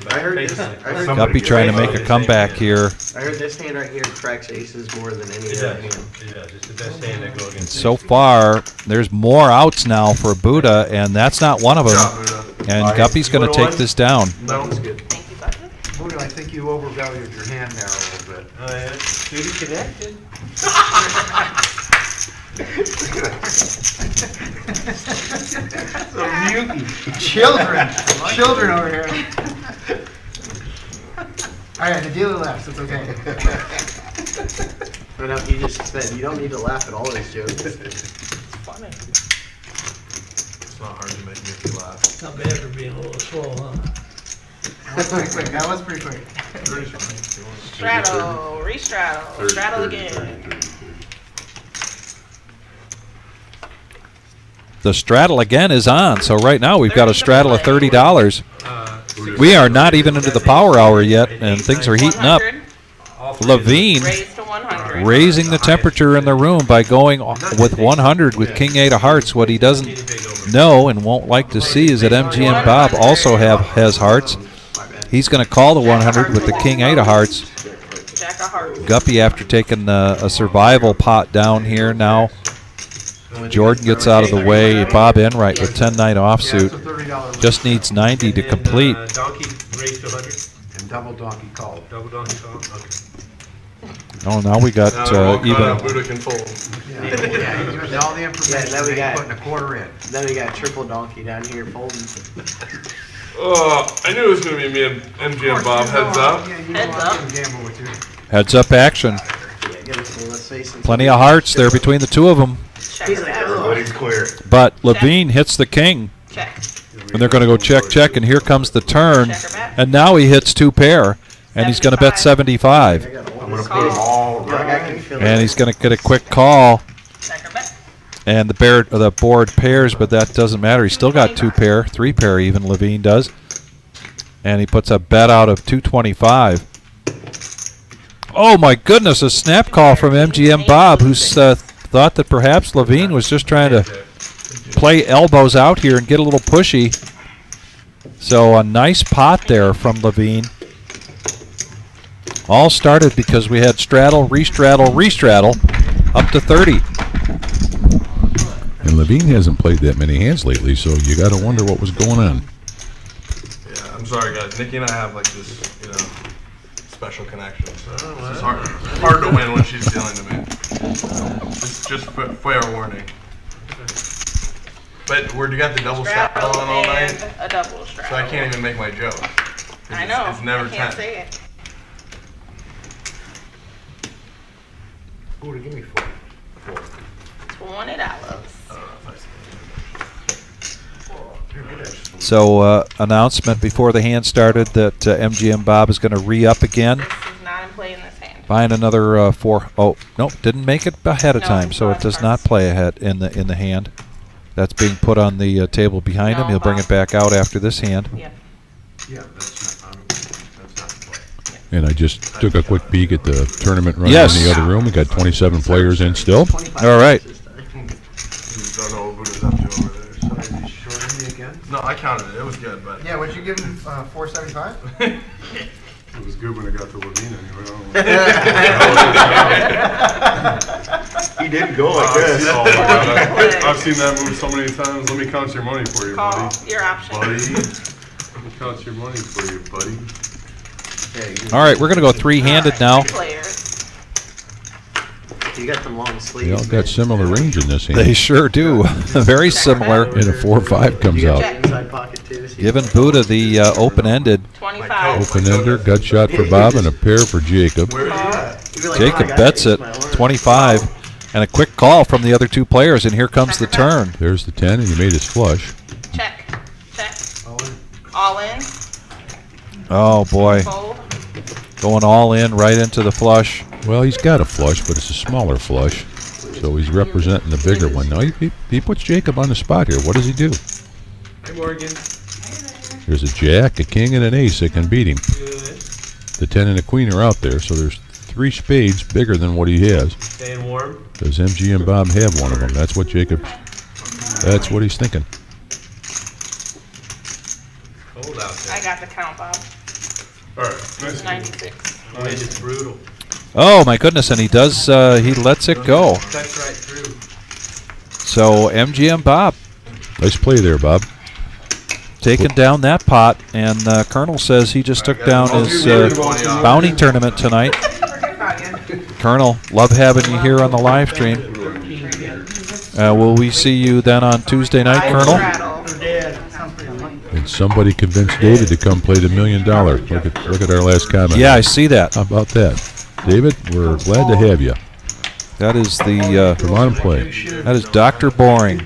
I heard this. I heard, Guppy trying to make a comeback here. I heard this hand right here cracks aces more than any It other does. hand. It does. It's the best hand that go And against. so far, there's more outs now for Buddha, and that's not one of them. And Guppy's going to take this down. No. Thank you, button. Buddha, I think you overvalued your hand there a little bit. Oh yeah. Duty connected. children over here. All right, the dealer left, so it's okay. No, no, he just said you don't need to laugh at all his jokes. Funny. It's not hard to make Mickey laugh. Not bad for being a little slow, huh? That was pretty quick. That was pretty quick. Straddle, restraddle, straddle again. The straddle again is on, so right now we've got a straddle of $30. We are not even into the power hour yet, and things are heating up. 100, Levine raise to 100. raising the temperature in the room by going with 100 with King 8 of hearts. What he doesn't know and won't like to see is that MGM Bob also has hearts. He's going to call the 100 with the King 8 of hearts. Jack of hearts. Guppy, after taking a survival pot down here now, Jordan gets out of the way. Bob Enright with 10-9 offsuit. Just needs 90 to complete. Donkey raised to 100. And double donkey called. Double donkey call. Okay. Oh, now we got Now they're all caught up, even. Buddha can fold. Yeah, he's got all the information, now we got- putting a quarter in. Then we got triple donkey down here folding. Oh, I knew it was going to be me and MGM Bob. Heads up. Heads up. Gamble with you. Heads up action. Yeah, get us a little face. Plenty of hearts there between the two of them. Check her back. Everybody's clear. But Levine hits the king, Check. and they're going to go check, check, and here comes the turn. Check her back. And now he hits 2 pair, and he's going to bet 75. I'm gonna put them all right. And he's going to get a quick call, Check her back. and the board pairs, but that doesn't matter. He's still got 2 pair, 3 pair even, Levine does. And he puts a bet out of 225. Oh my goodness, a snap call from MGM Bob, who's thought that perhaps Levine was just trying to play elbows out here and get a little pushy. So a nice pot there from Levine. All started because we had straddle, restraddle, restraddle, up to 30. And Levine hasn't played that many hands lately, so you got to wonder what was going on. Yeah, I'm sorry, guys. Nikki and I have like this, special connection. So it's hard to win when she's dealing to me. Just fair warning. But you got the double straddle on all and night, a double so straddle. I can't even make my joke. 'Cause I know. It's never I can't 10. say it. Buddha, give me 4. $20. So announcement before the hand started that MGM Bob is going to re-up again. This is not in play in this hand. Buying another 4. Oh, nope, didn't make it ahead of No, time, so it does not play ahead in the hand. That's being put on the table behind him. No, He'll bring Bob. it back out after this hand. Yep. Yeah, that's not, that's not play. And I just took a quick peek at the tournament running Yes. in the other room. We got 27 players in still. All right. Don't know what it's up to over there. So. Is he shorting me again? No, I counted it. It was good, but. Yeah, what'd you give him, 475? It was good when it got to Levine anyway. He didn't go like Oh this. my God, I've seen that move so many times. Let me count your money for you, Call buddy. your option. Buddy. Let me count your money for you, buddy. All right, we're going to go three-handed now. Players. You got them long sleeves. They all got similar range in this hand. They sure do. Very similar. And a 4-5 comes You got out. your inside pocket too. So you Giving Buddha the open-ended. 25. Open-ender, gut shot for Bob, and a pair for Jacob. You'd be like, Jacob "Oh, I got bets this, it, my Lord." 25, and a quick call from the other two players, and here comes the turn. There's the 10, and he made his flush. Check. Check. All in. Oh, boy. Fold. Going all in right into the flush. Well, he's got a flush, but it's a smaller flush. So he's representing the bigger one. Now, he puts Jacob on the spot here. What does he do? Hey, Morgan. There's a jack, a king, and an ace that can beat him. Good. The 10 and the queen are out there, so there's 3 spades bigger than what he has. Staying warm. Does MG and Bob have one of them? That's what that's what he's thinking. Cold out there. I got the count, Bob. All right. Nice. 96. Wind is brutal. Oh, my goodness, and he does, he lets it go. Cuts right through. So MGM Bob Nice play there, Bob. taking down that pot, and Colonel says he just took down his bounty tournament tonight. Colonel, love having you here on the live stream. Will we see you then on Tuesday night, Colonel? And somebody convinced David to come play the $1 million. Look at our last comment. Yeah, I see that. How about that? David, we're glad to have you. That is the Come on and play. that is Dr. Boring.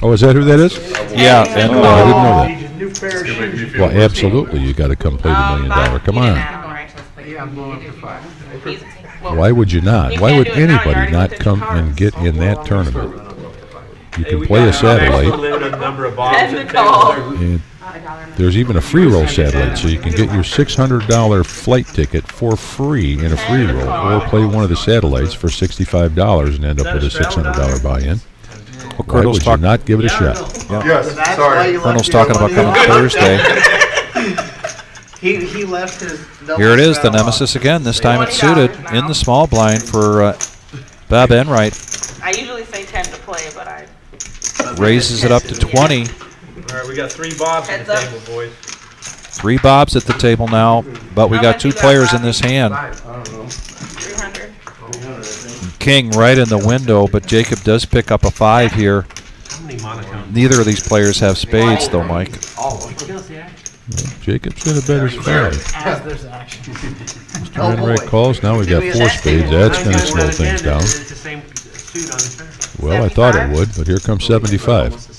Oh, is that who that is? Yeah, and Oh, I didn't know that. Well, absolutely, you got to come play the $1 million. Come on. Why would you not? Why would anybody not come and get in that tournament? You Hey, can we play a got an extra satellite, limited number of bombs End at the call. table. and there's even a free roll satellite, so you can get your $600 flight ticket for free in a free roll, or play one of the satellites for $65 and end up with a $600 buy-in. well, Why Colonel's would you talking. not give it a shot? Yes. That's Sorry. why you Colonel's left talking your about coming money. Thursday. He left his. double Here it is, the straddle nemesis again. This time it's suited in the small blind for Bob Enright. I usually say 10 to play, but I. Raises it up to 20. All right, we got 3 bobs at Heads the up. table, boys. 3 bobs at the table now, but we How got much 2 you got, players in Bobby? this hand. 300. King right in the window, but Jacob does pick up a 5 here. How many monocones? Neither of these players have spades, though, Mike. Jacob's going to bet his 5. As there's action. Mr. Enright calls. Now we got 4 spades. That's going to slow things down. It's the same suit on the fair. Well, I thought it would, but here comes 75. Almost the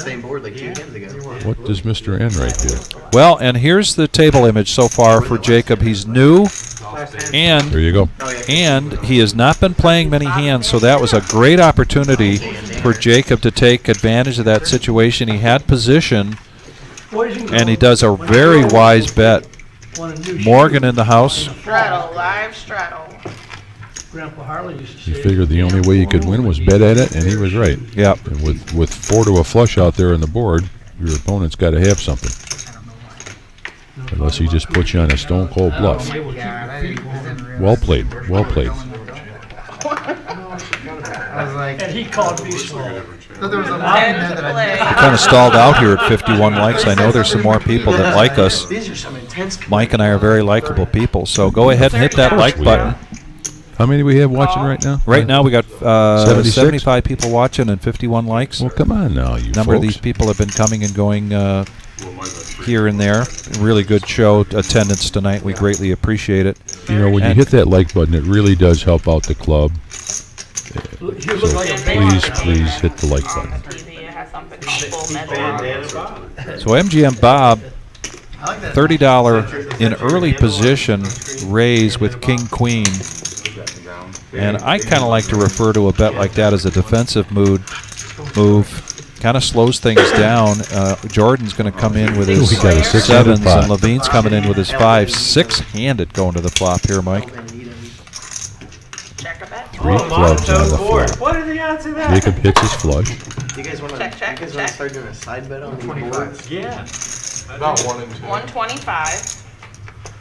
same board like 2 hands ago. What does Mr. Enright do? Well, and here's the table image so far for Jacob. He's new, There and you go. he has not been playing many hands, so that was a great opportunity for Jacob to take advantage of that situation. He had position, and he does a very wise bet. Morgan in the house. Straddle, live straddle. Grandpa Harley used to He say. figured the only way you could win was bet at it, and he was right. Yep. And with 4 to a flush out there on the board, your opponent's got to have something. Unless he just puts you on a stone cold bluff. Well played. Well played. I was like, And he called me slow. so there was a line in there that I missed. Kind of stalled out here at 51 likes. I know there's some more people that like us. These are some intense. Mike and I are very likable people, so go ahead and hit that like button. How many do we have watching right now? Right now we got 76? 75 people watching and 51 likes. Well, come on now, you Number of folks. these people have been coming and going here and there. Really good show attendance tonight. We greatly appreciate it. You know, when you And- hit that like button, it really does help out the club. You look like a Please hit the like button. Easy, it has something called full measure. Bandana Bob. So MGM Bob, I like that. $30 in early position raise with King Queen. And I kind of like to refer to a bet like that as a defensive move. kind of slows things down. Jordan's going to come in with his We got a 600 sevens, pot. and Levine's coming in with his fives. Six-handed going to the flop here, Mike. Check a bet. 3 clubs on the flop. What are the odds of that? Jacob hits his flush. You guys want to? Check, check, You guys want check. to start doing a side bet on 25. Yeah. About 1 and 2. 125.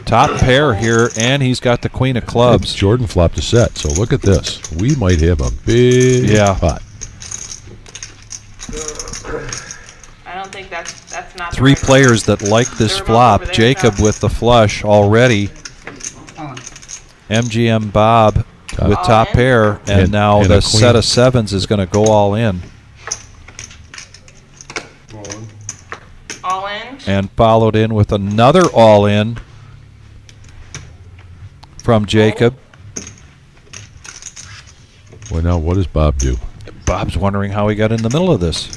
Top pair here, and he's got the queen of clubs. Jordan flopped a set, so look at this. We might have a big pot. I don't think that's not the 3 right players that like this They're both flop. over there, Jacob so- with the flush already. MGM Bob with All top in. pair, and now and the a queen. set of sevens is going to go all in. All in. And followed in with another all in from Jacob. Well, now what does Bob do? Bob's wondering how he got in the middle of this.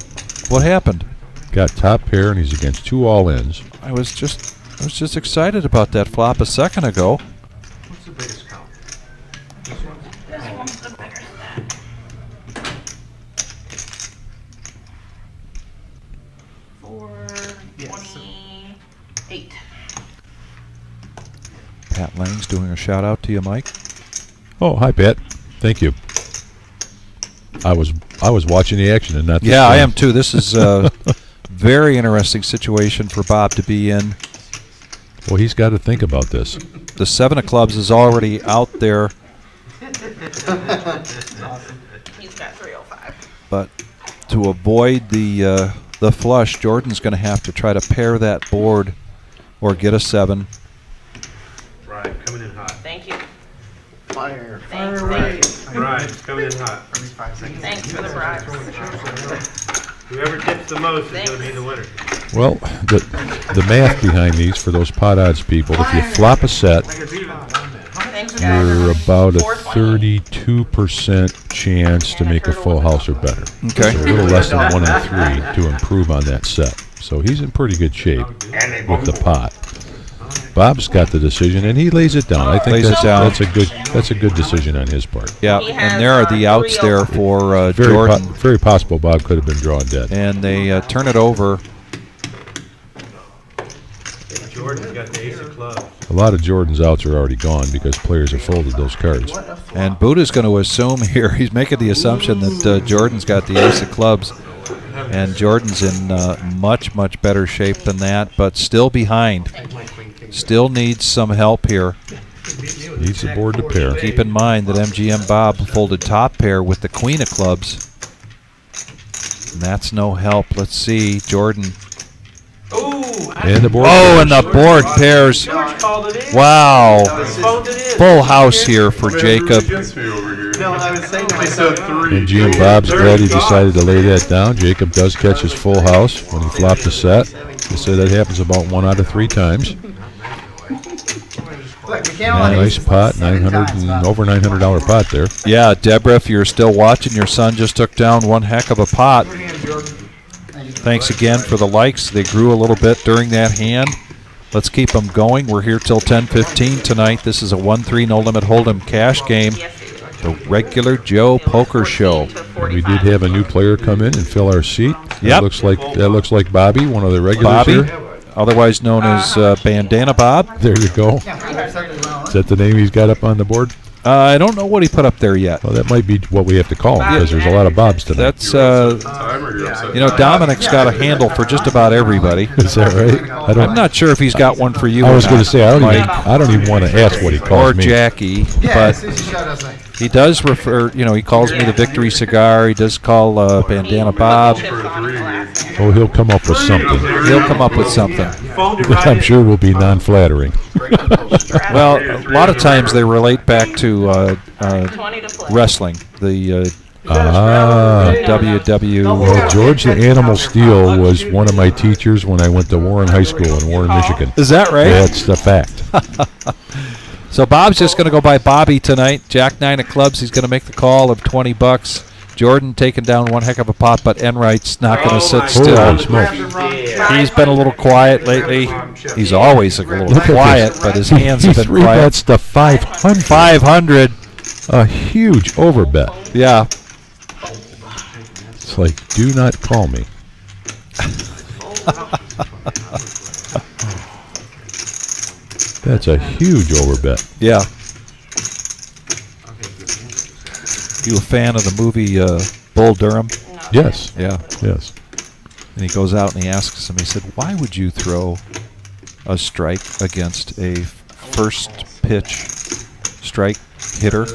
What happened? Got top pair, and he's against 2 all-ins. I was just excited about that flop a second ago. What's the biggest count? This one's the bigger set. 428. Pat Lang's doing a shout out to you, Mike. Oh, hi, Pat. Thank you. I was watching the action and not the Yeah, I screen. am too. This is a very interesting situation for Bob to be in. Well, he's got to think about this. The 7 of clubs is already out there, He's got 305. but to avoid the flush, Jordan's going to have to try to pair that board or get a 7. Right, coming in hot. Thank you. Fire. Thanks, Right, thanks. right, coming in hot. Thanks for the bribes. Whoever tips the most is going to be the winner. Well, the math behind these for those pot odds people, if you flop a set, Thanks, guys. you're about a 420. 32% chance to make a full house or better. Okay. So a little less than 1 in 3 to improve on that set. So he's in pretty good shape with the pot. Bob's got the decision, and he lays it down. I think Lays it down. that's a good decision on his part. Yeah, He has, and there are the outs there for Very Jordan, very possible Bob could have been drawn dead. and they turn it over. Jordan's got the ace of clubs. A lot of Jordan's outs are already gone because players have folded those cards. And Buddha's going to assume here, he's making the assumption that Jordan's got the ace of clubs, and Jordan's in much, much better shape than that, but still behind. Still needs some help here. Needs the board to pair. Keep in mind that MGM Bob folded top pair with the queen of clubs. And that's no help. Let's see, Jordan. Ooh! And the board Oh, pairs. and the board pairs. George called it in. Wow. Phoned it in. Full house here for Jacob. No, I was saying to myself, And Jim Bob's glad he decided to lay that down. Jacob does catch his full house when he flopped a set. They say that happens about 1 out of 3 times. Look, we can't all Nice use pot, 7 $900 times, and Bob. over $900 pot there. Yeah, Deborah, if you're still watching, your son just took down one heck of a pot. Thanks again for the likes. They grew a little bit during that hand. Let's keep them going. We're here till 10:15 tonight. This is a 1-3 no limit hold'em cash game, the regular Joe Poker Show. And we did have a new player come in and fill our seat. Yep. That looks like Bobby, one of the regulars Bobby, here. otherwise known as Bandana Bob. There you go. Yeah, we have something well. Is that the name he's got up on the board? I don't know what he put up there yet. Well, that might be what we have to call him because there's a lot of Bobs tonight. That's Dominic's got a handle for just about everybody. Is that right? I'm not sure if he's got one for you. I or was going not, to say I don't even want to ask what he calls or me. Jackie, Yeah, but as soon as you showed us, like, he does refer. He calls me the Victory Cigar. He does call Bandana Bob. Oh, he'll come up with something. He'll come up with something. Phoned it Which right I'm in. sure will be non-flattering. Well, a lot of times they relate back to 20 to play. wrestling. The WW. Well, George the Animal Steel was one of my teachers when I went to Warren High School in Warren, Michigan. Is that right? That's the fact. So Bob's just going to go by Bobby tonight. Jack 9 of clubs. He's going to make the call of $20. Jordan taking down one heck of a pot, but Enright's not going to sit still. Holy smokes. He's been a little quiet lately. He's always a little Look at quiet, this. but his hands have He been three quiet. bets to 500. 500. A huge overbet. Yeah. It's like, do not call me. That's a huge overbet. Yeah. You a fan of the movie Bull Durham? Yes. Yeah. Yes. And he goes out and he asks him, he said, why would you throw a strike against a first pitch strike hitter?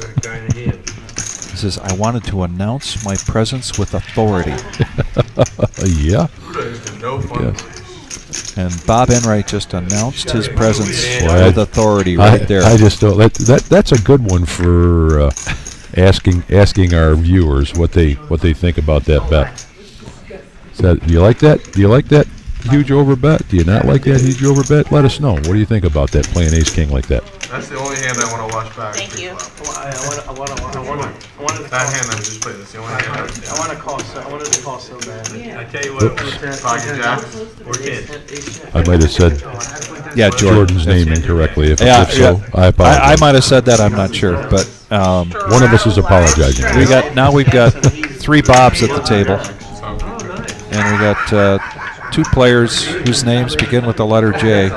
He says, I wanted to announce my presence with authority. Yeah. No fun. Yes. And Bob Enright just announced his presence Well, with authority right there. I just don't. That's a good one for asking our viewers what they think about that bet. Do you like that? Do you like that huge overbet? Do you not like that huge overbet? Let us know. What do you think about that, playing ace king like that? That's the only hand I want to watch back. Thank you. That hand I just played. That's the only hand I wanted to call so bad. I tell you what, Pocket jack. we're kids. I might have said Yeah, Jordan's name incorrectly. If so, Yeah. I apologize. I might have said that, I'm not sure. But One of us is apologizing. we've got 3 Bobs at the table. And we got 2 players whose names begin with the letter J.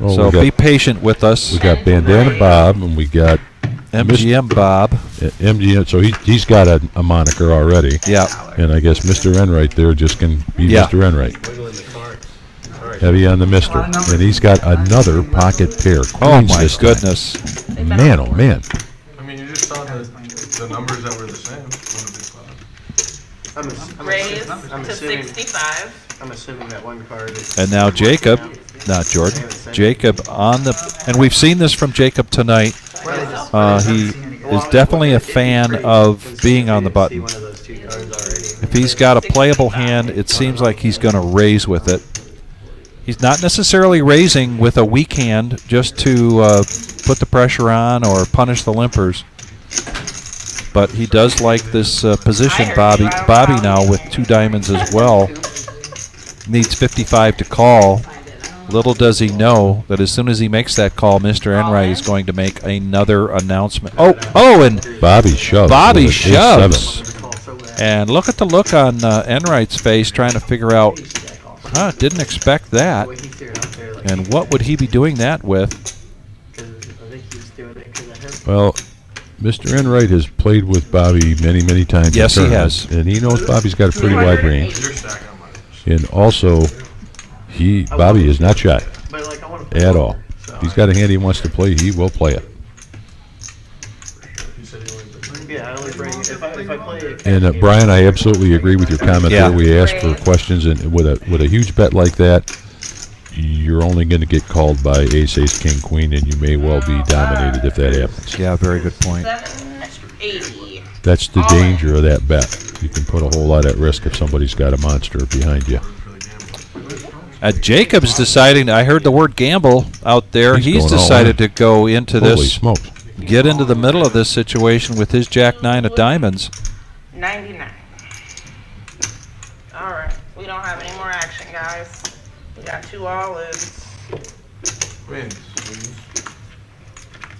Well, So we be patient with us. got Bandana Bob, and we got MGM Bob. MGM. So he's got a moniker already. Yeah. And I guess Mr. Enright there just can be Yeah. Mr. Enright. Heavy on the Mister. And he's got another pocket pair. Oh, Queens my this time. goodness. Man, oh, man. I mean, you just saw the numbers that were the same. Raise to 65. I'm assuming that one card is. And now Jacob, not Jordan, Jacob on the, and we've seen this from Jacob tonight. He is definitely a fan of being on the button. If he's got a playable hand, it seems like he's going to raise with it. He's not necessarily raising with a weak hand just to put the pressure on or punish the limpers. But he does like this position, Bobby now with 2 diamonds as well. Needs 55 to call. Little does he know that as soon as he makes that call, Mr. Enright is going to make another announcement. Oh, and Bobby shoves. Bobby with an ace-7. shoves. And look at the look on Enright's face trying to figure out, didn't expect that. And what would he be doing that with? Well, Mr. Enright has played with Bobby many, many times. Yes, in he tournaments, has. and he knows Bobby's got a pretty wide range. And also, Bobby is not shy at all. If he's got a hand he wants to play, he will play it. Yeah, I only bring if I play. And Brian, I absolutely agree with your comment Yeah. there. We ask for questions, and with a huge bet like that, you're only going to get called by ace, king, queen, and you may well be dominated if that happens. Yeah, very good point. 780. That's the danger of that bet. You can put a whole lot at risk if somebody's got a monster behind you. Jacob's deciding, I heard the word gamble out there. He's He's going all decided in. to go into Holy this, smokes. get into the middle of this situation with his Jack 9 of diamonds. 99. All right. We don't have any more action, guys. We got 2 olives. Queens.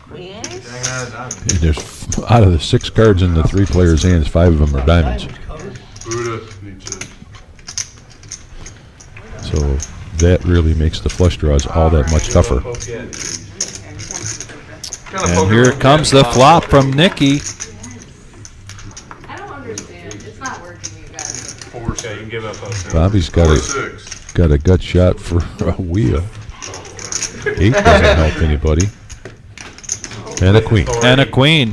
Queens. And there's out of the 6 cards in the 3 players' hands, 5 of them are diamonds. Buddha needs it. So that really makes the flush draws all that much tougher. And here comes the flop from Nikki. I don't understand. It's not working, you guys. 4, Okay, you can give up. Bobby's got 6. a gut shot for a wheel. 8 doesn't help anybody. And a queen. And a queen.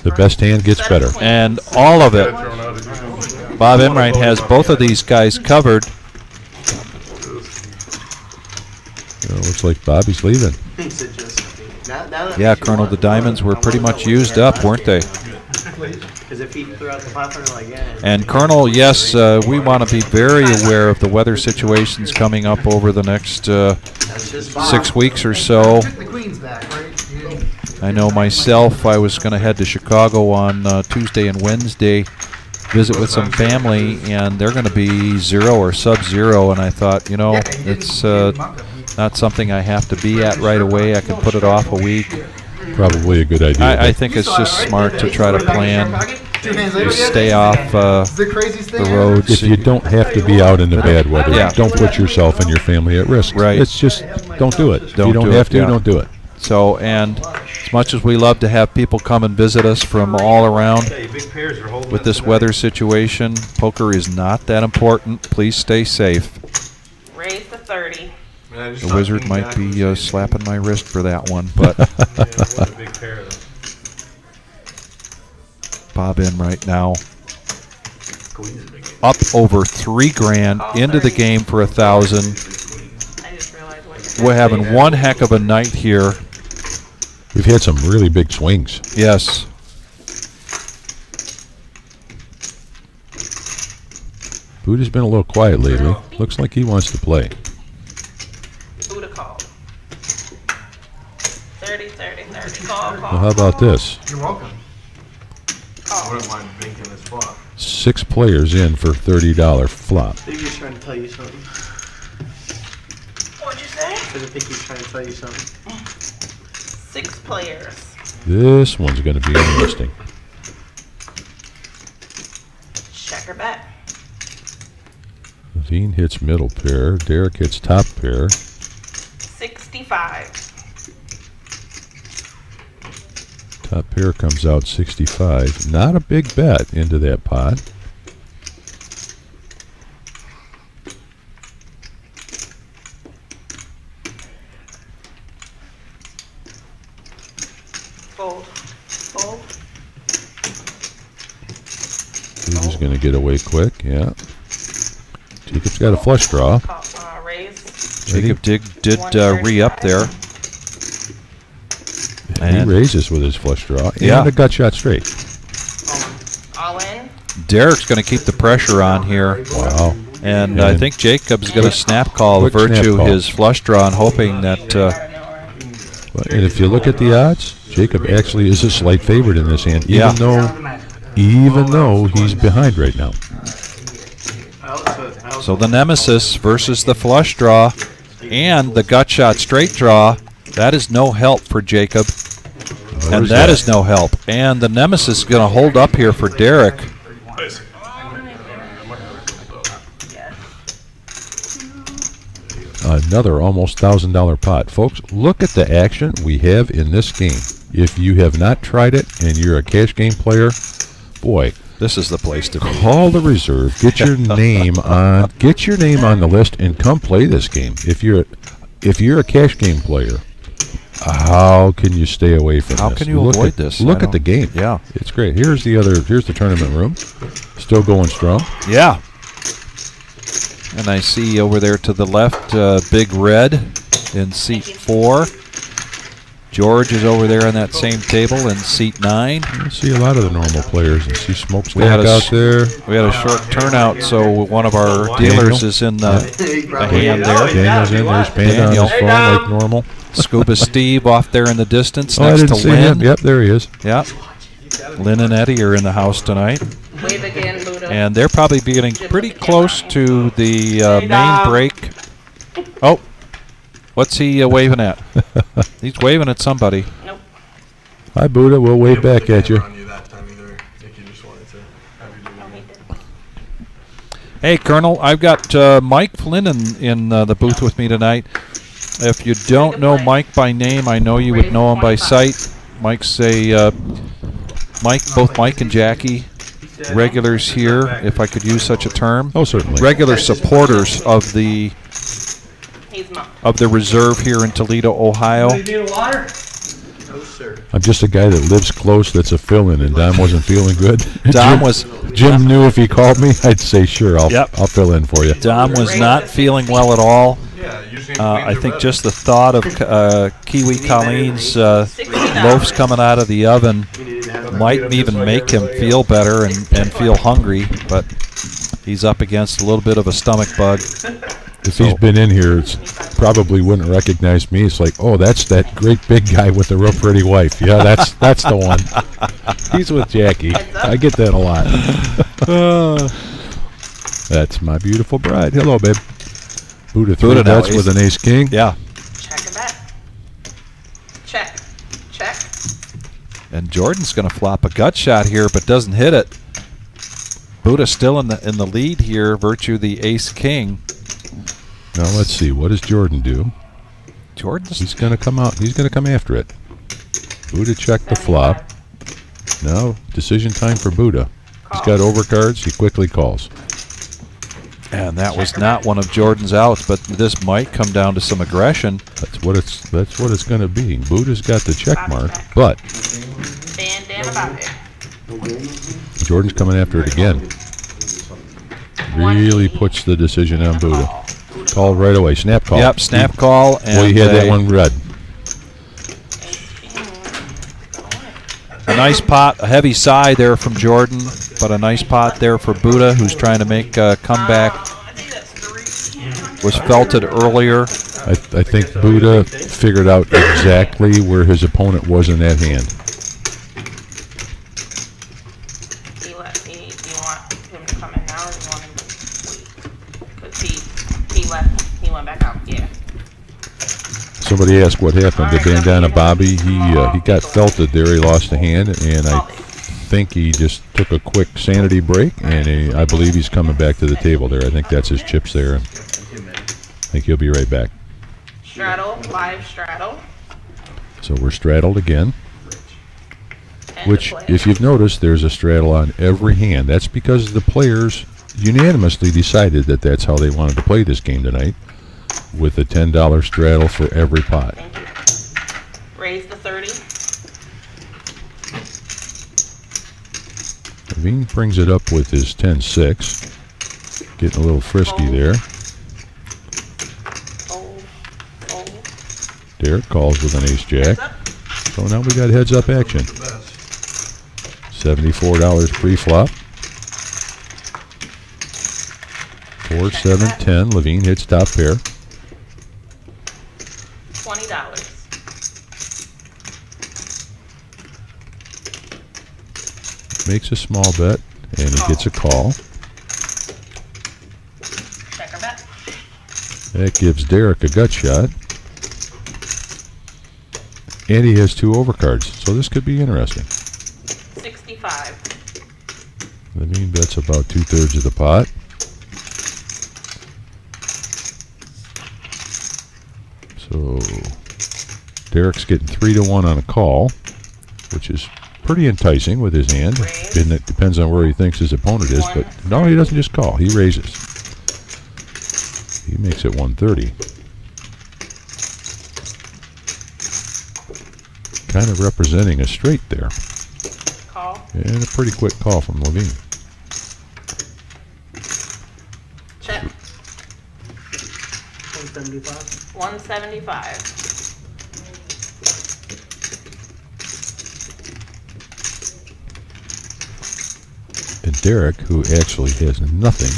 The best hand gets better. And all of it. Bob Enright has both of these guys covered. Looks like Bobby's leaving. Yeah, Colonel, the diamonds were pretty much used up, weren't they? Because if he threw out the 500 like that. And Colonel, yes, we want to be very aware of the weather situations coming up over the next 6 weeks or so. Took the queens back, right? I know myself, I was going to head to Chicago on Tuesday and Wednesday, visit with some family, and they're going to be 0 or sub-zero, and I thought, it's not something I have to be at right away. I can put it off a week. Probably a good idea. I think it's just smart to try to plan 2 hands later, stay yeah, off it's the craziest thing the ever. roads. If you don't have to be out in the bad weather, Yeah. don't put yourself and your family at risk. Right. It's just, don't do it. If Don't you don't do have it, to, yeah. don't do it. So, and as much as we love to have people come and visit us from all around, Hey, big pairs are holding with up this tonight. weather situation, poker is not that important. Please stay safe. Raise to 30. Man, I just The thought wizard King might Jack be was slapping my wrist for that one, but Yeah, what a big pair though. Bob in right now. Queen's a big game. Up over $3,000 into the game for 1,000. I just realized what We're having one heck of a night here. We've had some really big swings. Yes. Buddha's been a little quiet lately. Looks like he wants to play. Buddha called. 30, 30, 30. Call, call. Well, how about this? You're welcome. I wouldn't mind binking this flop. 6 players in for $30 flop. I think he's trying to tell you something. What'd you say? I think he's trying to tell you something. 6 players. This one's going to be interesting. Check or bet. Dean hits middle pair. Derek hits top pair. 65. Top pair comes out 65. Not a big bet into that pot. Fold. Fold. Buddha's going to get away quick. Yeah. Jacob's got a flush draw. Call, raise. Jacob did re-up there. He And raises with his flush draw. Yeah. And a gut shot straight. All in. Derek's going to keep the pressure on here. Wow. And I think Jacob's going to snap call the Quick snap virtue call. his flush draw and hoping that And if you look at the odds, Jacob actually is a slight favorite in this hand, Yeah. even though he's behind right now. so the nemesis versus the flush draw and the gut shot straight draw, that is no help for Jacob. And Where's that is no help. And the nemesis is going to hold up here for Derek. Another almost $1,000 pot. Folks, look at the action we have in this game. If you have not tried it and you're a cash game player, boy, This is the place to be. call the reserve. Get your name on the list and come play this game. If you're a cash game player, how can you stay away from How this? can you Look avoid at- this? Look I at the don't- game. Yeah. It's great. Here's the tournament room. Still going strong. Yeah. And I see over there to the left, Big Red in seat 4. George is over there on that same table in seat 9. You see a lot of the normal players and see Smokestack We had a out there. We had a short turnout, so one of our dealers is in the hand there. Daniel's in. There's Panda on Daniel. his phone like normal. Scuba Steve off there in the distance Oh, I next didn't to see Lynn. him. Yep, there he is. Yeah. Lynn and Eddie are in the house tonight. Wave again, Buddha. And they're probably getting pretty close to the main break. Oh, what's he waving at? He's waving at somebody. Nope. Hi, Buddha. We'll wave back at you. On you that time either. I think you just wanted to have you do it. Hey, Colonel, I've got Mike Flynn in the booth with me tonight. If you don't know Mike by name, I know you would know him by sight. Mike's both Mike and Jackie, regulars here, if I could use such a term. Oh, certainly. Regular supporters of the He's mom. reserve here in Toledo, Ohio. You need water? No, sir. I'm just a guy that lives close that's a fill-in, and Dom wasn't feeling good. Dom was Jim knew if he called me, I'd say, sure, I'll Yep. fill in for you. Dom was not feeling well at all. Yeah, you just need to I clean the think red. just the thought of Kiwi Colleen's loaves coming out of the oven might even make him feel better and feel hungry, but he's up against a little bit of a stomach bug. If he's been in here, it's probably wouldn't recognize me. It's like, oh, that's that great big guy with the real pretty wife. Yeah, that's the one. He's with Jackie. I get that a lot. That's my beautiful bride. Hello, babe. Buddha three Buddha now bets with an ace king. Yeah. Check or bet. Check. Check. And Jordan's going to flop a gut shot here, but doesn't hit it. Buddha still in the lead here, virtue the ace king. Now let's see. What does Jordan do? Jordan's He's going to come out. He's going to come after it. Buddha checked the flop. Now decision time for Buddha. He's got overcards. He quickly calls. And that was not one of Jordan's outs, but this might come down to some aggression. That's what it's going to be. Buddha's got the check mark, but Jordan's coming after it again. Really puts the decision on Buddha. Call right away. Snap call. Yep, snap call. And well, he had that one red. A nice pot, a heavy side there from Jordan, but a nice pot there for Buddha, who's trying to make a comeback. Was felted earlier. I think Buddha figured out exactly where his opponent was in that hand. Do you want him to come in now, or do you want him to wait? Because he left, he went back out, yeah. Somebody asked what happened to Bandana Bobby. He got felted there. He lost a hand, and I think he just took a quick sanity break, and I believe he's coming back to the table there. I think that's his chips there. I think he'll be right back. Straddle, live straddle. So we're straddled again, which, if you've noticed, there's a straddle on every hand. That's because the players unanimously decided that that's how they wanted to play this game tonight, with a $10 straddle for every pot. Thank you. Raise the 30. Levine brings it up with his 10-6. Getting a little frisky there. Derek calls with an ace-jack. So now we got heads-up action. $74 pre-flop. 4, 7, 10. Levine hits top pair. $20. Makes a small bet, and he gets a call. Check or bet. That gives Derek a gut shot. And he has 2 overcards, so this could be interesting. 65. Levine bets about 2/3 of the pot. So Derek's getting 3-1 on a call, which is pretty enticing with his hand. And it depends on where he thinks his opponent is, but no, he doesn't just call. He raises. He makes it 130. Kind of representing a straight there. Call. And a pretty quick call from Levine. Check. 175. 175. And Derek, who actually has nothing,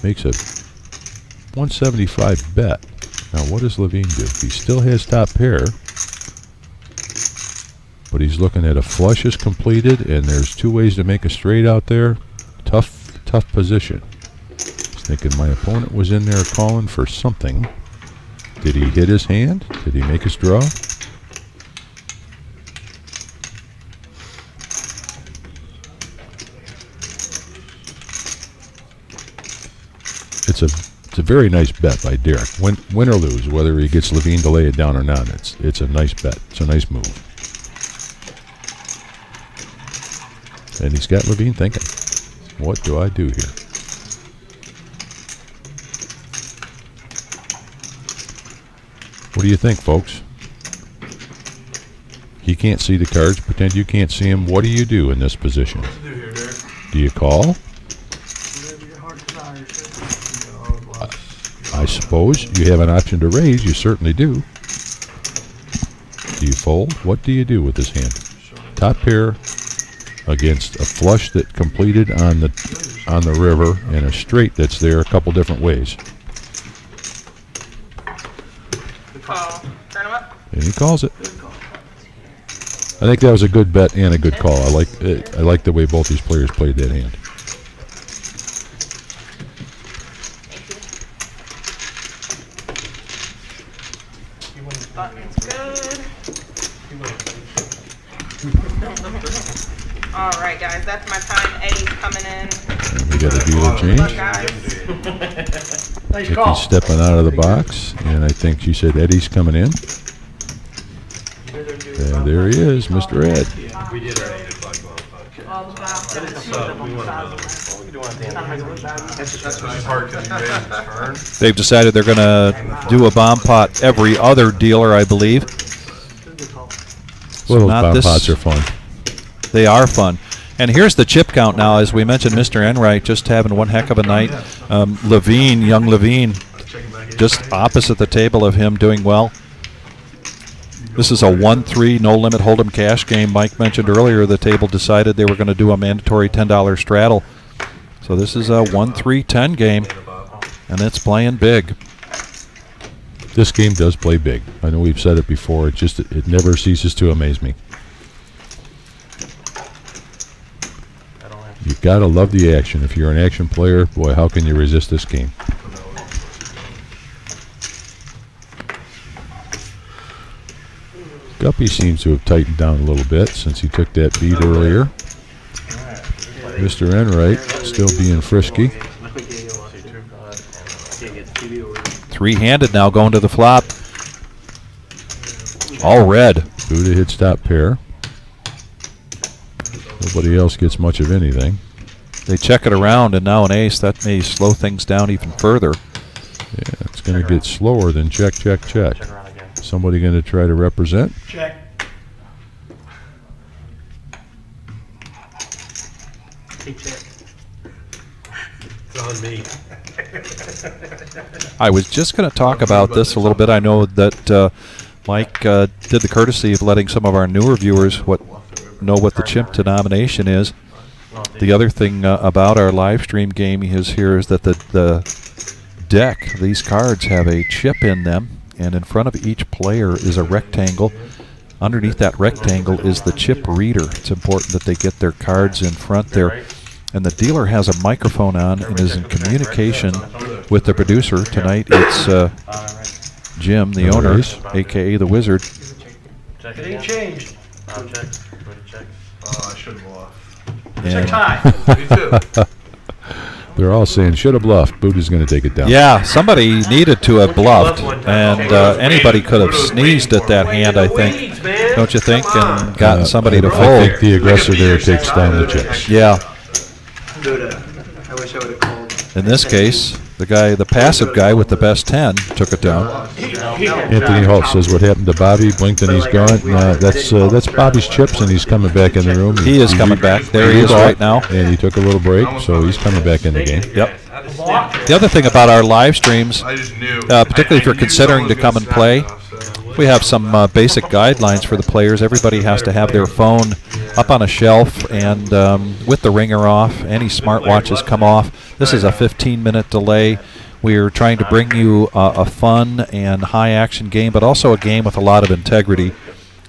makes a 175 bet. Now what does Levine do? He still has top pair, but he's looking at a flush is completed, and there's 2 ways to make a straight out there. Tough position. He's thinking my opponent was in there calling for something. Did he hit his hand? Did he make his draw? It's a very nice bet by Derek. Win or lose, whether he gets Levine to lay it down or not. It's a nice bet. It's a nice move. And he's got Levine thinking, what do I do here? What do you think, folks? He can't see the cards. Pretend you can't see him. What do you do in this position? What do you do here, Derek? Do you call? Whatever your heart desires. I suppose you have an option to raise. You certainly do. Do you fold? What do you do with this hand? Top pair against a flush that completed on the river and a straight that's there a couple different ways. Call. Turn him up. And he calls it. I think that was a good bet and a good call. I like the way both these players played that hand. Button's good. All right, guys, that's my time. A's coming in. We got a dealer change. Guys. Nice call. Becky's stepping out of the box, and I think she said Eddie's coming in. And there he is, Mr. Ed. We did our 8 o'clock one. So we want another one. What we do at the end? That's what's hard because you made his turn. They've decided they're going to do a bomb pot every other dealer, I believe. Well, those not bomb this- pots are fun. They are fun. And here's the chip count now. As we mentioned, Mr. Enright just having one heck of a night. Levine, young Levine, just opposite the table of him, doing well. This is a 1-3 no-limit hold'em cash game. Mike mentioned earlier the table decided they were going to do a mandatory $10 straddle. So this is a 1-3-10 game, and it's playing big. This game does play big. I know we've said it before. It never ceases to amaze me. You've got to love the action. If you're an action player, boy, how can you resist this game? Guppy seems to have tightened down a little bit since he took that beat earlier. Mr. Enright still being frisky. Three-handed now going to the flop. All red. Buddha hits top pair. Nobody else gets much of anything. They check it around, and now an ace. That may slow things down even further. Yeah, it's going to get slower than check, check, check. Somebody going to try to represent? Check. Hey, check. It's on me. I was just going to talk about this a little bit. I know that Mike did the courtesy of letting some of our newer viewers know what the chimp denomination is. The other thing about our live stream game is that the deck, these cards have a chip in them, and in front of each player is a rectangle. Underneath that rectangle is the chip reader. It's important that they get their cards in front there. And the dealer has a microphone on and is in communication with the producer. Tonight it's Jim, the owner, a.k.a. the Wizard. It ain't changed. I should have lost. It's a And tie. Me too. They're all saying, should have bluffed. Buddha's going to take it down. yeah, somebody needed to have bluffed, and anybody could have sneezed at that hand, I think. Don't you think? And gotten somebody to I fold. think the aggressor there takes down the chips. Yeah. Buddha. I wish I would have called. In this case, the passive guy with the best 10 took it down. Anthony Holt says what happened to Bobby. Blinked and he's gone. That's Bobby's chips, and he's coming back in the room. He is coming back. There he is right now. And he took a little break, so he's coming back in the game. Yep. The other thing about our live streams, I just knew. particularly if you're considering to come and play, we have some basic guidelines for the players. Everybody has to have their phone up on a shelf and with the ringer off. Any smartwatches come off. This is a 15-minute delay. We're trying to bring you a fun and high-action game, but also a game with a lot of integrity.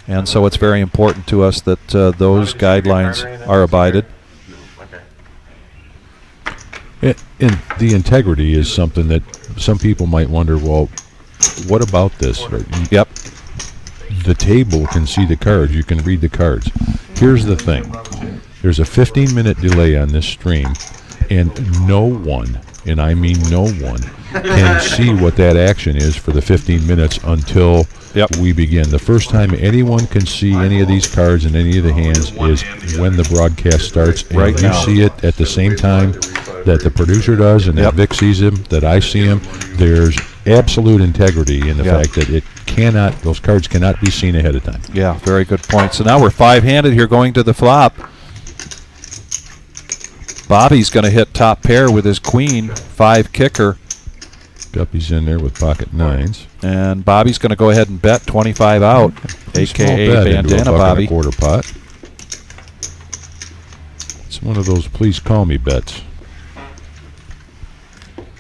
And so it's very important to us that those guidelines are abided. And the integrity is something that some people might wonder, well, what about this? Yep. The table can see the cards. You can read the cards. Here's the thing. There's a 15-minute delay on this stream, and no one, and I mean no one, can see what that action is for the 15 minutes until we begin. The first time anyone can see any of these cards in any of the hands is when the broadcast starts. And Right you now. see it at the same time that the producer does and that Vic sees him, that I see him. There's absolute integrity in the fact that those cards cannot be seen ahead of time. Yeah, very good point. So now we're five-handed here going to the flop. Bobby's going to hit top pair with his queen, 5 kicker. Guppy's in there with pocket nines. And Bobby's going to go ahead and bet 25 out, a.k.a. Small bet into a Bandana buck Bobby. and a quarter pot. It's one of those please call me bets.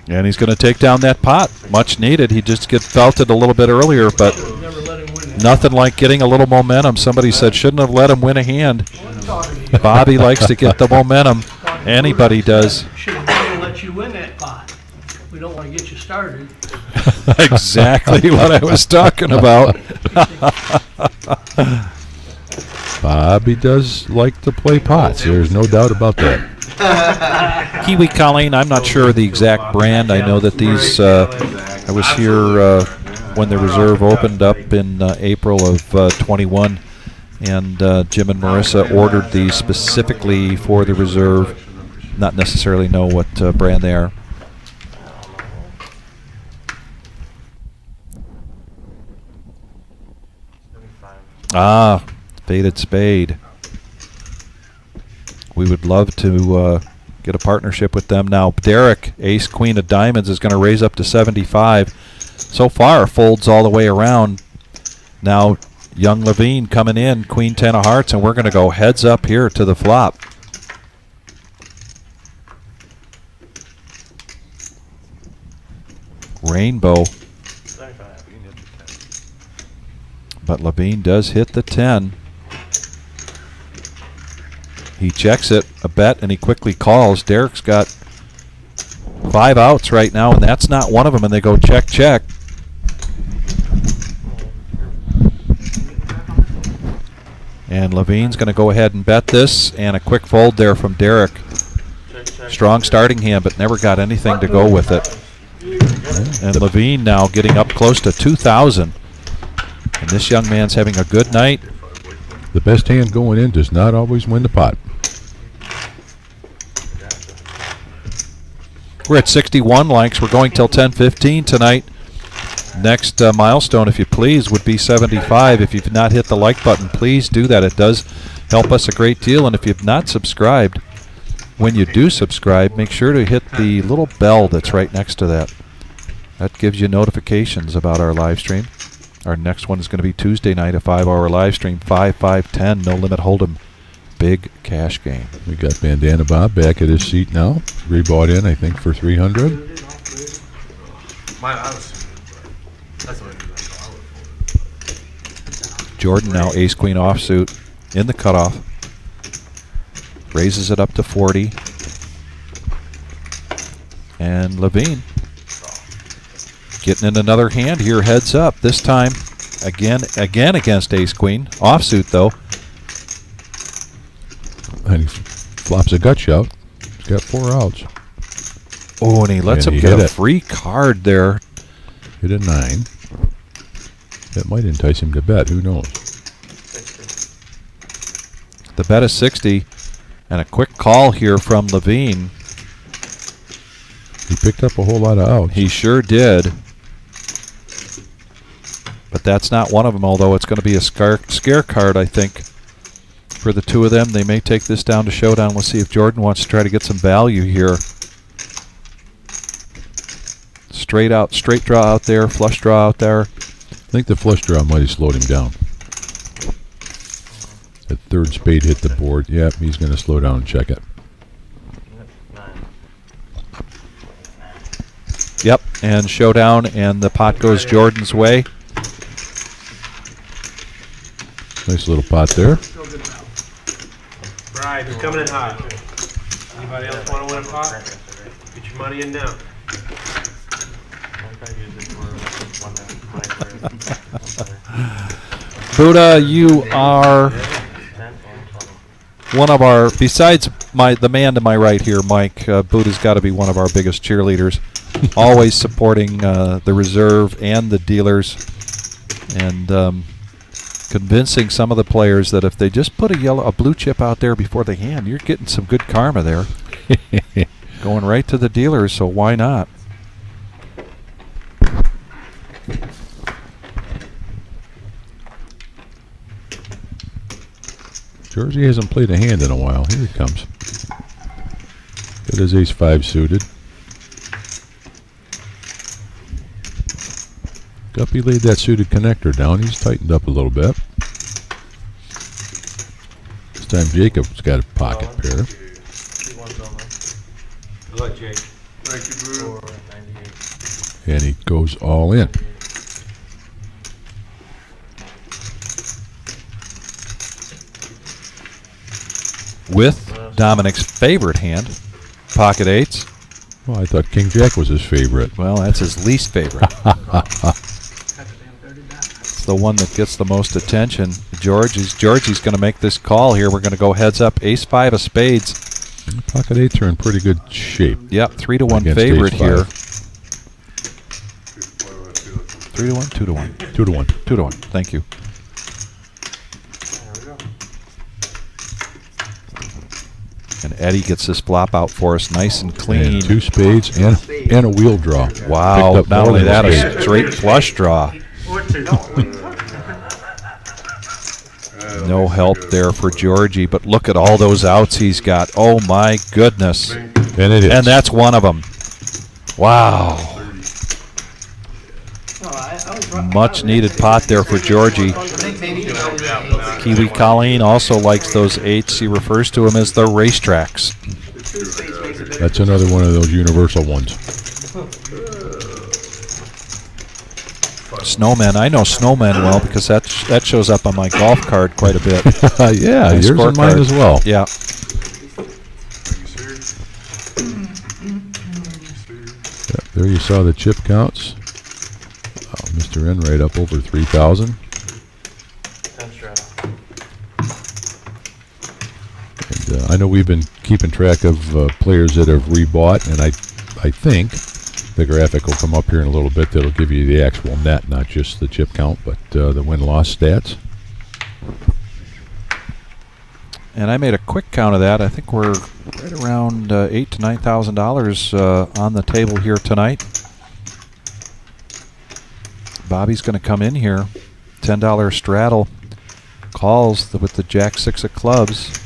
And he's going to take down that pot. Much needed. He just felt it a little bit earlier, but nothing like getting a little momentum. Somebody said shouldn't have let him win a hand. Bobby likes to get the momentum. Anybody does. Should have let you win that pot. We don't want to get you started. Exactly what I was talking about. Bobby does like to play pots. There's no doubt about that. Kiwi Colleen, I'm not sure of the exact brand. I know that these, I was here when the reserve opened up in April of 21, and Jim and Marissa ordered these specifically for the reserve. Not necessarily know what brand they are. Ah, Faded Spade. We would love to get a partnership with them. Now, Derek, ace queen of diamonds, is going to raise up to 75. So far, folds all the way around. Now, young Levine coming in, queen 10 of hearts, and we're going to go heads up here to the flop. Rainbow. But Levine does hit the 10. He checks it, a bet, and he quickly calls. Derek's got 5 outs right now, and that's not one of them, and they go check, check. And Levine's going to go ahead and bet this, and a quick fold there from Derek. Strong starting hand, but never got anything to go with it. And Levine now getting up close to 2,000. And this young man's having a good night. The best hand going in does not always win the pot. We're at 61 likes. We're going till 10:15 tonight. Next milestone, if you please, would be 75. If you've not hit the like button, please do that. It does help us a great deal. And if you've not subscribed, when you do subscribe, make sure to hit the little bell that's right next to that. That gives you notifications about our live stream. Our next one is going to be Tuesday night, a 5-hour live stream, 5-5-10, no limit hold'em, big cash game. We got Bandana Bob back at his seat now. Rebought in, I think, for 300. Jordan now ace queen offsuit in the cutoff. Raises it up to 40. And Levine getting in another hand here, heads up. This time, again against ace queen. Offsuit, though. And he flops a gut shot. He's got 4 outs. Oh, and he lets him get a free card there. Hit a 9. That might entice him to bet. Who knows? The bet is 60. And a quick call here from Levine. He picked up a whole lot of outs. He sure did. But that's not one of them, although it's going to be a scare card, I think, for the two of them. They may take this down to showdown. Let's see if Jordan wants to try to get some value here. Straight draw out there, flush draw out there. I think the flush draw might have slowed him down. That third spade hit the board. Yep, he's going to slow down and check it. Yep, and showdown, and the pot goes Jordan's way. Nice little pot there. Right, you're coming in hot. Anybody else want to win a pot? Get your money in now. Buddha, you are one of our, besides the man to my right here, Mike, Buddha's got to be one of our biggest cheerleaders. Always supporting the reserve and the dealers, and convincing some of the players that if they just put a blue chip out there before the hand, you're getting some good karma there. Going right to the dealers, so why not? Georgie hasn't played a hand in a while. Here he comes. Got his ace-5 suited. Guppy laid that suited connector down. He's tightened up a little bit. This time Jacob's got a pocket pair. Good luck, Jake. Thank you, Boo. And he goes all in. With Dominic's favorite hand, pocket 8s. Well, I thought King Jack was his favorite. Well, that's his least favorite. That's the one that gets the most attention. Georgie's going to make this call here. We're going to go heads up. Ace-5 of spades. Pocket eights are in pretty good shape. Yep, 3-1 against favorite ace-5. here. 3-1, 2-1. 2-1. 2-1. Thank you. And Eddie gets this flop out for us nice and clean. And 2 spades and a wheel draw. Wow, Picked up not more only than that, spades. a straight flush draw. No help there for Georgie, but look at all those outs he's got. Oh my goodness. And it is. And that's one of them. Wow. Much needed pot there for Georgie. Kiwi Colleen also likes those 8s. He refers to them as the racetracks. That's another one of those universal ones. Snowmen. I know snowmen well because that shows up on my golf card quite a bit. Yeah, My yours and mine scorecard. as well. Yeah. Yeah, there you saw the chip counts. Mr. Enright up over 3,000. And I know we've been keeping track of players that have rebought, and I think the graphic will come up here in a little bit that'll give you the actual net, not just the chip count, but the win-loss stats. And I made a quick count of that. I think we're right around $8,000 to $9,000 on the table here tonight. Bobby's going to come in here. $10 straddle. Calls with the Jack-6 of clubs.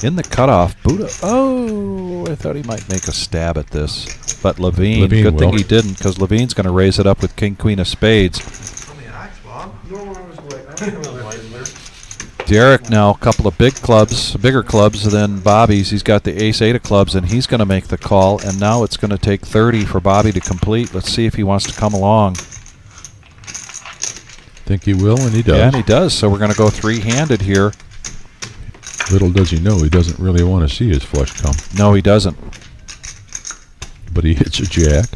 In the cutoff, Buddha. Oh, I thought he might make a stab at this. But Levine good thing he didn't, because Levine's going to raise it up with King-Queen of spades. Derek now, a couple of bigger clubs than Bobby's. He's got the ace-8 of clubs, and he's going to make the call. And now it's going to take 30 for Bobby to complete. Let's see if he wants to come along. Think he will, and he does. Yeah, and he does. So we're going to go 3-handed here. Little does he know, he doesn't really want to see his flush come. No, he doesn't. But he hits a jack.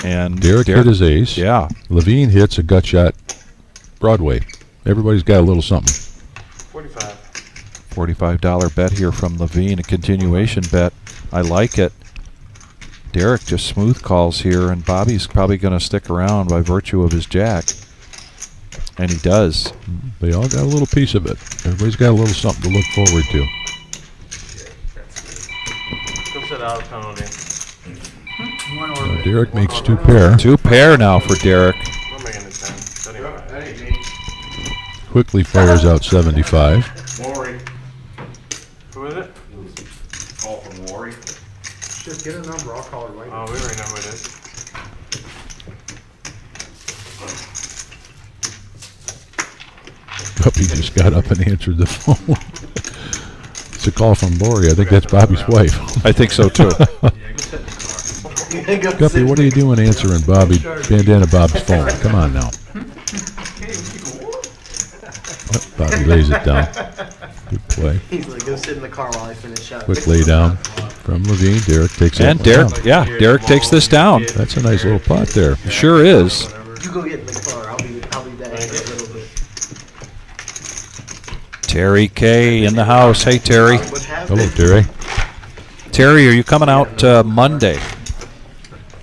And Derek hit his ace. Yeah. Levine hits a gut shot Broadway. Everybody's got a little something. $45 bet here from Levine, a continuation bet. I like it. Derek just smooth calls here, and Bobby's probably going to stick around by virtue of his jack. And he does. They all got a little piece of it. Everybody's got a little something to look forward to. Derek makes 2 pair. 2 pair now for Derek. Quickly fires out 75. Maury. Who is it? Call from Maury. Just get a number, I'll call her right now. Oh, we already know who it is. Guppy just got up and answered the phone. It's a call from Lori. I think that's Bobby's wife. I think so too. Guppy, what are you doing answering Bandana Bob's phone? Come on now. Bobby lays it down. Good play. He's like, go sit in the car while I finish up. Quick lay down from Levine. Derek takes it. And Derek, yeah, Derek takes this down. That's a nice little pot there. Sure is. You go get in the car. I'll be back in a little bit. Terry K in the house. Hey, Terry. Hello, Terry. Terry, are you coming out Monday?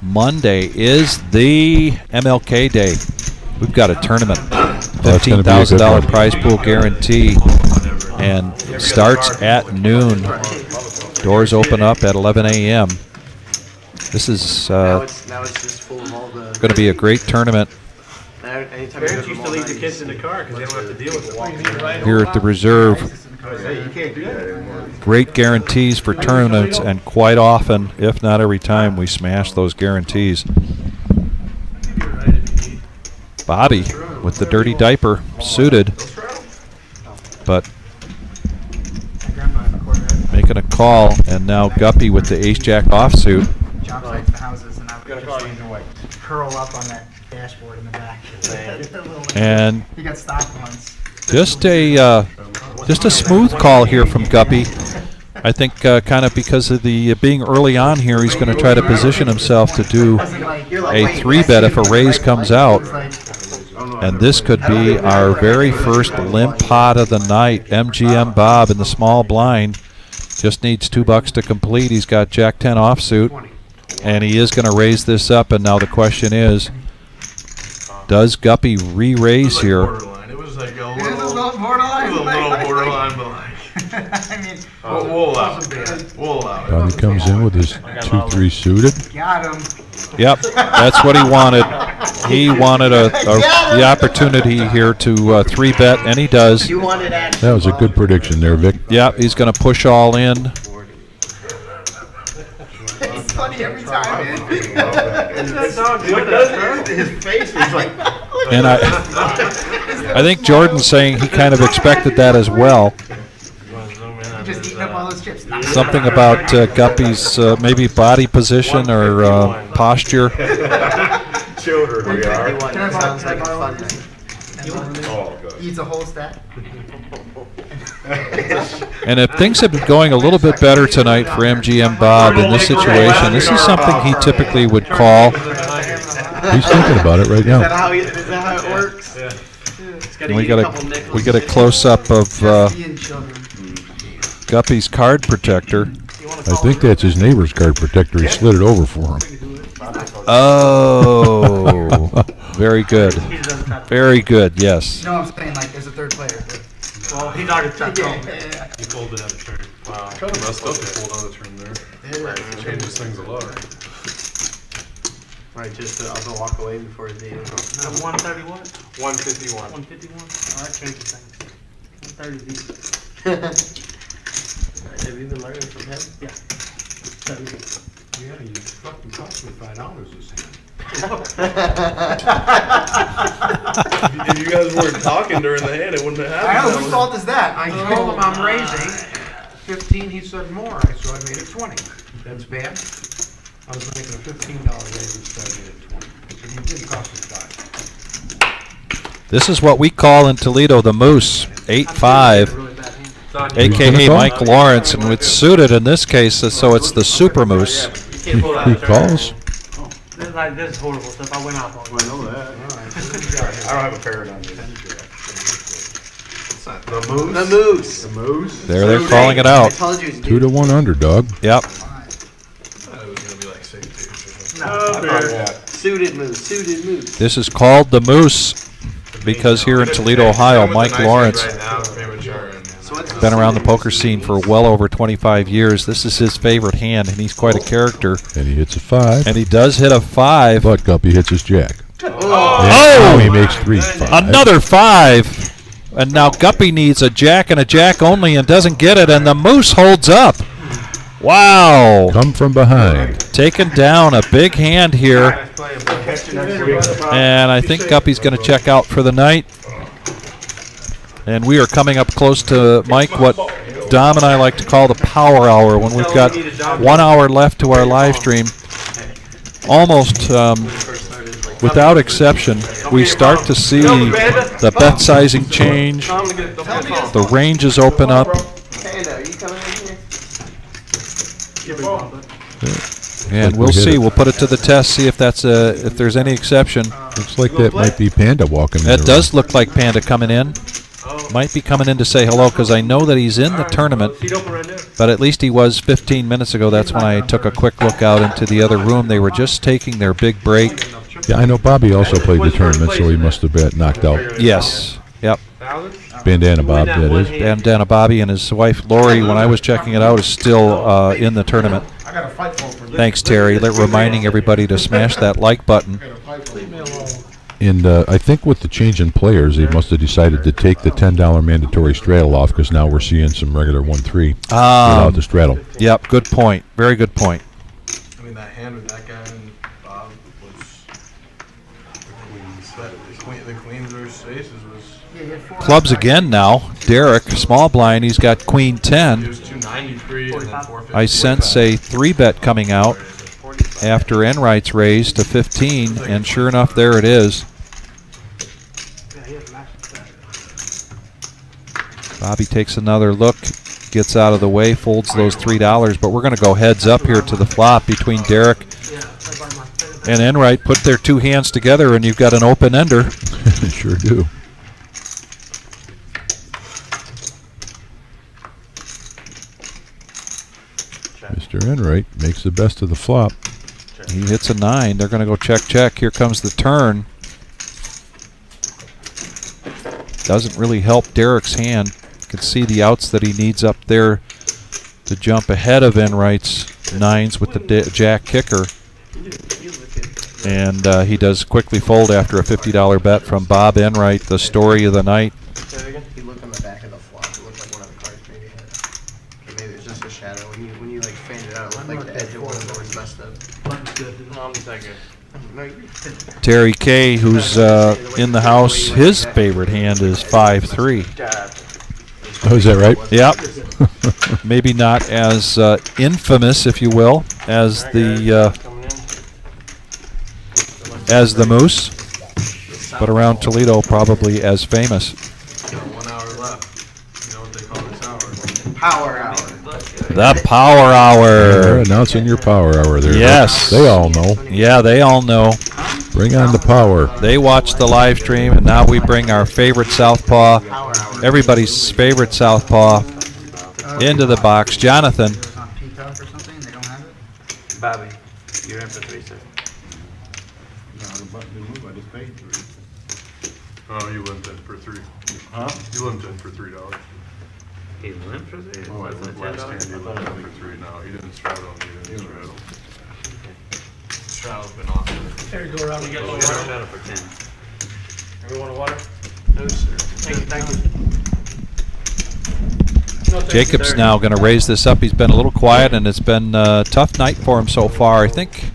Monday is the MLK day. We've got a tournament. $15,000 prize pool guarantee. And starts at noon. Doors open up at 11 a.m. This is Now it's just full of all the. going to be a great tournament Anytime Parents used to leave the kids in the car because they don't have to deal with the walking around. here at the Reserve. Hey, you can't do that anymore. Great guarantees for tournaments, and quite often, if not every time, we smash those guarantees. Bobby with the dirty diaper, suited, but making a call, and now Guppy with the ace-jack offsuit. John likes the houses, and I'm gonna curl up on that dashboard in the back. And He got stopped once. just a smooth call here from Guppy. I think kind of because of the being early on here, he's going to try to position himself to do a 3-bet if a raise comes out. And this could be our very first limp pot of the night. MGM Bob in the small blind. Just needs $2 to complete. He's got Jack 10 offsuit. And he is going to raise this up. And now the question is, does Guppy re-raise here? Borderline. It was like a little borderline. But like, I mean, we'll allow it. We'll allow it. Bobby comes in with his 2-3 suited. got him. Yep, that's what he wanted. He wanted the opportunity here to 3-bet, and he does. You wanted action. That was a good prediction there, Vic. Yep, he's going to push all in. It's funny every time, man. His face was like. And I think Jordan's saying he kind of expected that as well. Just eating up all those chips. Something about Guppy's maybe body position or posture. Children we are. Sounds like a fun night. Oh, good. Eats a whole stack. And if things have been going a little bit better tonight for MGM Bob in this situation, this is something he typically would call. He's thinking about it right now. Is that how it works? And we get a close up of Guppy's card protector. I think that's his neighbor's card protector. He slid it over for him. Oh, very good. Very good, yes. No, I'm saying like there's a third player. Well, he's already tried to He folded out a turn. Wow. Kind of messed up to fold out a turn there. Changes things a lot. Right, just I'll go walk away before the 130 what? 151. 151? Oh, that changes things. 130 is easy. Have you been learning from him? Yeah. Yeah, you fucking cost me $5 this hand. If you guys weren't talking during the hand, it wouldn't have I happened. know, whose fault is that? I told him I'm raising 15, he said more, so I made it 20. That's bad. I was making a $15 raise instead of it 20. So you didn't cost us $5. This is what we call in Toledo the Moose, 8-5, a.k.a. Mike Lawrence, and it's suited in this case, so it's the Super Moose. He calls. This is horrible stuff. I went off on I know that. I don't have a paradigm. The moose. The moose. The moose. There they're calling it I out. told you it was 2-1 underdog. Yep. I thought it was going to be like 6-2 or something. suited moose. Suited moose. This is called the Moose because here in Toledo, Ohio, Mike Lawrence been around the poker scene for well over 25 years. This is his favorite hand, and he's quite a character. And he hits a 5. And he does hit a 5. But Guppy hits his jack. Oh! Now he makes 3-5. Another 5. And now Guppy needs a jack and a jack only and doesn't get it, and the Moose holds up. Wow. Come from behind. Taking down a big hand here. And I think Guppy's going to check out for the night. And we are coming up close to, Mike, what Dom and I like to call the power hour, when we've got 1 hour left to our live stream. Almost without exception, we start to see the bet sizing change, the ranges open up. Panda, are you coming in here? And we'll see. We'll put it to the test, see if that's if there's any exception. Looks like that might be Panda walking in. That does look like Panda coming in. Might be coming in to say hello because I know that he's in the tournament, but at least he was 15 minutes ago. That's when I took a quick look out into the other room. They were just taking their big break. Yeah, I know Bobby also played the tournament, so he must have been knocked out. Yes. Yep. Bandana Bob, that is. Bandana Bobby and his wife Lori, when I was checking it out, is still in the tournament. Thanks, Terry. Reminding everybody to smash that like button. And I think with the change in players, they must have decided to take the $10 mandatory straddle off because now we're seeing some regular 1-3 without the straddle. Yep, good point. Very good point. I mean, that hand with that guy and Bob was the queens versus aces was. Clubs again now. Derek, small blind. He's got Queen 10. It was 293 and then 450. I sense a 3-bet coming out after Enright's raised to 15, and sure enough, there it is. Bobby takes another look. gets out of the way, folds those $3. But we're going to go heads up here to the flop between Derek and Enright. Put their two hands together, and you've got an open ender. Sure do. Mr. Enright makes the best of the flop. He hits a 9. They're going to go check, check. Here comes the turn. Doesn't really help Derek's hand. You can see the outs that he needs up there to jump ahead of Enright's 9s with the jack kicker. And he does quickly fold after a $50 bet from Bob Enright, the story of the night. If you look on the back of the flop, it looked like one of the cards maybe had it. Okay, maybe it's just a shadow. When you like fanned it out, it looked like the edge of one of them was messed up. Terry K, who's in the house, his favorite hand is 5-3. Oh, is that right? Yep. Maybe not as infamous, if you will, as the Moose, but around Toledo probably as famous. 1 hour left. You know what they call this hour? Power hour. The Power They're Hour. announcing your power hour there. Yes. They all know. Yeah, they all know. Bring on the power. They watch the live stream, and now we bring our favorite southpaw, everybody's favorite southpaw, into the box. Jonathan. On Peacock or something, they don't have it? Bobby, you're in for 3 seconds. Oh, you limped in for 3. Huh? You limped in for $3. He went for 3? Oh, I limped last hand. You limped in for 3 now. He didn't straddle. He didn't straddle. Straddle's been off. There you go around and get a Oh, little yeah, water. for 10. Everyone want water? No, sir. Thank you. Jacob's now going to raise this up. He's been a little quiet, and it's been a tough night for him so far. I think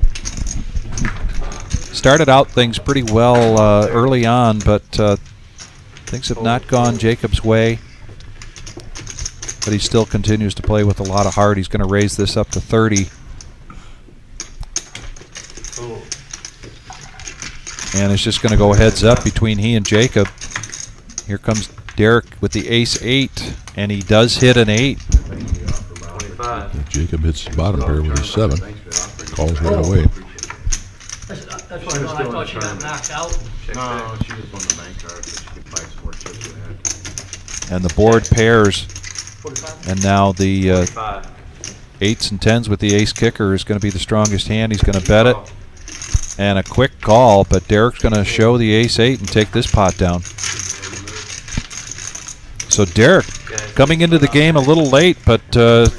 started out things pretty well early on, but things have not gone Jacob's way. But he still continues to play with a lot of heart. He's going to raise this up to 30. And it's just going to go heads up between he and Jacob. Here comes Derek with the ace-8, and he does hit an 8. 25. Jacob hits the bottom pair with a 7. Calls right away. That's what I thought she got knocked out. No, she was on the bank card, so she could buy some more chips with that. And the board pairs. And now the 5. 8s and 10s with the ace kicker is going to be the strongest hand. He's going to bet it. And a quick call, but Derek's going to show the ace-8 and take this pot down. So Derek coming into the game a little late, but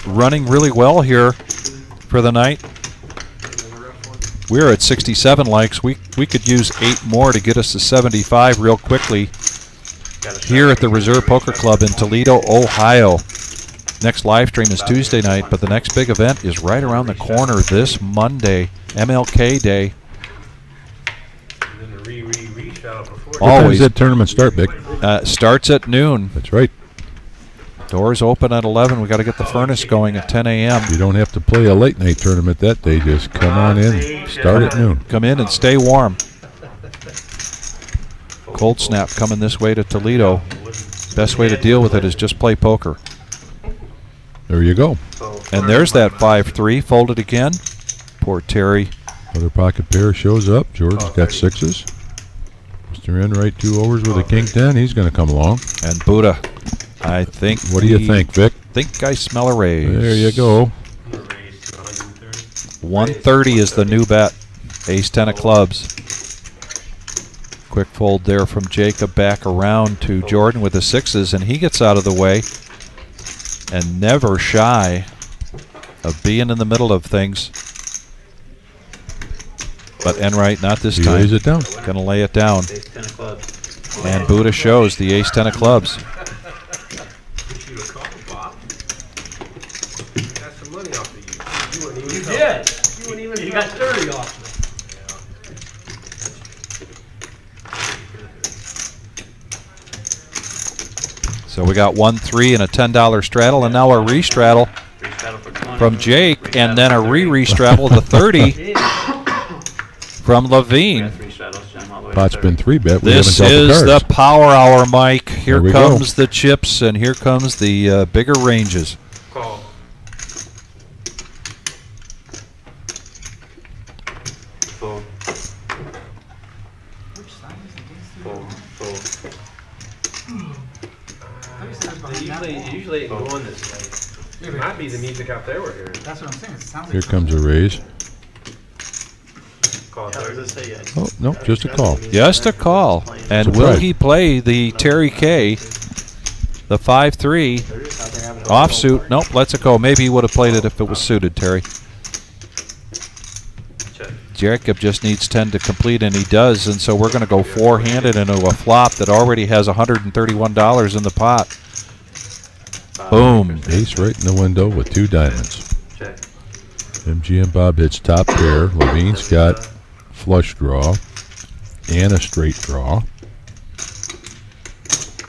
running really well here for the night. We're at 67 likes. We could use 8 more to get us to 75 real quickly here at the Reserve Poker Club in Toledo, Ohio. Next live stream is Tuesday night, but the next big event is right around the corner this Monday, MLK Day. What time does that tournament start, Vic? Starts at noon. That's right. Doors open at 11. We got to get the furnace going at 10 a.m. You don't have to play a late night tournament that day. Just come on in. Start at noon. Come in and stay warm. Cold snap coming this way to Toledo. Best way to deal with it is just play poker. There you go. And there's that 5-3 folded again. Poor Terry. Other pocket pair shows up. Jordan's got 6s. Mr. Enright 2 overs with a king 10. He's going to come along. And Buddha. I think. What do you think, Vic? Think I smell a raise. There you go. 130 is the new bet. Ace 10 of clubs. Quick fold there from Jacob back around to Jordan with the 6s, and he gets out of the way and never shy of being in the middle of things. But Enright not this He time. lays it down. Gonna lay it down. Ace 10 of clubs. And Buddha shows the ace 10 of clubs. You did. You got 30 off me. So we got 1-3 and a $10 straddle, and now a re-straddle from Jake, and then a re-straddle to 30 from Levine. Pot's been 3-bet. This is the power hour, Mike. Here we comes the chips, and here comes the bigger ranges. Call. Fold. Which side is it? Fold. Fold. Usually it going this way. It might be the music out there we're hearing. That's what I'm saying. It sounds Here like comes a raise. Call third. Oh, no, just a call. Just a call. And Surprise. will he play the Terry K, the 5-3 offsuit? Nope, lets it go. Maybe he would have played it if it was suited, Terry. Check. Jacob just needs 10 to complete, and he does. And so we're going to go four-handed into a flop that already has $131 in the pot. Boom. Ace right in the window with 2 diamonds. Check. MGM Bob hits top pair. Levine's got flush draw and a straight draw.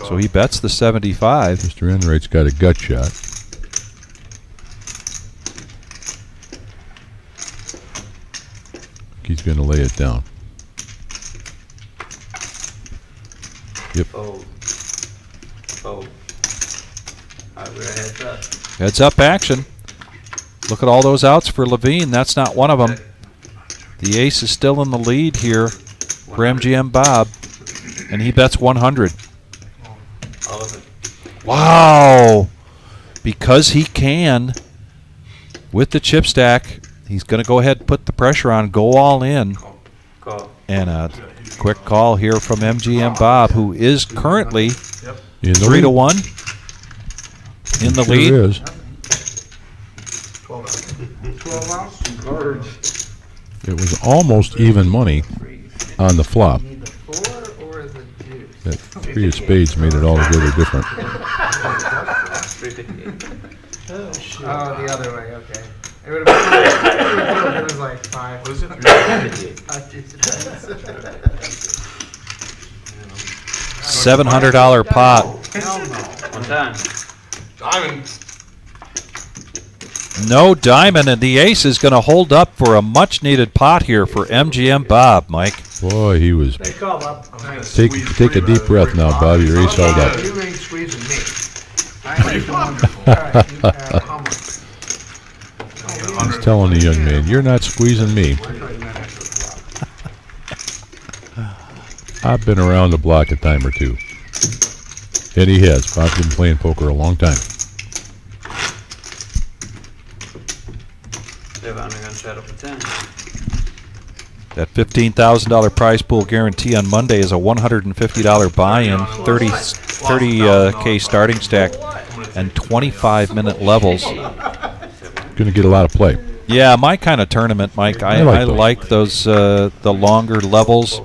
So he bets the 75. Mr. Enright's got a gut shot. He's going to lay it down. Yep. Fold. Fold. Alright, we're heads up. Heads up action. Look at all those outs for Levine. That's not one of them. The ace is still in the lead here for MGM Bob, and he bets 100. All of it. Wow! Because he can, with the chip stack, he's going to go ahead and put the pressure on, go all in. Call. And a quick call here from MGM Bob, who is currently In the 3-1 in the Sure lead. is. 12 ounce? Cards. It was almost even money on the flop. you need the 4 or the deuce. That 3 of spades made it altogether different. 358. Oh, the other way, okay. It would have been if it was like 5. What is it? 358. $700 pot. Hell no. One time. Diamond. No diamond, and the ace is going to hold up for a much-needed pot here for MGM Bob, Mike. Boy, he was. They call up. Take a deep breath now, Bob. Your ace held up. You ain't squeezing me. Pretty wonderful. How much? He's telling the young man, "You're not squeezing me." I've been around the block a time or two, and he has. Bob's been playing poker a long time. They're gonna shut up for 10. That $15,000 prize pool guarantee on Monday is a $150 buy-in, 30K starting stack, and 25-minute levels. Going to get a lot of play. Yeah, my kind of tournament, Mike. I like those the longer levels.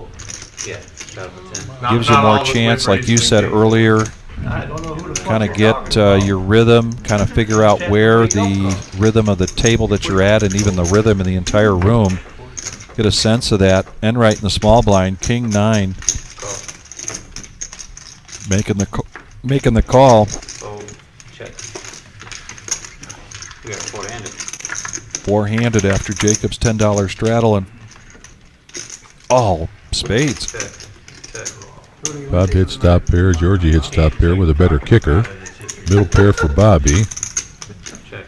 Yeah, shut up for 10. Gives you more chance, like you said earlier. I don't know who the fuck Kind of you're get talking about. your rhythm, kind of figure out where the rhythm of the table that you're at, and even the rhythm in the entire room. Get a sense of that. Enright in the small blind, King 9, making the call. Fold. Check. We got four-handed. Four-handed after Jacob's $10 straddle, and all spades. Check. Check. Bob hits top pair. Georgie hits top pair with a better kicker. Middle pair for Bobby. Check.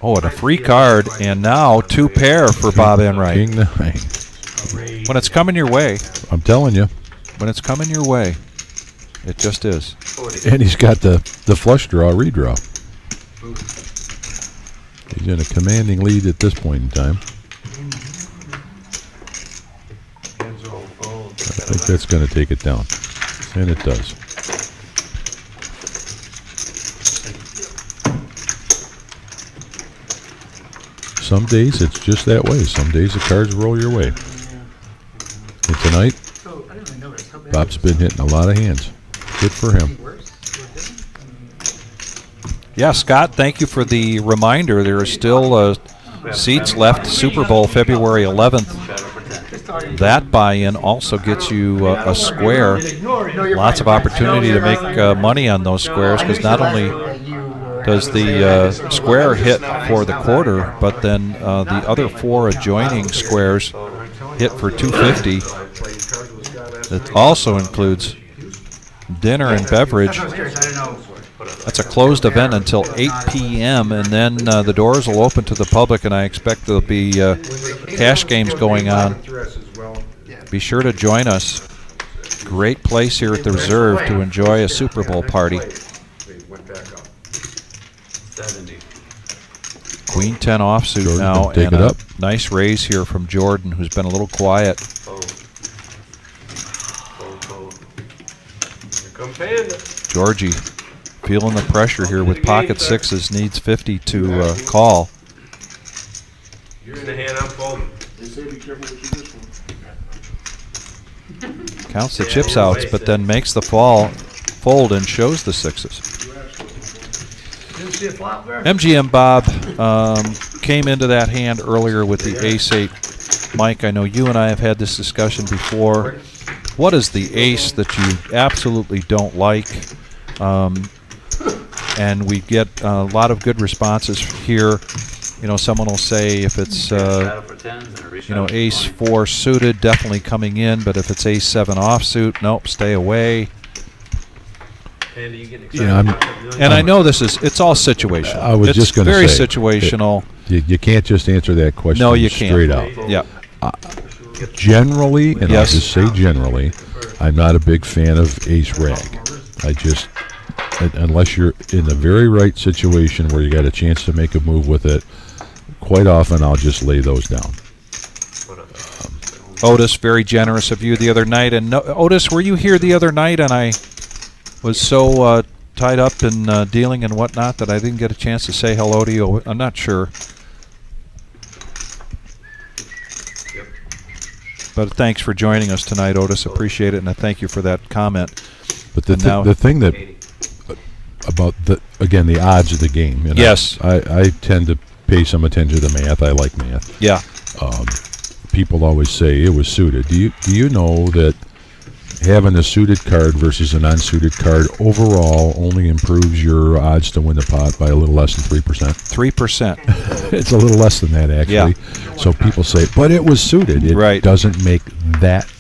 Oh, and a free card, and now 2 pair for Bob Enright. King 9. When it's coming your way, I'm telling you. when it's coming your way, it just is. 40. And he's got the flush draw redraw. He's in a commanding lead at this point in time. I think that's going to take it down. And it does. Some days it's just that way. Some days the cards roll your way. And tonight, So, I didn't even notice. How bad Bob's been hitting a lot of hands. Good for him. worse? Yeah, Scott, thank you for the reminder. There are still seats left. Super Bowl, February 11th. Shut up for 10. That buy-in also gets you a square. Ignore it. No, you're Lots of fine. opportunity to make money on those squares, because not only does the square hit for the quarter, but then the other 4 adjoining squares hit for $250. It also includes dinner and beverage. I was curious. I didn't know. That's a closed event until 8 p.m. and then the doors will open to the public, and I expect there'll be cash games going on. Be sure to join us. Great place here at the Reserve to enjoy a Super Bowl party. Queen 10 offsuit Jordan, now, take and it a up. nice raise here from Jordan, who's been a little quiet. Here come Panda. Georgie feeling the pressure here with pocket sixes, needs 50 to call. You're in the hand, I'm folding. They say be careful what you wish for. Counts the chips outs, but then makes the fold and shows the sixes. Didn't see a flop there? MGM Bob came into that hand earlier with the ace-8. Mike, I know you and I have had this discussion before. What is the ace that you absolutely don't like? And we get a lot of good responses here. You know, someone will say if it's, you know, ace-4 suited, definitely coming in, but if it's ace-7 offsuit, nope, stay away. Panda, you getting You know, excited? And I know it's all situational. I was it's just going to very say, situational. You can't just answer that question No, you can't. straight out. Yeah. Generally, and Yes. I'll just say generally, I'm not a big fan of ace rag. I just, unless you're in the very right situation where you got a chance to make a move with it, quite often I'll just lay those down. Otis, very generous of you the other night. And Otis, were you here the other night? And I was so tied up in dealing and whatnot that I didn't get a chance to say hello to you. I'm not sure. But thanks for joining us tonight, Otis. Appreciate it, and I thank you for that comment. But the thing that about the odds of the game. And yes, I tend to pay some attention to math. I like math. Yeah. People always say it was suited. Do you know that having a suited card versus a non-suited card overall only improves your odds to win the pot by a little less than 3%? 3%. It's a little less than that, actually. Yeah. So people say, but it was suited. It doesn't make that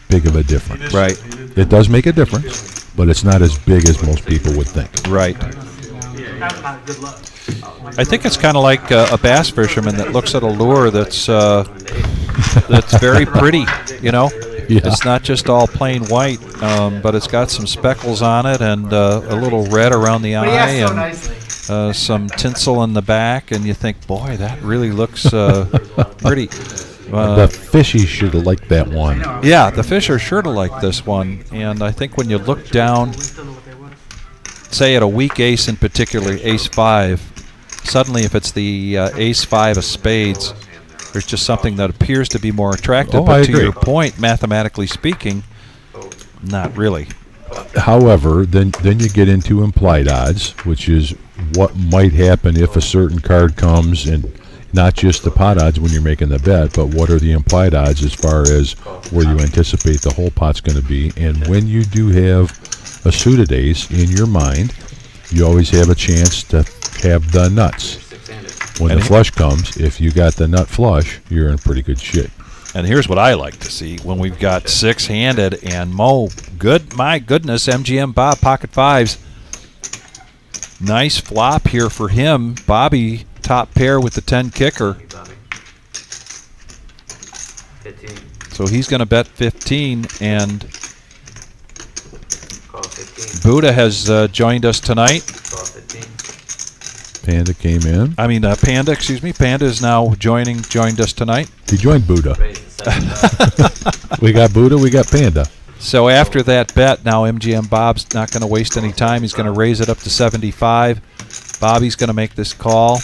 big of a difference. Right. It does make a difference, but it's not as big as most people would think. Right. That's not good luck. I think it's kind of like a bass fisherman that looks at a lure that's very pretty, you know. Yeah. It's not just all plain white, but it's got some speckles on it and a little red around the eye and some tinsel in the back, and you think, boy, that really looks pretty. The fishies should have liked that one. Yeah, the fish are sure to like this one, and I think when you look down, say at a weak ace in particular, ace-5, suddenly if it's the ace-5 of spades, there's just something that appears to be more attractive. Oh, but I to agree. your point, mathematically speaking, not really. However, then you get into implied odds, which is what might happen if a certain card comes, and not just the pot odds when you're making the bet, but what are the implied odds as far as where you anticipate the whole pot's going to be. And when you do have a suited ace in your mind, you always have a chance to have the nuts. When the flush comes, if you got the nut flush, you're in pretty good shape. And here's what I like to see when we've got six-handed and my goodness, MGM Bob pocket fives. Nice flop here for him. Bobby top pair with the 10 kicker. 15. So he's going to bet 15, and Call 15. Buddha has joined us tonight. Call 15. Panda came in. I mean, Panda, excuse me. Panda is now joined us tonight. He joined Buddha. Raise the 75. We got Buddha, we got Panda. So after that bet, now MGM Bob's not going to waste any time. He's going to raise it up to 75. Bobby's going to make this call.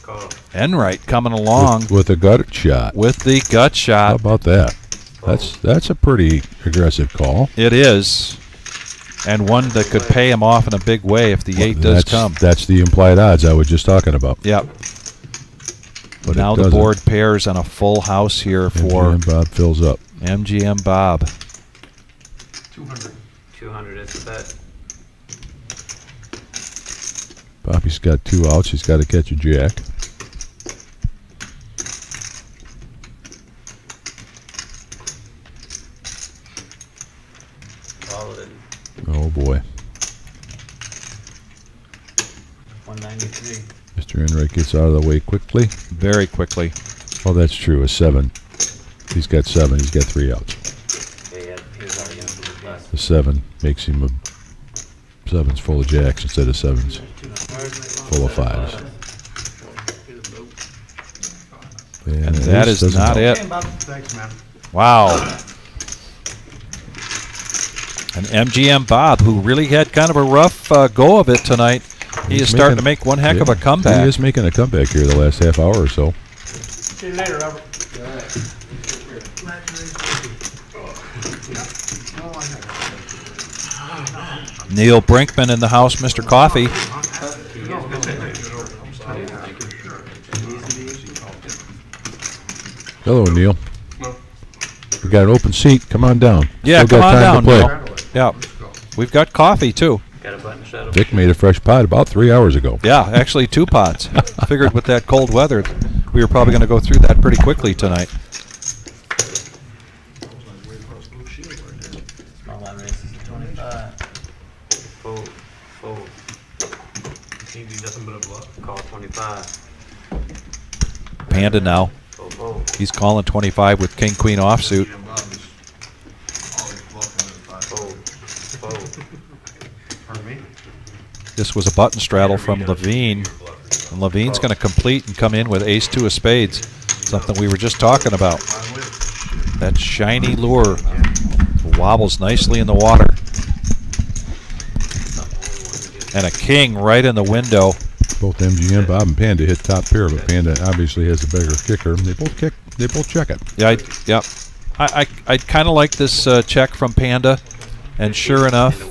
Call. Enright coming along With a gut shot. with the gut How shot. about that? That's a pretty aggressive call. It is. And one that could pay him off in a big way if the 8 does come. That's the implied odds I was just talking about. Yep. But Now it the doesn't. board pairs on a full house here for MGM Bob fills up. MGM Bob. 200. 200 is the bet. Bobby's got 2 outs. He's got to catch a jack. Call it. Oh boy. 193. Mr. Enright gets out of the way quickly. Very quickly. Oh, that's true. A 7. He's got 7. He's got 3 outs. The 7 makes him a 7's full of jacks instead of 7's full of 5s. And that is not it. Thanks, man. Wow. And MGM Bob, who really had kind of a rough go of it tonight, he is starting to make one heck of a comeback. He is making a comeback here the last half hour or so. See you later, Robert. Neil Brinkman in the house, Mr. Coffee. Hello, Neil. We got an open seat. Come on down. Yeah, Still come got on time down, to play. Neil. Yeah, we've got coffee too. Vic made a fresh pot about 3 hours ago. Yeah, actually 2 pots. Figured with that cold weather, we were probably going to go through that pretty quickly tonight. Small line races to 25. Fold. Can't do nothing but a bluff. Call 25. Panda now. Fold. He's calling 25 with King Queen offsuit. Fold. Pardon me? This was a button straddle from Levine. And Levine's going to complete and come in with ace-2 of spades. Something we were just talking about. That shiny lure wobbles nicely in the water. And a king right in the window. Both MGM, Bob, and Panda hit top pair, but Panda obviously has a better kicker. They both check it. Yeah, I kind of like this check from Panda. And sure enough,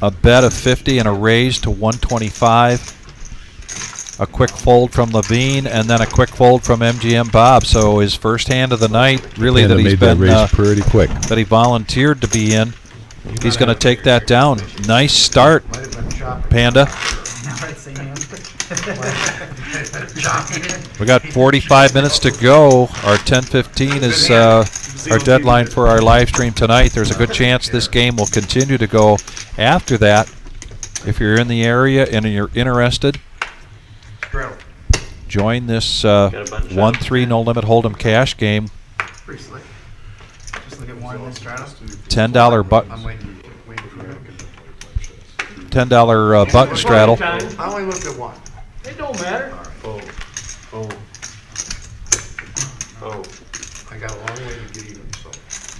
a bet of 50 and a raise to 125. A quick fold from Levine, and then a quick fold from MGM Bob. So his first hand of the night, really, Panda that he's made been that raise pretty quick. that he volunteered to be in. He's going to take that down. Nice start, Panda. We got 45 minutes to go. Our 10:15 is our deadline for our live stream tonight. There's a good chance this game will continue to go after that. If you're in the area and you're interested, join this 1-3 no limit hold'em cash game. Pretty slick. Just look at one in this straddle. $10 button. I'm waiting for it. $10 button straddle. Time. I only looked at one. It don't matter. Fold. I got a long way to get even, so.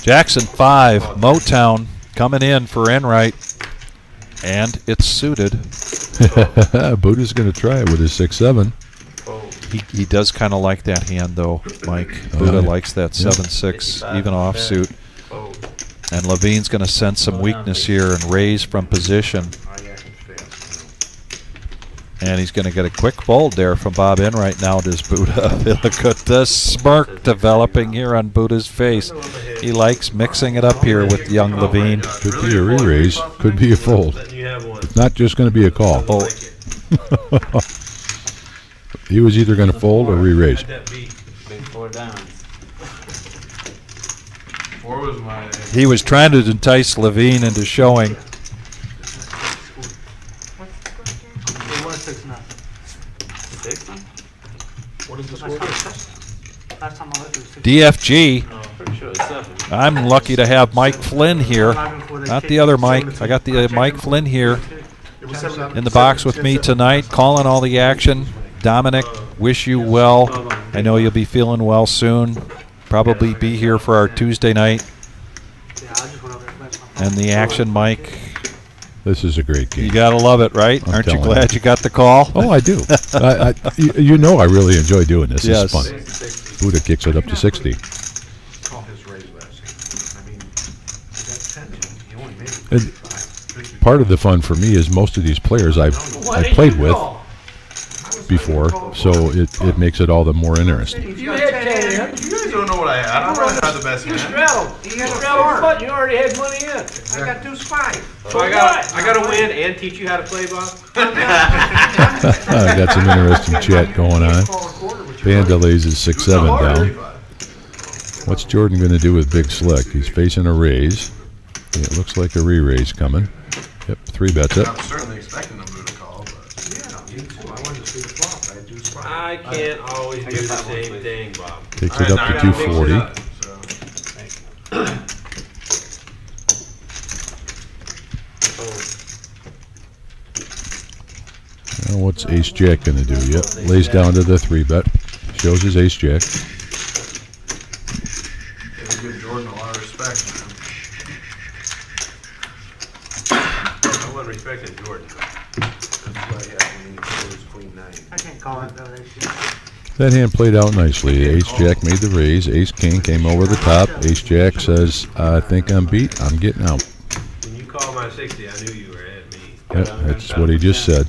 Jackson 5, Motown coming in for Enright, and it's suited. Buddha's going to try it with his 6-7. He does kind of like that hand though, Mike. Buddha likes that 7-6 even offsuit. And Levine's going to sense some weakness here and raise from position. And he's going to get a quick fold there from Bob Enright now, does Buddha. Look at the smirk developing here on Buddha's face. He likes mixing it up here with young Levine. Could be a re-raise. Could be a fold. It's not just going to be a call. Oh. He was either going to fold or re-raise. Big 4 down. 4 was my. He was trying to entice Levine into showing. It was 6-0. What is the Last score? last time I looked, it was 6. DFG. Pretty sure it's 7. I'm lucky to have Mike Flynn here. Not the other Mike. I got the Mike Flynn here in the box with me tonight, calling all the action. Dominic, wish you well. I know you'll be feeling well soon. Probably be here for our Tuesday night. Yeah, I just went over there and played And the action, Mike. This is a great game. You got to love it, right? I'm Aren't you telling glad you got the call? Oh, I do. You know I really enjoy doing this. Yes. It's fun. Buddha kicks it up to 60. Call his raise last game. I mean, that's 10. He only made it And 55. part of the fun for me is most of these players I've played with before, so it makes it all the more interesting. You had 10 in. You guys don't know what I had. I don't really have the best You hand. straddled. You straddled your foot. You already had money in. I got 2 spies. So I gotta win and teach you how to play, Bob. Got some interesting chat going on. Panda lays his 6-7 down. What's Jordan going to do with Big Slick? He's facing a raise. It looks like a re-raise coming. Yep, 3 bets it. I'm certainly expecting them to call, but Yeah, me too. I wanted to see the flop. I do spot. I can't always do the same thing, Bob. Takes All it right, up now I to gotta mix it 240. up, so. Now what's Ace Jack going to do? Yep, lays down to the 3 bet. Shows his Ace Jack. Gotta give Jordan a lot of respect, man. I wasn't respecting Jordan. That's why he chose queen 9. I can't call it though. That hand played out nicely. Ace Jack made the raise. Ace King came over the top. Ace Jack says, I think I'm beat. I'm getting out. When you called my 60, I knew you were at me. Yep, that's what he just said.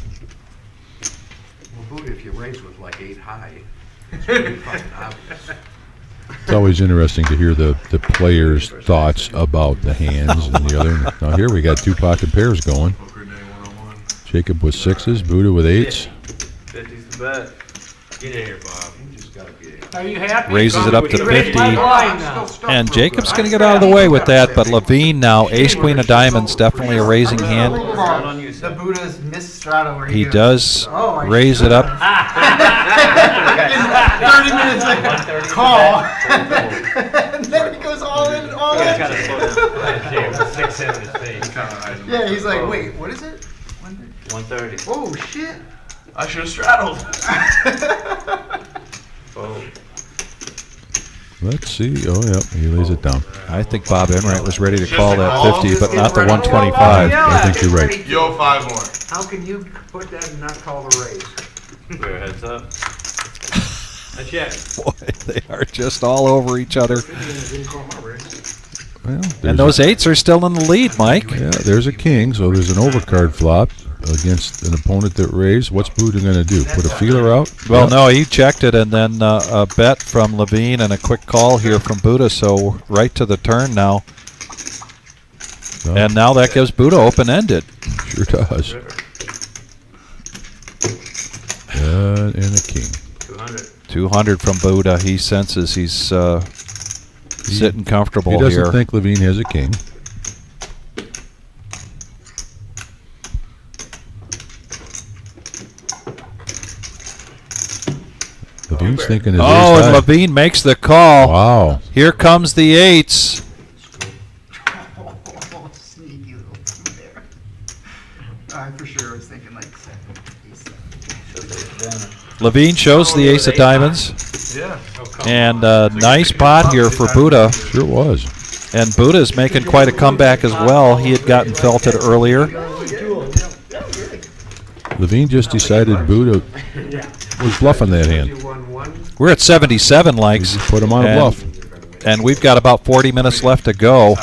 Well, Buddha, if you raise with like 8 high, it's pretty fucking obvious. It's always interesting to hear the players' thoughts about the hands and the other. Now here we got 2 pocket pairs going. Poker Day 101. Jacob with 6s, Buddha with 8s. 50's the bet. Get in here, Bob. You just gotta be. Are you happy? Raises it up to You raised 50. my blind now. And Jacob's going to get out of the way with that, but Levine now, ace queen of diamonds, definitely a raising hand. The Buddha's Miss Strato where He goes, does "Oh, I raise it up. 30 minutes later, call. And then he goes all in, all in. Yeah, he's like, wait, what is it? 130. Oh, shit. I should have straddled. Let's see. Oh, yep, he lays it down. I think Bob Enright was ready to call that 50, but not the 125. I think you're right. Yo, 5 more. How can you put that and not call the raise? Clear heads up. I check. Boy, they are just all over each other. Didn't call my raise. Well, And there's those 8s are still in the lead, Mike. yeah, there's a king, so there's an overcard flop against an opponent that raised. What's Buddha going to do? Put a feeler out? Well, Yep. no, he checked it, and then a bet from Levine and a quick call here from Buddha, so right to the turn now. No, And now that gives Buddha open-ended. sure does. And a king. 200. 200 from Buddha. He senses he's sitting comfortable He doesn't here. think Levine has a king. Levine's thinking his Oh, ace and high. Levine makes the call. Wow. Here comes the 8s. Oh, sneaky little two there. I for sure was thinking like 7. Levine shows the ace of diamonds. Yeah. And nice pot here for Buddha. Sure was. And Buddha's making quite a comeback as well. He had gotten felted earlier. Levine just decided Buddha was bluffing that hand. We're at 77 likes. Put him on a bluff. And we've got about 40 minutes left to go.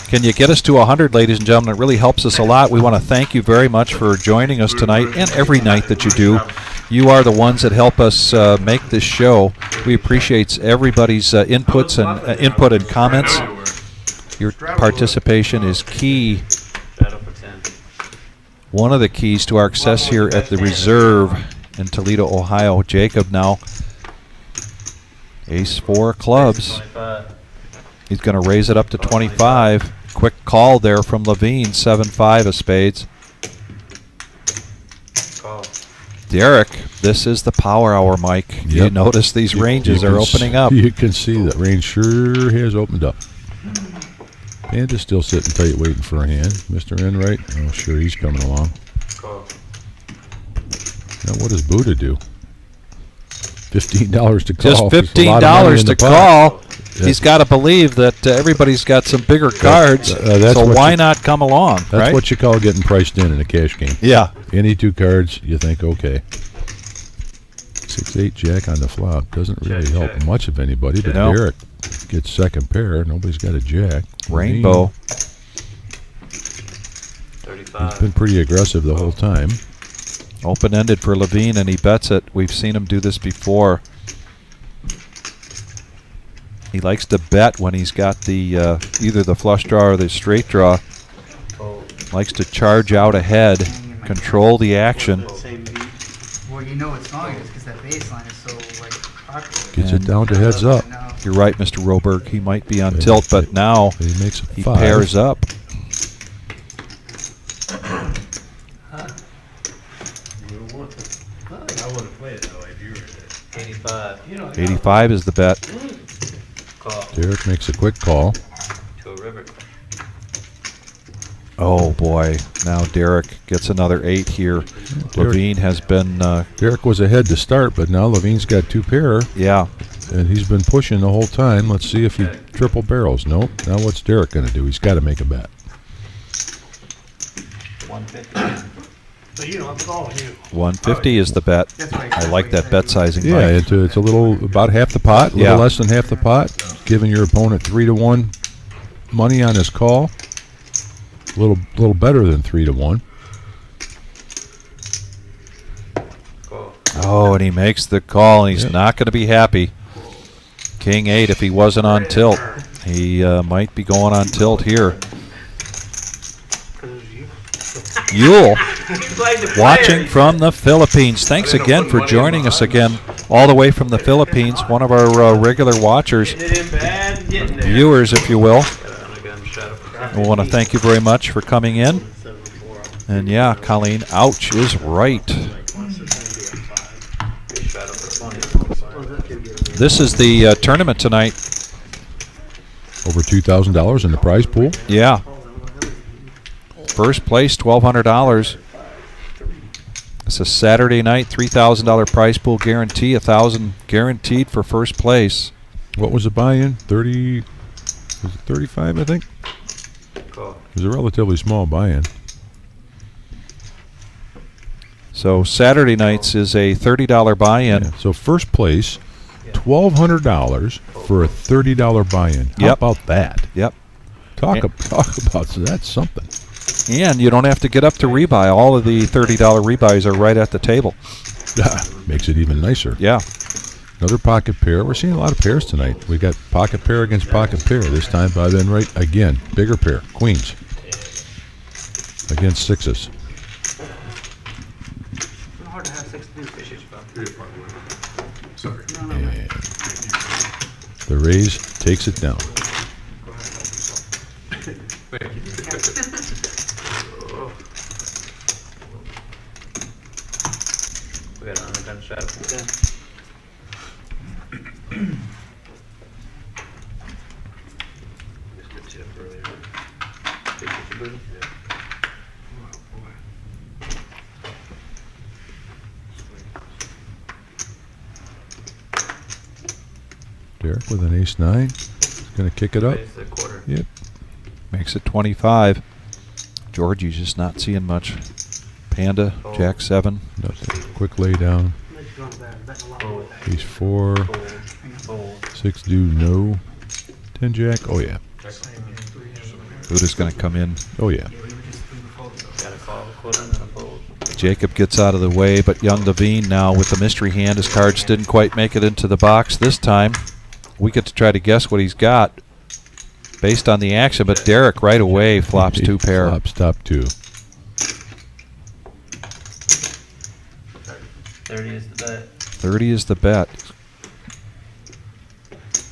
Can you get us to 100, ladies and gentlemen? It really helps us a lot. We want to thank you very much for joining us tonight and every night that you do. You are the ones that help us make this show. We appreciate everybody's inputs and input and comments. Your participation is key. One of the keys to our success here at the Reserve in Toledo, Ohio. Jacob now, ace 4 clubs. He's going to raise it up to 25. Quick call there from Levine, 7-5 of spades. Derek, this is the power hour, Mike. You Yep. notice these ranges You are can opening s- up. You can see that range sure has opened up. Panda's still sitting tight waiting for a hand. Mr. Enright, oh sure he's coming along. Now what does Buddha do? $15 to call. Just There's a lot of money $15 in to the pot. call. Yeah. He's got to believe that everybody's got some bigger cards, that's so what why you- not come along, That's right? what you call getting priced in a cash game. Yeah. Any 2 cards, you think, okay. 6-8 jack on the flop. Doesn't really help much of anybody, but No. Derek gets second pair. Nobody's got a jack. Rainbow. He's been pretty aggressive the whole time. Open-ended for Levine, and he bets it. We've seen him do this before. He likes to bet when he's got the either the flush draw or the straight draw. Likes to charge out ahead, control the action. Well, you know what's wrong is because that baseline is so like popular. Gets it down to heads up. Now, You're right, Mr. Roberg. He might be on tilt, but now He makes a he 5. pairs up. I wouldn't play it that way if you were there. 85. You know, 85 is the bet. call Derek makes a quick call. to a river. Oh boy! Now Derek gets another 8 here. Derek- Levine has been, Derek was ahead to start, but now Levine's got 2 pair, yeah. and he's been pushing the whole time. Let's see if he triple barrels. Nope. Now what's Derek going to do? He's got to make a bet. 150. So, you know, I'm calling you. 150 is the bet. I like that bet sizing. Yeah, Mike. it's a little about half the pot, a little Yeah. less than half the pot, giving your opponent 3-1 money on his call. A little better than 3-1. Call. Oh, and he makes the call, and he's Yep. not going to be happy. King 8, if he wasn't on tilt, he might be going on tilt here. Yule, watching from the Philippines. Thanks again for joining us again, all the way from the Philippines. One of our regular watchers, Getting it in bad and getting there. viewers, if you will. Gun shot up. I want to thank you very much for coming in. And yeah, Colleen, ouch is right. Shot up for 20. This is the tournament tonight. Over $2,000 in the prize pool. Yeah. First place, $1,200. It's a Saturday night, $3,000 prize pool guarantee, $1,000 guaranteed for first place. What was the buy-in? 30? Was it 35? I think. Call. It was a relatively small buy-in. So Saturday nights is a $30 buy-in. Yeah, so first place, $1,200 for a $30 buy-in. How Yep. about that? Yep. Talk about that's something. And you don't have to get up to rebuy. All of the $30 rebuys are right at the table. Makes it even nicer. Yeah. Another pocket pair. We're seeing a lot of pairs tonight. We got pocket pair against pocket pair. This time by then right again. Bigger pair. Queens. Against sixes. It's hard to have 6 to do fishes, but. Sorry. And the raise takes it down. We got another gun shot up for 10. Just good tip earlier. Big picture booty. Derek with an ace-9. He's going to kick it up. Raise the quarter. Yep. Makes it 25. Georgie's just not seeing much. Panda, Jack 7. Nothing. Quick lay down. Fold. Ace 4. Fold. Fold. 6 do no. 10 jack. Oh yeah. Buddha's going to come in. Oh yeah. Got a call, a quarter, and then a fold. Jacob gets out of the way, but young Levine now with the mystery hand. His cards didn't quite make it into the box this time. We get to try to guess what he's got based on the action, but Derek right away flops He 2 pair. Flops top 2. 30 is the bet. 30 is the bet.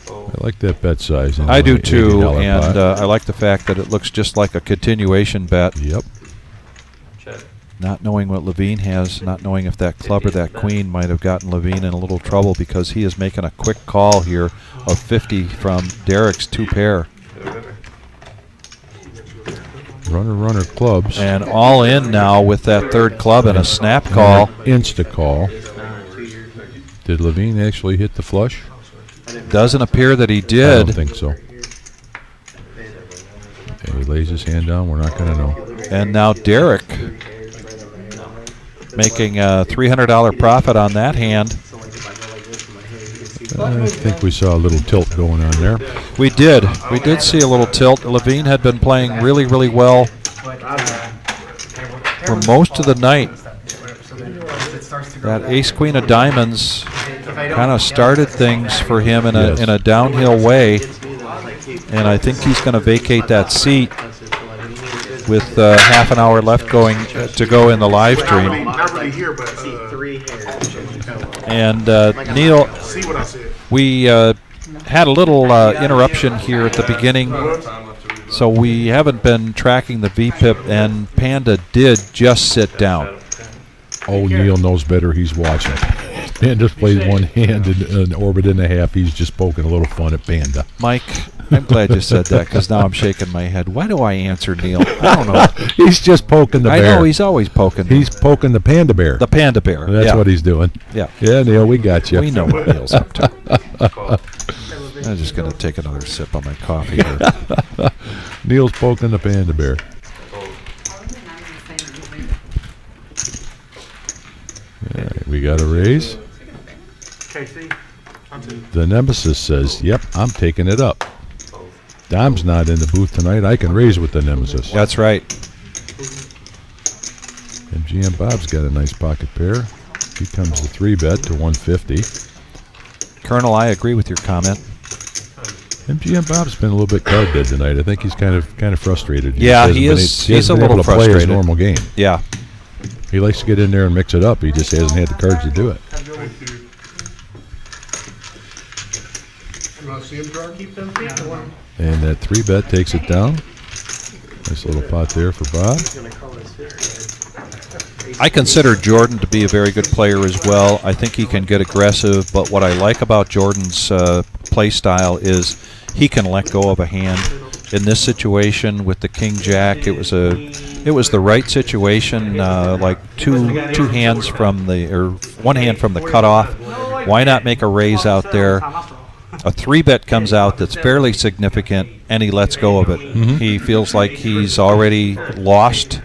Fold. I like that bet size. I do too, $80 and pot. I like the fact that it looks just like a continuation bet. Yep. Check. Not knowing what Levine has, not knowing if that club or that queen might have gotten Levine in a little trouble, because he is making a quick call here of 50 from Derek's 2 pair. To a river. Runner clubs. And all in now with that 3rd club and a snap call. Insta call. Did Levine actually hit the flush? Doesn't appear that he I did. don't think so. Okay, he lays his hand down. We're not going to know. And now Derek making a $300 profit on that hand. I think we saw a little tilt going on there. We did see a little tilt. Levine had been playing really, really well for most of the night. That ace queen of diamonds kind of started things for him in Yes. a downhill way, and I think he's going to vacate that seat with half an hour left to go in the live stream. Not really here, but And Neil, see what I said. we had a little interruption here at the beginning, so we haven't been tracking the VPIP, and Panda did just sit down. Oh, Neil knows better. He's watching. Panda plays one hand in an orbit and a half. He's just poking a little fun at Panda. Mike, I'm glad you said that, because now I'm shaking my head. Why do I answer Neil? I don't know. He's just poking the bear. I know, he's always poking. He's poking the panda bear. The panda bear. That's what he's doing. Yeah. Yeah, Neil, we got you. We know what Neil's up to. I'm just going to take another sip of my coffee here. Neil's poking the panda bear. All right, we got a raise. Casey? The Nemesis says, yep, I'm taking it up. Dom's not in the booth tonight. I can raise with the Nemesis. That's right. MGM Bob's got a nice pocket pair. He comes to 3-bet to 150. Colonel, I agree with your comment. MGM Bob's been a little bit card dead tonight. I think he's kind of frustrated. Yeah, he is. He's a little frustrated. Play his normal game. Yeah. He likes to get in there and mix it up. He just hasn't had the cards to do it. You want to see him try to keep them? And that 3-bet takes it down. Nice little pot there for Bob. I consider Jordan to be a very good player as well. I think he can get aggressive, but what I like about Jordan's play style is he can let go of a hand. In this situation with the King Jack, it was the right situation. Like two hands from one hand from the cutoff. Why not make a raise out there? A 3-bet comes out that's fairly significant, and he lets go of it. Mm-hmm. He feels like he's already lost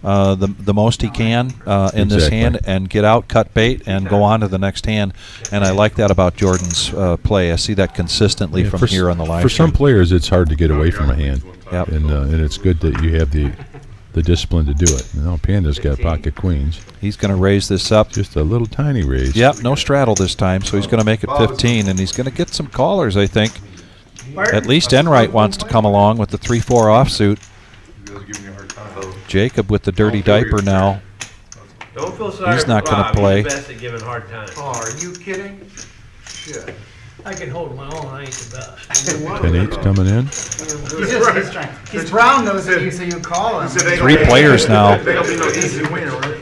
the most he can in this hand, and get out, cut bait, and go on to the next hand. And I like that about Jordan's play. I see that consistently from here on the live For stream. some players, it's hard to get away from a hand. Yep. And it's good that you have the discipline to do it. Now Panda's got pocket queens. He's going to raise this up. Just a little tiny raise. Yep, no straddle this time, so he's going to make it 15, and he's going to get some callers, I think. At least Enright wants to come along with the 3-4 offsuit. Jacob with the dirty diaper now. Don't feel sorry He's not for going Bob. to play. He's the best at giving hard time. Oh, are you kidding? Shit. I can hold my own, I ain't the best. 10-8's coming in. He's brown nosing you, so you call him. 3 players now. There'll be no easy winner, right?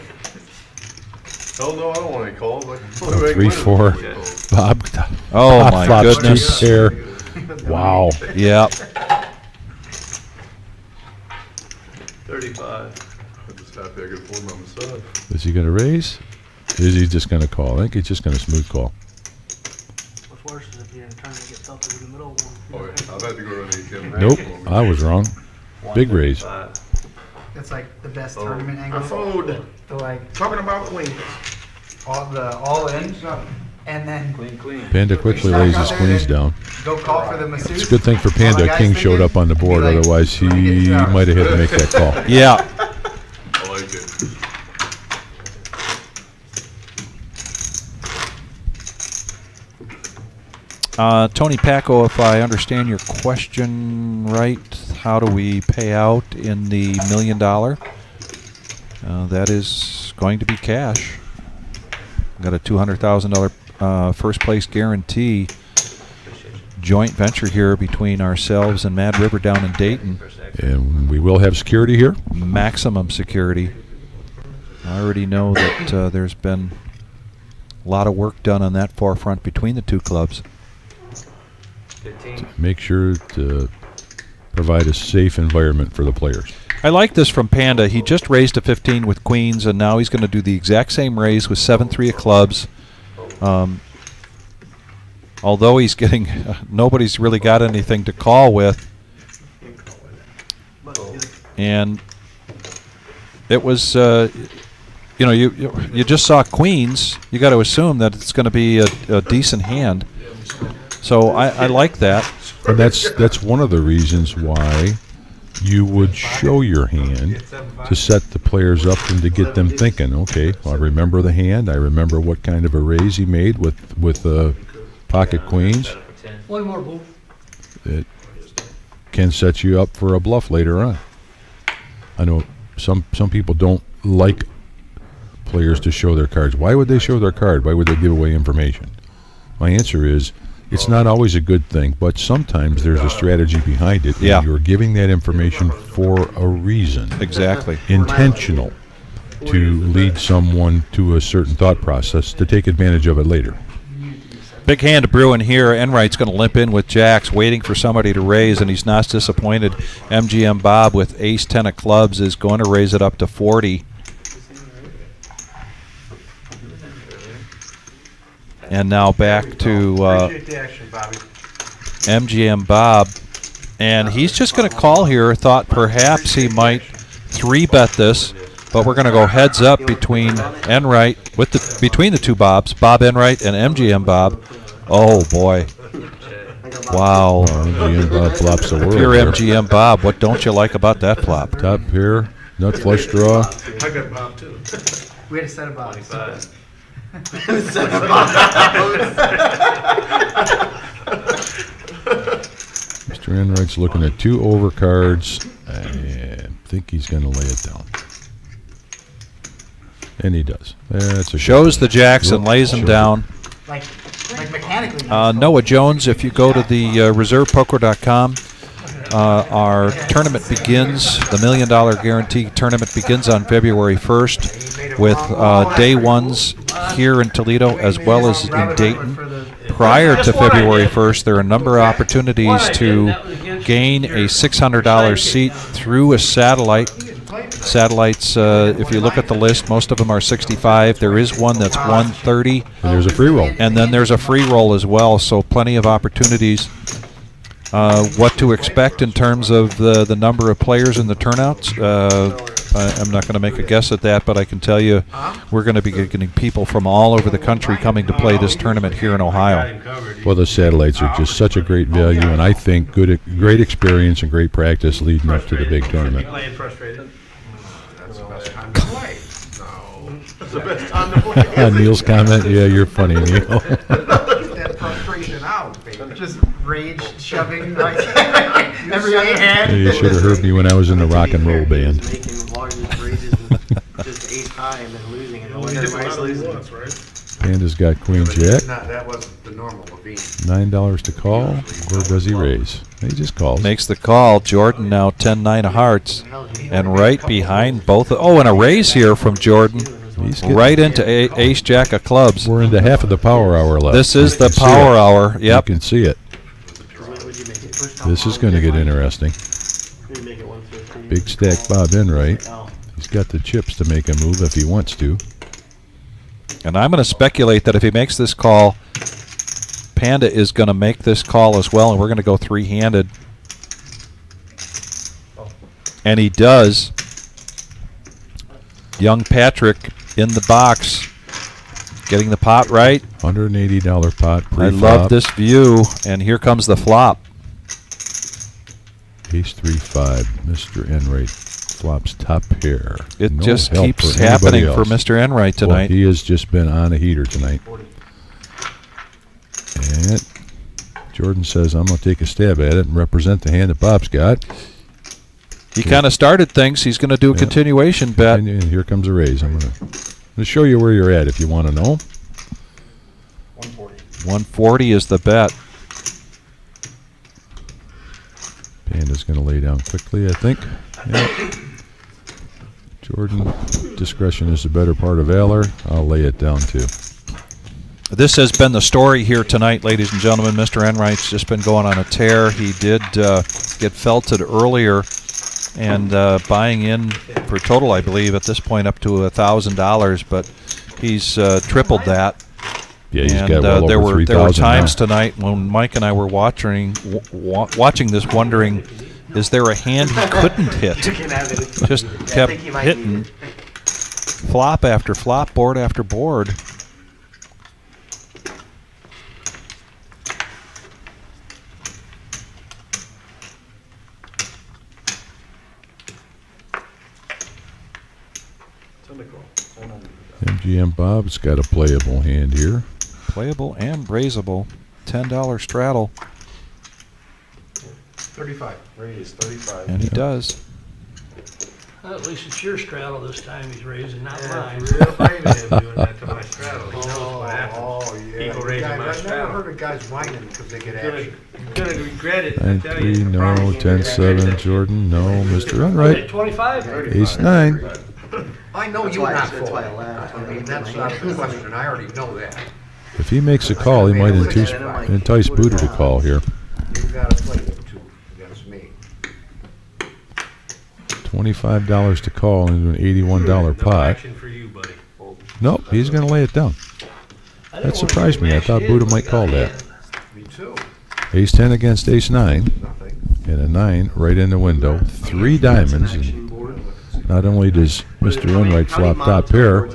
Hell no, I don't want any calls. 3-4. Bob. Oh, Bob my flops goodness. 2 pair. Wow. Yeah. 35. I'm just happy I could afford my massage. Is he going to raise? Is he just going to call? I think he's just going to smooth call. What's worse is if you're trying to get stuff through the middle one. Oh, yeah. I've had to go to an ATM. Nope, I was wrong. Big raise. That's like the best tournament I angle. fold. To like Talking about queens. all in, and then Panda quickly lays his queens down. go call for the masseuse. It's a good thing for Panda. King showed up on the board, otherwise he might have had to make that call. Yeah. I like it. Tony Paco, if I understand your question right, how do we pay out in the $1 million? That is going to be cash. Got a $200,000 first place guarantee joint venture here between ourselves and Mad River down in Dayton. And we will have security here. Maximum security. I already know that there's been a lot of work done on that forefront between the two clubs. Make sure to provide a safe environment for the players. I like this from Panda. He just raised to 15 with queens, and now he's going to do the exact same raise with 7-3 of clubs. Although he's getting, nobody's really got anything to call with. And it was, you just saw queens. You got to assume that it's going to be a decent hand. So I like that. And that's one of the reasons why you would show your hand to set the players up and to get them thinking, okay, well, I remember the hand. I remember what kind of a raise he made with pocket queens. One more, boo. It can set you up for a bluff later on. I know some people don't like players to show their cards. Why would they show their card? Why would they give away information? My answer is It's not always a good thing, but sometimes there's a strategy behind it. Yeah. And you're giving that information for a reason. Exactly. Intentional to lead someone to a certain thought process to take advantage of it later. Big hand to Bruin here. Enright's going to limp in with jacks, waiting for somebody to raise, and he's not disappointed. MGM Bob with ace 10 of clubs is going to raise it up to 40. And now back to Appreciate the action, Bobby. MGM Bob. And he's just going to call here. Thought perhaps he might 3-bet this, but we're going to go heads up between Enright, between the two Bobs, Bob Enright and MGM Bob. Oh, boy. Wow. MGM Bob flops the world. Pure here. MGM Bob. What don't you like about that flop? Top pair, nut flush draw. I got Bob too. We had a set of Bobs. Mr. Enright's looking at 2 overcards. I think he's going to lay it down. And he does. That's a Shows the jacks and lays them down. Like mechanically. Noah Jones, if you go to the reservepoker.com, our tournament begins, the $1 Million Guarantee tournament begins on February 1st with day ones here in Toledo as well as in Dayton. Prior to February 1st, there are a number of opportunities to gain a $600 seat through a satellite. Satellites, if you look at the list, most of them are 65. There is one that's 130. And there's a free roll. And then there's a free roll as well, so plenty of opportunities. What to expect in terms of the number of players in the turnouts, I'm not going to make a guess at that, but I can tell you we're going to be getting people from all over the country coming to play this tournament here in Ohio. Well, the satellites are just such a great value, and I think great experience and great practice leading up to the big tournament. Playing frustrated. That's the best time to play. No. That's the best time to play. Neil's comment, yeah, you're funny, Neil. Get that frustration out, baby. Just rage shoving like every other hand. You should have heard me when I was in the rock and roll band. Making the largest raises and just ace high and then losing it. Only hit one of them once, right? Panda's got Queen Jack. That wasn't the normal Levine. $9 to call, or does he raise? He just calls. Makes the call. Jordan now 10-9 of hearts. And right behind both. And a raise here from Jordan. He's getting Right into ace jack of clubs. We're into half of the power hour left. This is You the can see power it. hour. Yep. You can see it. This is going to get interesting. Big stack Bob Enright. He's got the chips to make a move if he wants to. And I'm going to speculate that if he makes this call, Panda is going to make this call as well, and we're going to go three-handed. And he does. Young Patrick in the box, getting the pot right. $180 pot pre-flop. I love this view, and here comes the flop. Ace 3-5. Mr. Enright flops top pair. It No just help keeps for anybody happening for else. Mr. Enright Well, tonight. he has just been on a heater tonight. And Jordan says, I'm going to take a stab at it and represent the hand that Bob's got. He kind of started things. He's going to do a continuation bet. And here comes a raise. I'm going to show you where you're at if you want to know. 140 is the bet. Panda's going to lay down quickly, I think. Yep. Jordan, discretion is the better part of valor. I'll lay it down too. This has been the story here tonight, ladies and gentlemen. Mr. Enright's just been going on a tear. He did get felted earlier and buying in for total, I believe, at this point up to $1,000, but he's tripled that. Yeah, he's and got well there over were 3,000 times now. tonight when Mike and I were watching this, wondering, is there a hand he couldn't hit? Just kept hitting flop after flop, board after board. MGM Bob's got a playable hand here. Playable and raisable. $10 straddle. 35. Raise 35. And he does. Well, at least it's your straddle this time he's raising, not Yeah, mine. it's real brave of him doing that to my straddle. He knows what happens. Oh, yeah. People raising Guys, my I've never straddle. heard of guys whining because they get You're action. gonna regret it, I tell 9-3, you. I no. promise you. 10-7, Jordan, no. Mr. Unright. 25? Ace-9. I know That's you're why- not that's full. why I laughed. I mean, that's not the question. I already know that. If he makes a call, he might entice Buddha to call here. You gotta play them two against me. $25 to call into an $81 No pot. action for you, buddy. Nope, he's going to lay it down. That surprised me. I thought Buddha might call that. Me too. Ace-10 against Ace-9. Nothing. And a 9 right in the window. 3 diamonds. And not only does Mr. Unright flop top pair,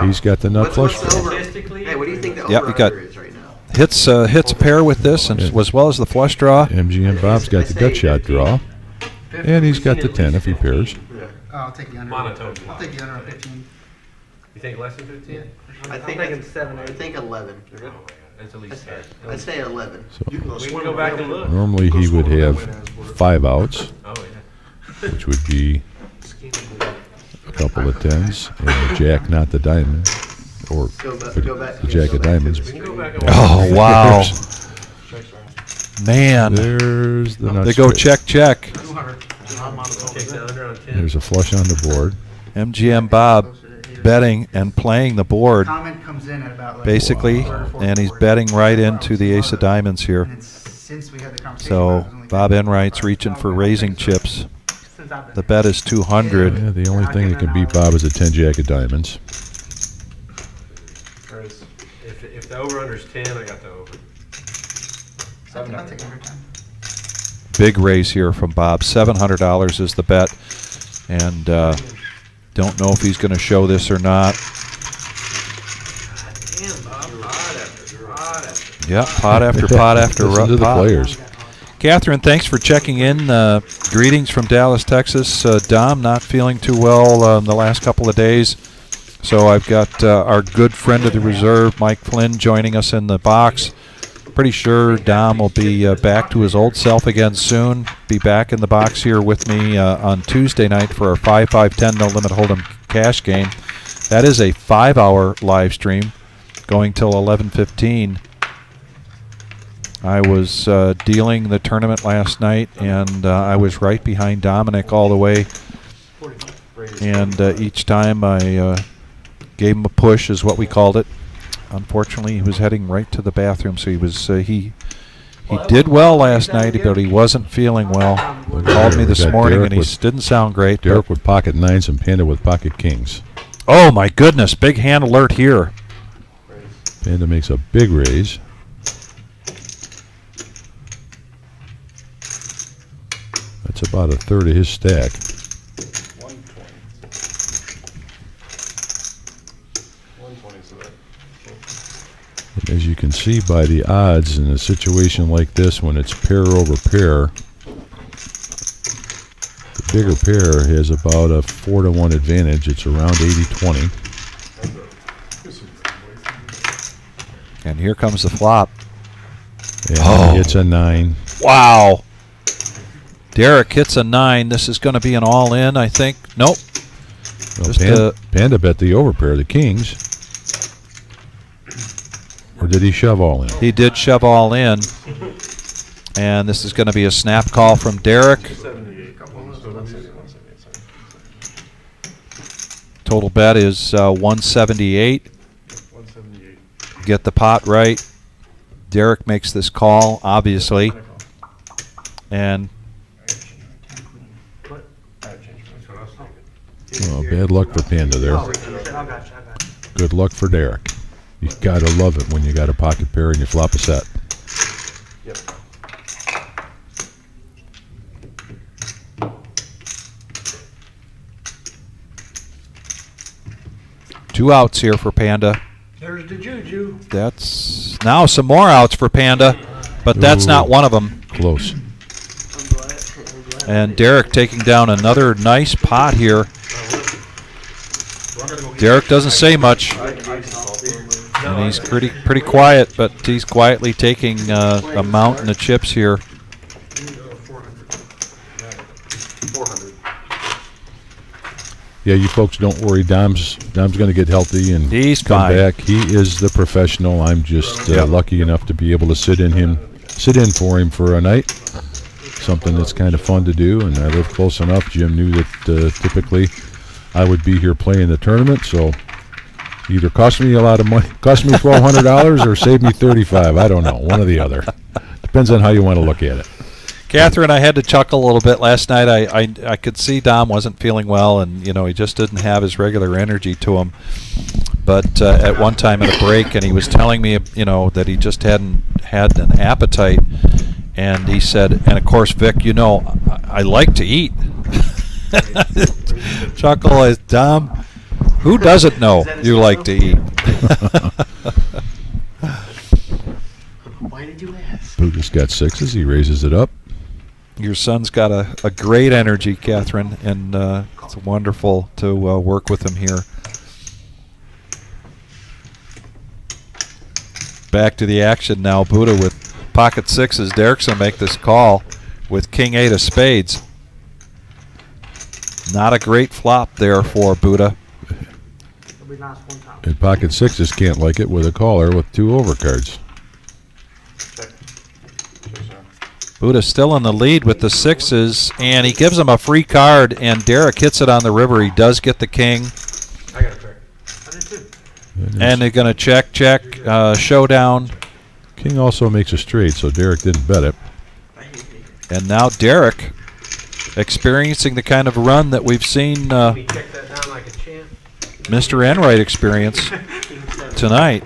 he's got the nut flush draw. Statistically, Hey, what do you think the Yeah, we got- over-under is right now? Hits a pair with this, and as well as the flush draw. MGM Bob's got the gut shot draw. And he's got the 10 if he pairs. Oh, I'll take the under. monotone. I'll take the under on 15. You think less than 15? I think thinking 7 or I think 11. It's at least 10. I'd say 11. So We can go back and look. normally he would have 5 outs, Oh, yeah. which would be a couple of 10s, and the jack, not the diamond, or Go back. the jack of diamonds. We can go back and Oh, wow. Man. There's the nuts. They go straight. check. take the under on 10. There's a flush on the board. MGM Bob betting and playing the board, Comment comes in at about like basically, third or fourth and he's board. betting right into the ace of diamonds here. And it's since we had the conversation. So about it, it was only Bob 10. Enright's reaching for raising chips. Since I've been The bet is 200. Yeah, the only thing that can beat Bob is a 10 jack of diamonds. Whereas if the over under is 10, I got the over. I'll take every time. Big raise here from Bob. $700 is the bet. And don't know if he's going to show this or not. Damn, Bob. Pot after pot after. Yep, pot after pot after Listen to the pot. players. Catherine, thanks for checking in. Greetings from Dallas, Texas. Dom, not feeling too well the last couple of days. So I've got our good friend of the reserve, Mike Flynn, joining us in the box. Pretty sure Dom will be back to his old self again soon. Be back in the box here with me on Tuesday night for our 5-5-10 No Limit Hold'em cash game. That is a 5-hour live stream going till 11:15. I was dealing the tournament last night, and I was right behind Dominic all the way. And each time I gave him a push, is what we called it. Unfortunately, he was heading right to the bathroom, so he was he did well last night, but he wasn't feeling well. Called me We this got morning, Derek and he with- didn't sound great. but- Derek with pocket 9s and Panda with pocket kings. Oh my goodness! Big hand alert here. Panda makes a big raise. That's about a third of his stack. And as you can see by the odds in a situation like this, when it's pair over pair, the bigger pair has about a 4-to-1 advantage. It's around 80-20. And here comes the flop. And it's a 9. Wow. Derek hits a 9. This is going to be an all-in, I think. Nope. Well, Just Panda bet the overpair, the kings. Or did he shove all in? He did shove all in. And this is going to be a snap call from Derek. Total bet is 178. Get the pot right. Derek makes this call, obviously. And Oh, bad luck for Panda there. Good luck for Derek. You gotta love it when you got a pocket pair and you flop a set. two outs here for Panda. There's the juju. That's now some more outs for Panda, but that's Ooh. not one of them. Close. And Derek taking down another nice pot here. Derek doesn't say much, and he's pretty quiet, but he's quietly taking a mountain of chips here. Yeah, you folks don't worry. Dom's going to get healthy and He's come fine. back. He is the professional. I'm just lucky enough to be able to sit in for him for a night. Something that's kind of fun to do, and I live close enough. Jim knew that typically I would be here playing the tournament, so either cost me a lot of money, cost me $1,200, or save me $35. I don't know, one or the other. Depends on how you want to look at it. Catherine, I had to chuckle a little bit last night. I could see Dom wasn't feeling well, and he just didn't have his regular energy to him. But at one time at a break, and he was telling me, that he just hadn't had an appetite, and he said, and of course, Vic, I like to eat. Chuckle is Dom. Who doesn't know you like to eat? Why did you ask? Buddha's got 6s. He raises it up. Your son's got a great energy, Catherine, and it's wonderful to work with him here. Back to the action now. Buddha with pocket 6s. Derek's going to make this call with king 8 of spades. Not a great flop there for Buddha. And pocket 6s can't like it with a caller with 2 overcards. Buddha's still in the lead with the 6s, and he gives him a free card, and Derek hits it on the river. He does get the king. I got a trick. I did too. And they're going to check, showdown. King also makes a straight, so Derek didn't bet it. And now Derek experiencing the kind of run that we've seen Mr. Enright experience tonight.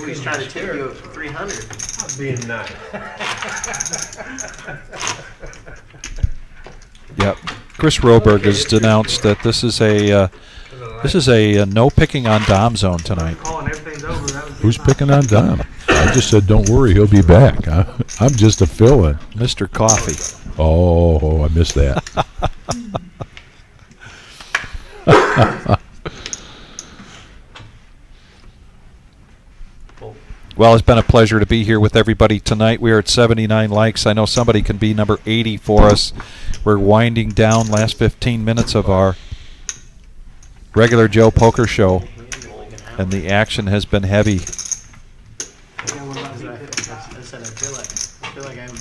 He's trying to take you up 300. I'm being nice. Yep. Chris Roberg has denounced that this is a no picking on Dom zone tonight. Who's picking on Dom? I just said don't worry, he'll be back. I'm just a fill-in. Mr. Coffee. Oh, I missed that. Well, it's been a pleasure to be here with everybody tonight. We are at 79 likes. I know somebody can be number 80 for us. We're winding down last 15 minutes of our regular Joe Poker Show, and the action has been heavy.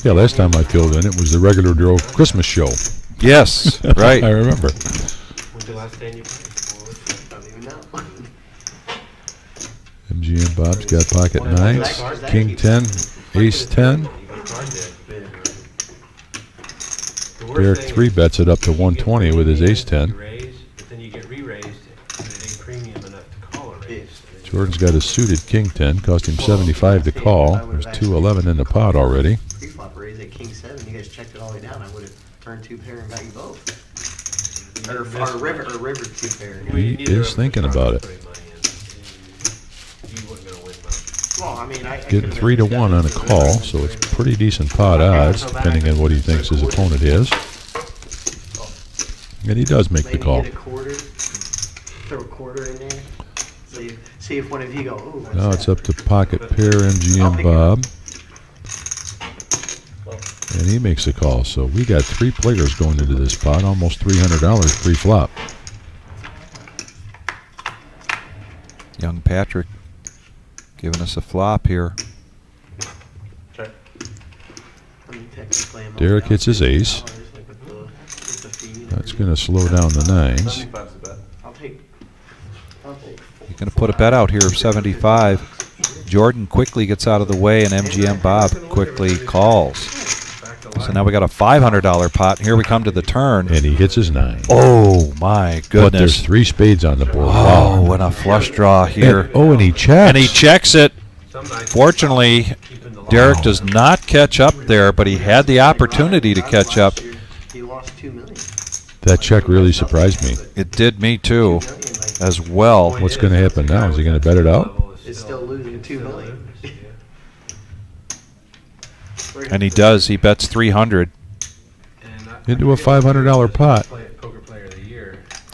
Yeah, last time I filled in, it was the regular Joe Christmas show. Yes, right. I remember. When's the last day you played? I don't even know. MGM Bob's got pocket 9s, king 10, ace 10. Derek 3 bets it up to 120 with his ace 10. Jordan's got a suited king 10, cost him 75 to call. There's 211 in the pot already. Pre-flop raise at king 7. You guys checked it all the way down. I would have turned 2 pair and got you both. Or river 2 pair. He is thinking about it. Well, I mean, Getting 3 to 1 on a call, so it's pretty decent pot odds, depending on what he thinks his opponent is. And he does make the call. Throw a quarter in there. See if one of you go, ooh, what's Now that? it's up to pocket pair MGM Bob. And he makes a call. So we got 3 players going into this pot, almost $300 pre-flop. Young Patrick giving us a flop here. Derek hits his ace. That's going to slow down the 9s. You're going to put a bet out here of 75. Jordan quickly gets out of the way, and MGM Bob quickly calls. So now we got a $500 pot. Here we come to the turn. And he hits his 9. Oh, my goodness. But there's 3 spades on the board. Oh, Wow. and a flush draw here. And he checks. And he checks it. Fortunately, Derek does not catch up there, but he had the opportunity to catch up. He lost $2 million. That check really surprised me. It did me too, as well. What's going to happen now? Is he going to bet it out? It's still losing $2 million. And he does. He bets 300. Into a $500 pot.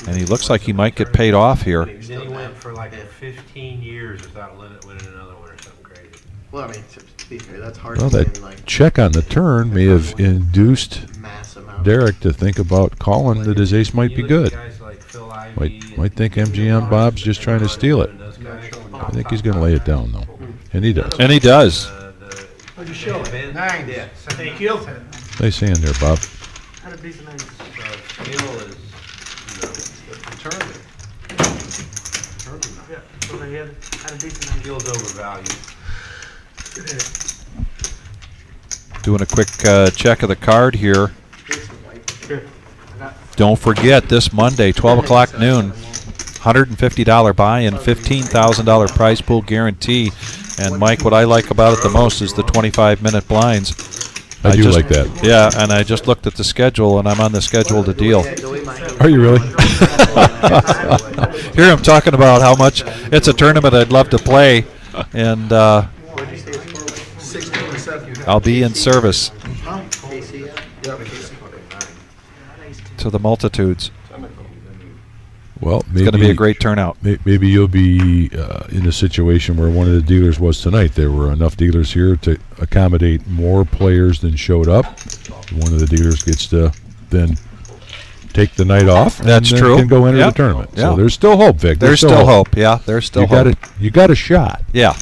And he looks like he might get paid off here. Then he went for like 15 years without winning another one or something crazy. Well, I mean, to be fair, that's hard Well, to that win, like, check on the turn may have induced mass amount. Derek to think about calling that his ace might be good. Guys like Might think MGM Bob's just trying to steal it. I think he's going to lay it down, though. And he does. And he does. What'd you show it? 9. Yeah. Thank you. Nice hand there, Bob. Had a decent night. Skill is, the tournament. Yeah, so they had a decent night. Skill's overvalued. Doing a quick check of the card here. Don't forget, this Monday, 12 o'clock noon, $150 buy-in, $15,000 prize pool guarantee. And Mike, what I like about it the most is the 25-minute blinds. I do like that. Yeah, and I just looked at the schedule, and I'm on the schedule to deal. Are you really? Here I'm talking about how much it's a tournament I'd love to play, and I'll be in service to the multitudes. Well, maybe It's going to be a great turnout. Maybe you'll be in a situation where one of the dealers was tonight. There were enough dealers here to accommodate more players than showed up. One of the dealers gets to then take the night off. That's and true. Can go enter Yep. the tournament. Yeah. So there's still hope, Vic. There's still hope. Yeah, there's still hope. You got a shot. Yeah.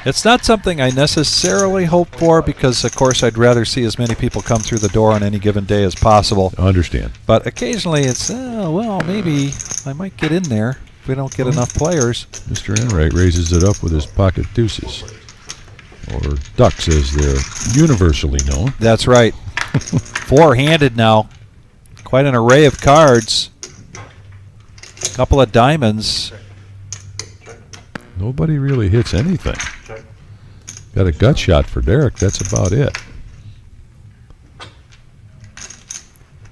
It's not something I necessarily hope for because, of course, I'd rather see as many people come through the door on any given day as possible. I understand. But occasionally it's, well, maybe I might get in there if we don't get enough players. Mr. Enright raises it up with his pocket deuces, or ducks as they're universally known. That's right. Four-handed now. Quite an array of cards. A couple of diamonds. Nobody really hits anything. Got a gut shot for Derek. That's about it.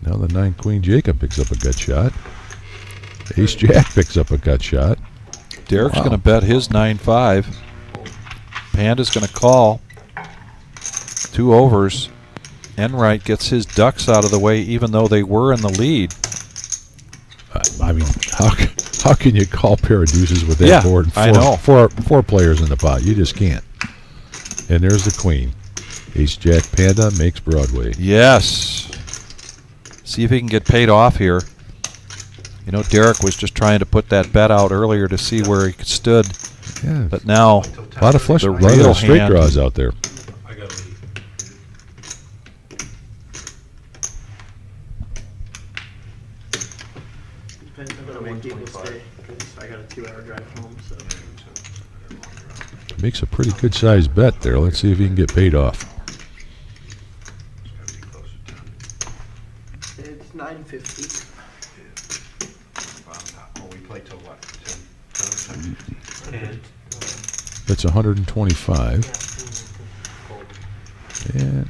Now the 9-Queen Jacob picks up a gut shot. Ace-Jack picks up a gut shot. Derek's going to bet his 9-5. Panda's going to call. 2 overs. Enright gets his ducks out of the way even though they were in the lead. I mean, how can you call pair of deuces with that board and I know. four players in the pot? You just can't. And there's the queen. Ace-Jack Panda makes Broadway. Yes. See if he can get paid off here. You know, Derek was just trying to put that bet out earlier to see where he stood. Yeah. But now, A lot of flush, the a lot real of straight hand. draws out there. I got to leave. Depends on how many people stay, 'cause I got a 2-hour drive home, so. Makes a pretty good sized bet there. Let's see if he can get paid off. It's 9:50. We play till what? That's 125. And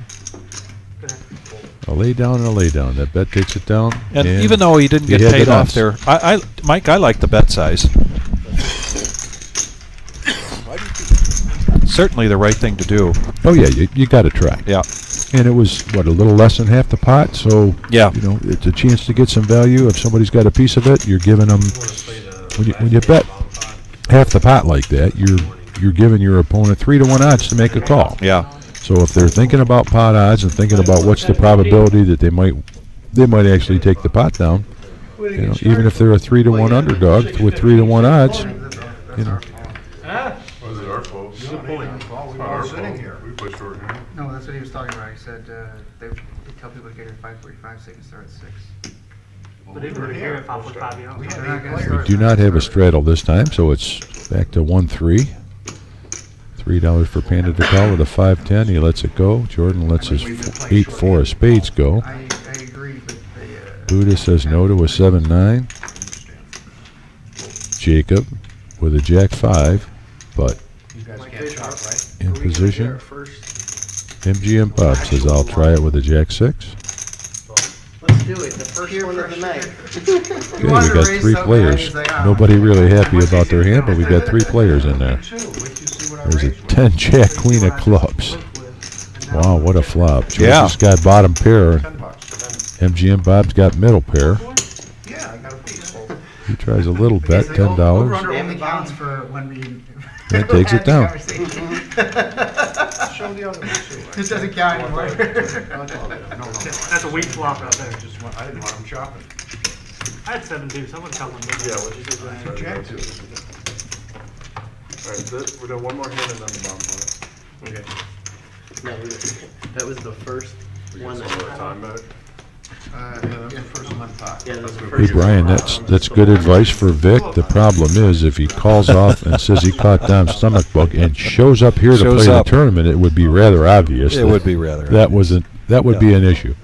a lay down and a lay down. That bet takes it down. And even though he didn't get had the paid off nuts. there, Mike, I like the bet size. Certainly the right thing to do. Oh yeah, you got to try. Yeah. And it was what, a little less than half the pot. So Yeah. you know, it's a chance to get some value. If somebody's got a piece of it, you're giving them. When you bet half the pot like that, you're giving your opponent 3-to-1 odds to make a call. Yeah. So if they're thinking about pot odds and thinking about what's the probability that they might actually take the pot down, you know, even if they're a 3-to-1 underdog with 3-to-1 odds, you know. Was it our fault? Good point. We were sitting here. We pushed short here. No, that's what he was talking about. He said they tell people to get here at 5:45 so they can start at 6. But if we're here at 5:45, you know. They're not gonna We start do at not have a 9:30. straddle this time, so it's back to 1-3. $3 for Panda to call with a 5-10. He lets it go. Jordan lets his 8-4 of spades go. I agree, but Buddha says no to a 7-9. Jacob with a Jack-5, but You guys can't chop, right? in position. First. MGM Bob says I'll try it with a Jack-6. Let's do it, the first one of the night. Okay, we got 3 players. Nobody really happy about their hand, but we got 3 players in there. There's a 10 Jack Queen of clubs. Wow, what a flop. George Yeah. has got bottom pair. MGM Bob's got middle pair. Yeah, I got a piece. He tries a little bet, $10. Over-under only counts for when we. That takes it down. Show the other one too. This doesn't count anymore. No. That's a weak flop out there. I didn't want him chopping. I had 7-2, someone tell me. Yeah, what'd you say, John? Sorry, Jack. go to it. Alright, we're doing one more hand and then the bomb part. Okay. No, that was the first one that. Time back. Yeah, first one pot. Yeah, that's the Hey first. Brian, that's good advice for Vic. The problem is if he calls off and says he caught Dom's stomach bug and shows up here to Shows play up. the tournament, it would be rather obvious. It would be rather That wasn't. That would be an issue.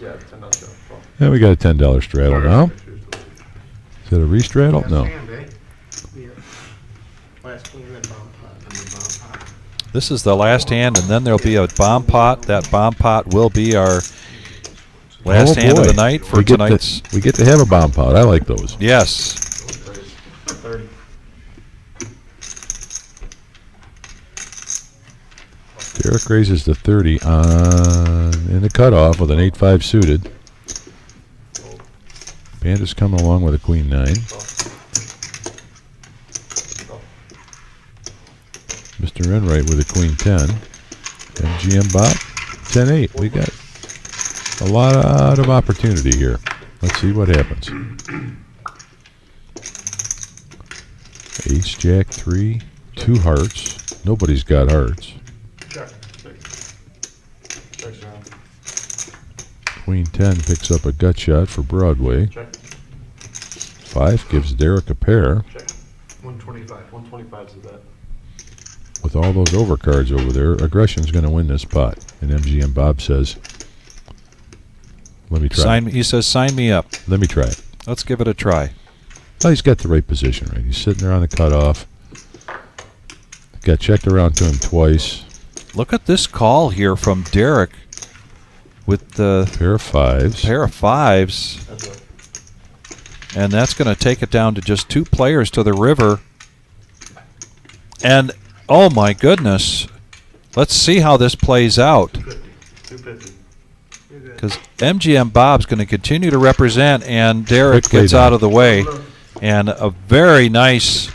Yeah, $10 show. Yeah, we got a $10 straddle now. Is it a restraddle? No. Last king and then bomb pot. This is the last hand, and then there'll be a bomb pot. That bomb pot will be our last hand of the night for tonight's. We get to have a bomb pot. I like those. Yes. 30. Derek raises the 30 on in the cutoff with an 8-5 suited. Panda's coming along with a queen 9. Mr. Enright with a queen 10. MGM Bob 10-8. We got a lot of opportunity here. Let's see what happens. Ace Jack 3, 2 hearts. Nobody's got hearts. Check. Check down. Queen 10 picks up a gut shot for Broadway. Check. 5 gives Derek a pair. Check. 125. 125's the bet. With all those overcards over there, aggression's going to win this pot. And MGM Bob says, let me try it. He says, sign me up. Let me try it. Let's give it a try. Well, he's got the right position, right? He's sitting there on the cutoff. Got checked around to him twice. Look at this call here from Derek with the Pair of 5s. pair of 5s. And that's going to take it down to just 2 players to the river. And, oh my goodness, let's see how this plays out. 250. Because MGM Bob's going to continue to represent, and Derek Quickly gets then. out of the way. And a very nice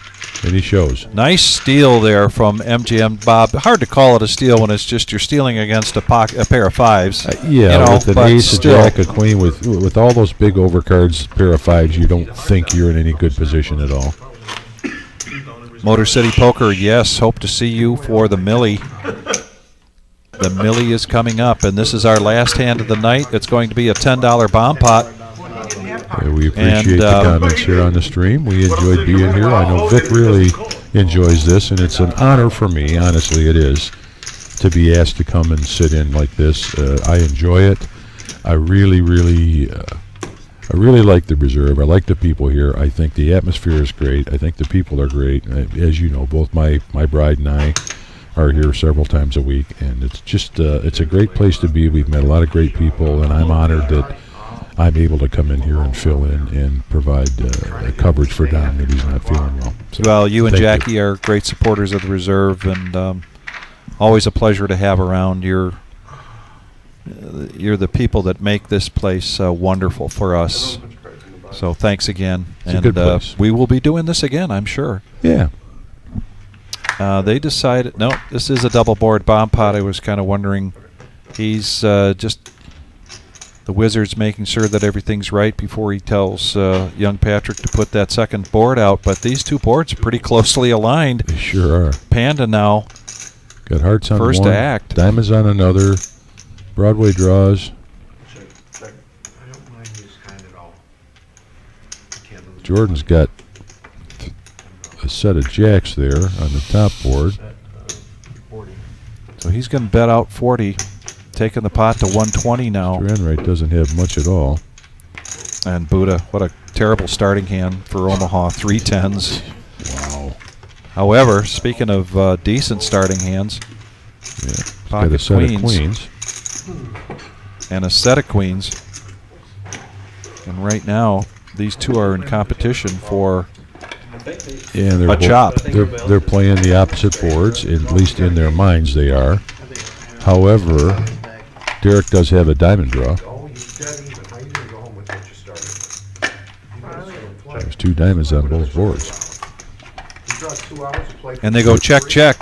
And he shows. steal there from MGM Bob. Hard to call it a steal when it's just you're stealing against a pair of 5s. Yeah, you know, with an but ace, still. a jack, a queen, with all those big overcards, pair of 5s, you don't think you're in any good position at all. Motor City Poker, yes, hope to see you for the Millie. The Millie is coming up, and this is our last hand of the night. It's going to be a $10 bomb pot. We appreciate the comments here on the stream. We enjoyed being here. I know Vic really enjoys this, and it's an honor for me, honestly it is, to be asked to come and sit in like this. I enjoy it. I really like the Reserve. I like the people here. I think the atmosphere is great. I think the people are great. As you know, both my bride and I are here several times a week, and it's just it's a great place to be. We've met a lot of great people, and I'm honored that I'm able to come in here and fill in and provide coverage for Don that he's not feeling well. So, Well, you and thank Jackie are great supporters of the Reserve, and always a pleasure to have around. You're the people that make this place wonderful for us. So thanks again. It's a And good place. we will be doing this again, I'm sure. Yeah. They decided, no, this is a double board bomb pot. I was kind of wondering. He's just the Wizard's making sure that everything's right before he tells young Patrick to put that second board out. But these 2 boards are pretty closely aligned. They sure are. Panda now Got hearts on first one, to act. diamonds on another, Broadway draws. Check. Check. I don't mind this kind at all. I can't lose. Jordan's got a set of jacks there on the top board. 40. So he's going to bet out 40, taking the pot to 120 now. Mr. Enright doesn't have much at all. And Buddha, what a terrible starting hand for Omaha. 3 10s. Wow. However, speaking of decent starting hands, Yeah. He's got pocket a set queens. of queens. And a set of queens. And right now, these 2 are in competition for Yeah, they're a chop. They're playing the opposite boards, at least in their minds they are. However, Derek does have a diamond draw. Oh, you dead even. How you gonna go home with what you started? There's 2 diamonds on both boards. You draw 2 hours to play. And they go check, check.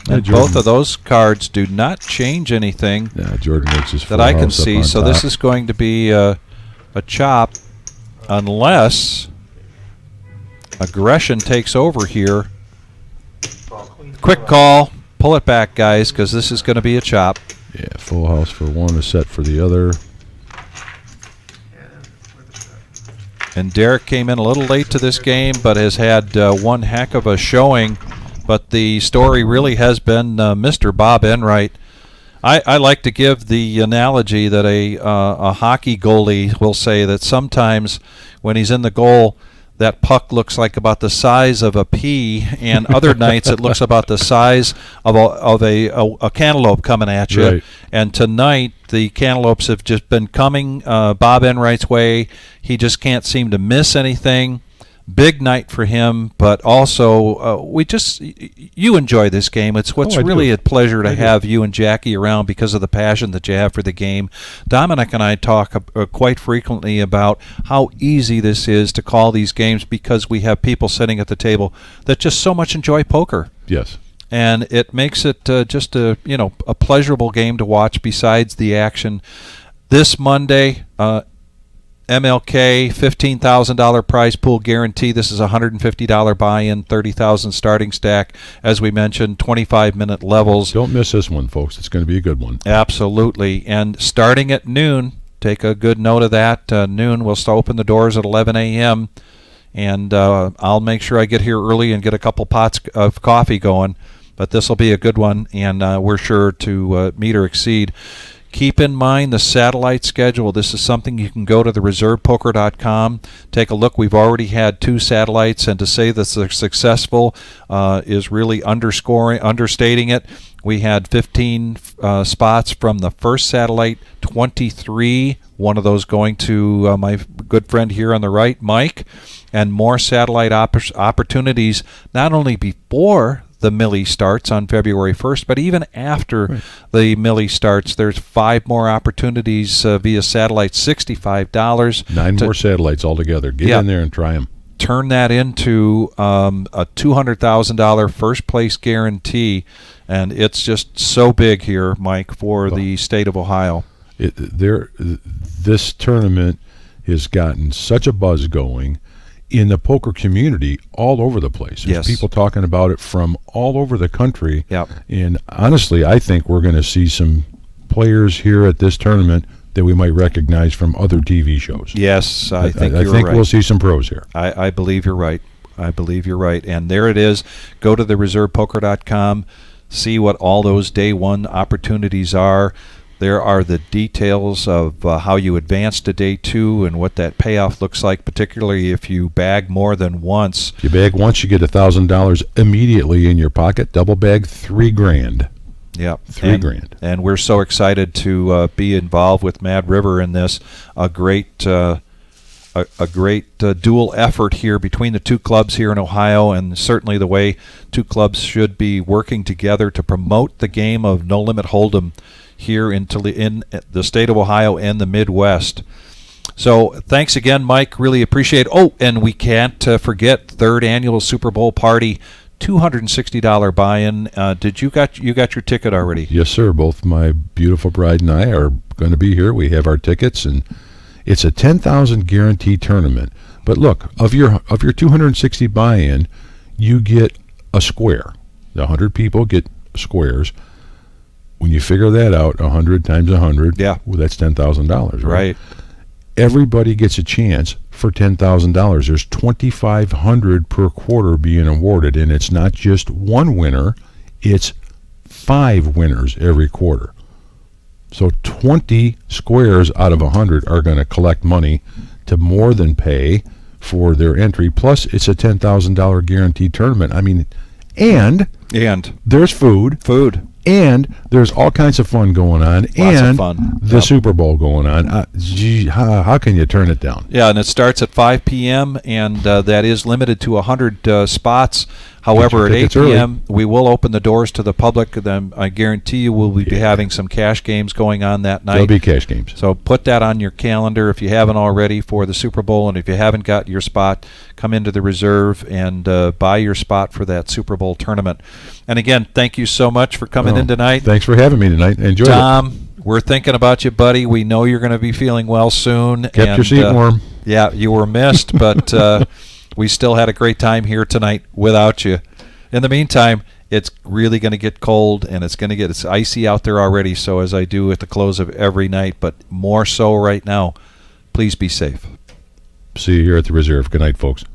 And both of those cards do not change anything Jordan makes his that I can full house up see. on So top. this is going to be a chop unless aggression takes over here. Quick call. Pull it back, guys, because this is going to be a chop. Yeah, full house for one, a set for the other. And Derek came in a little late to this game, but has had one heck of a showing. But the story really has been Mr. Bob Enright. I like to give the analogy that a hockey goalie will say that sometimes when he's in the goal, that puck looks like about the size of a pea, and other nights it looks about the size of a cantaloupe coming at you. Right. And tonight the cantaloupes have just been coming Bob Enright's way. He just can't seem to miss anything. Big night for him, but also you enjoy this game. It's what's really a pleasure to have you and Jackie around because of the passion that you have for the game. Dominic and I talk quite frequently about how easy this is to call these games because we have people sitting at the table that just so much enjoy poker. Yes. And it makes it just a pleasurable game to watch besides the action. This Monday, MLK, $15,000 prize pool guarantee. This is a $150 buy-in, $30,000 starting stack. As we mentioned, 25-minute levels. Don't miss this one, folks. It's going to be a good one. Absolutely. And starting at noon, take a good note of that. Noon, we'll open the doors at 11 a.m., and I'll make sure I get here early and get a couple pots of coffee going. But this will be a good one, and we're sure to meet or exceed. Keep in mind the satellite schedule. This is something you can go to thereservepoker.com, take a look. We've already had 2 satellites, and to say that they're successful is really understating it. We had 15 spots from the first satellite, 23, one of those going to my good friend here on the right, Mike, and more satellite opportunities not only before the Millie starts on February 1st, but even after the Millie starts, there's 5 more opportunities via satellite, $65. 9 more satellites altogether. Get in there and try them. Turn that into a $200,000 first place guarantee, and it's just so big here, Mike, for the state of Ohio. This tournament has gotten such a buzz going in the poker community all over the place. There's people talking about it from all over the country. Yep. And honestly, I think we're going to see some players here at this tournament that we might recognize from other TV shows. Yes, I think you're right. I think we'll see some pros here. I believe you're right. I believe you're right. And there it is. Go to thereservepoker.com, see what all those day one opportunities are. There are the details of how you advance to day 2 and what that payoff looks like, particularly if you bag more than once. If you bag once, you get $1,000 immediately in your pocket. Double bag, $3,000. Yeah, $3,000. And we're so excited to be involved with Mad River in this. A great dual effort here between the 2 clubs here in Ohio, and certainly the way 2 clubs should be working together to promote the game of No Limit Hold'em here in the state of Ohio and the Midwest. So thanks again, Mike. Really appreciate it. Oh, and we can't forget 3rd annual Super Bowl party, $260 buy-in. Did you got your ticket already? Yes, sir. Both my beautiful bride and I are going to be here. We have our tickets, and it's a $10,000 guarantee tournament. But look, of your 260 buy-in, you get a square. The 100 people get squares. When you figure that out, 100 times 100, well, that's $10,000, right? Everybody gets a chance for $10,000. There's $2,500 per quarter being awarded, and it's not just one winner; it's 5 winners every quarter. So 20 squares out of 100 are going to collect money to more than pay for their entry. Plus, it's a $10,000 guaranteed tournament. I mean, and there's food. And there's all kinds of fun going on. Lots of fun. The Super Bowl going on. How can you turn it down? Yeah, and it starts at 5 p.m., and that is limited to 100 spots. However, at 8 tickets early. p.m., we will open the doors to the public. Then I guarantee you we'll be having some cash games going on that night. There'll be cash games. So put that on your calendar if you haven't already for the Super Bowl, and if you haven't got your spot, come into the reserve and buy your spot for that Super Bowl tournament. And again, thank you so much for coming in tonight. Thanks for having me tonight. Enjoyed it. Tom, we're thinking about you, buddy. We know you're going to be feeling well soon. Kept your seat warm. Yeah, you were missed, but we still had a great time here tonight without you. In the meantime, it's really going to get cold, and it's icy out there already, so as I do at the close of every night, but more so right now, please be safe. See you here at the reserve. Good night, folks.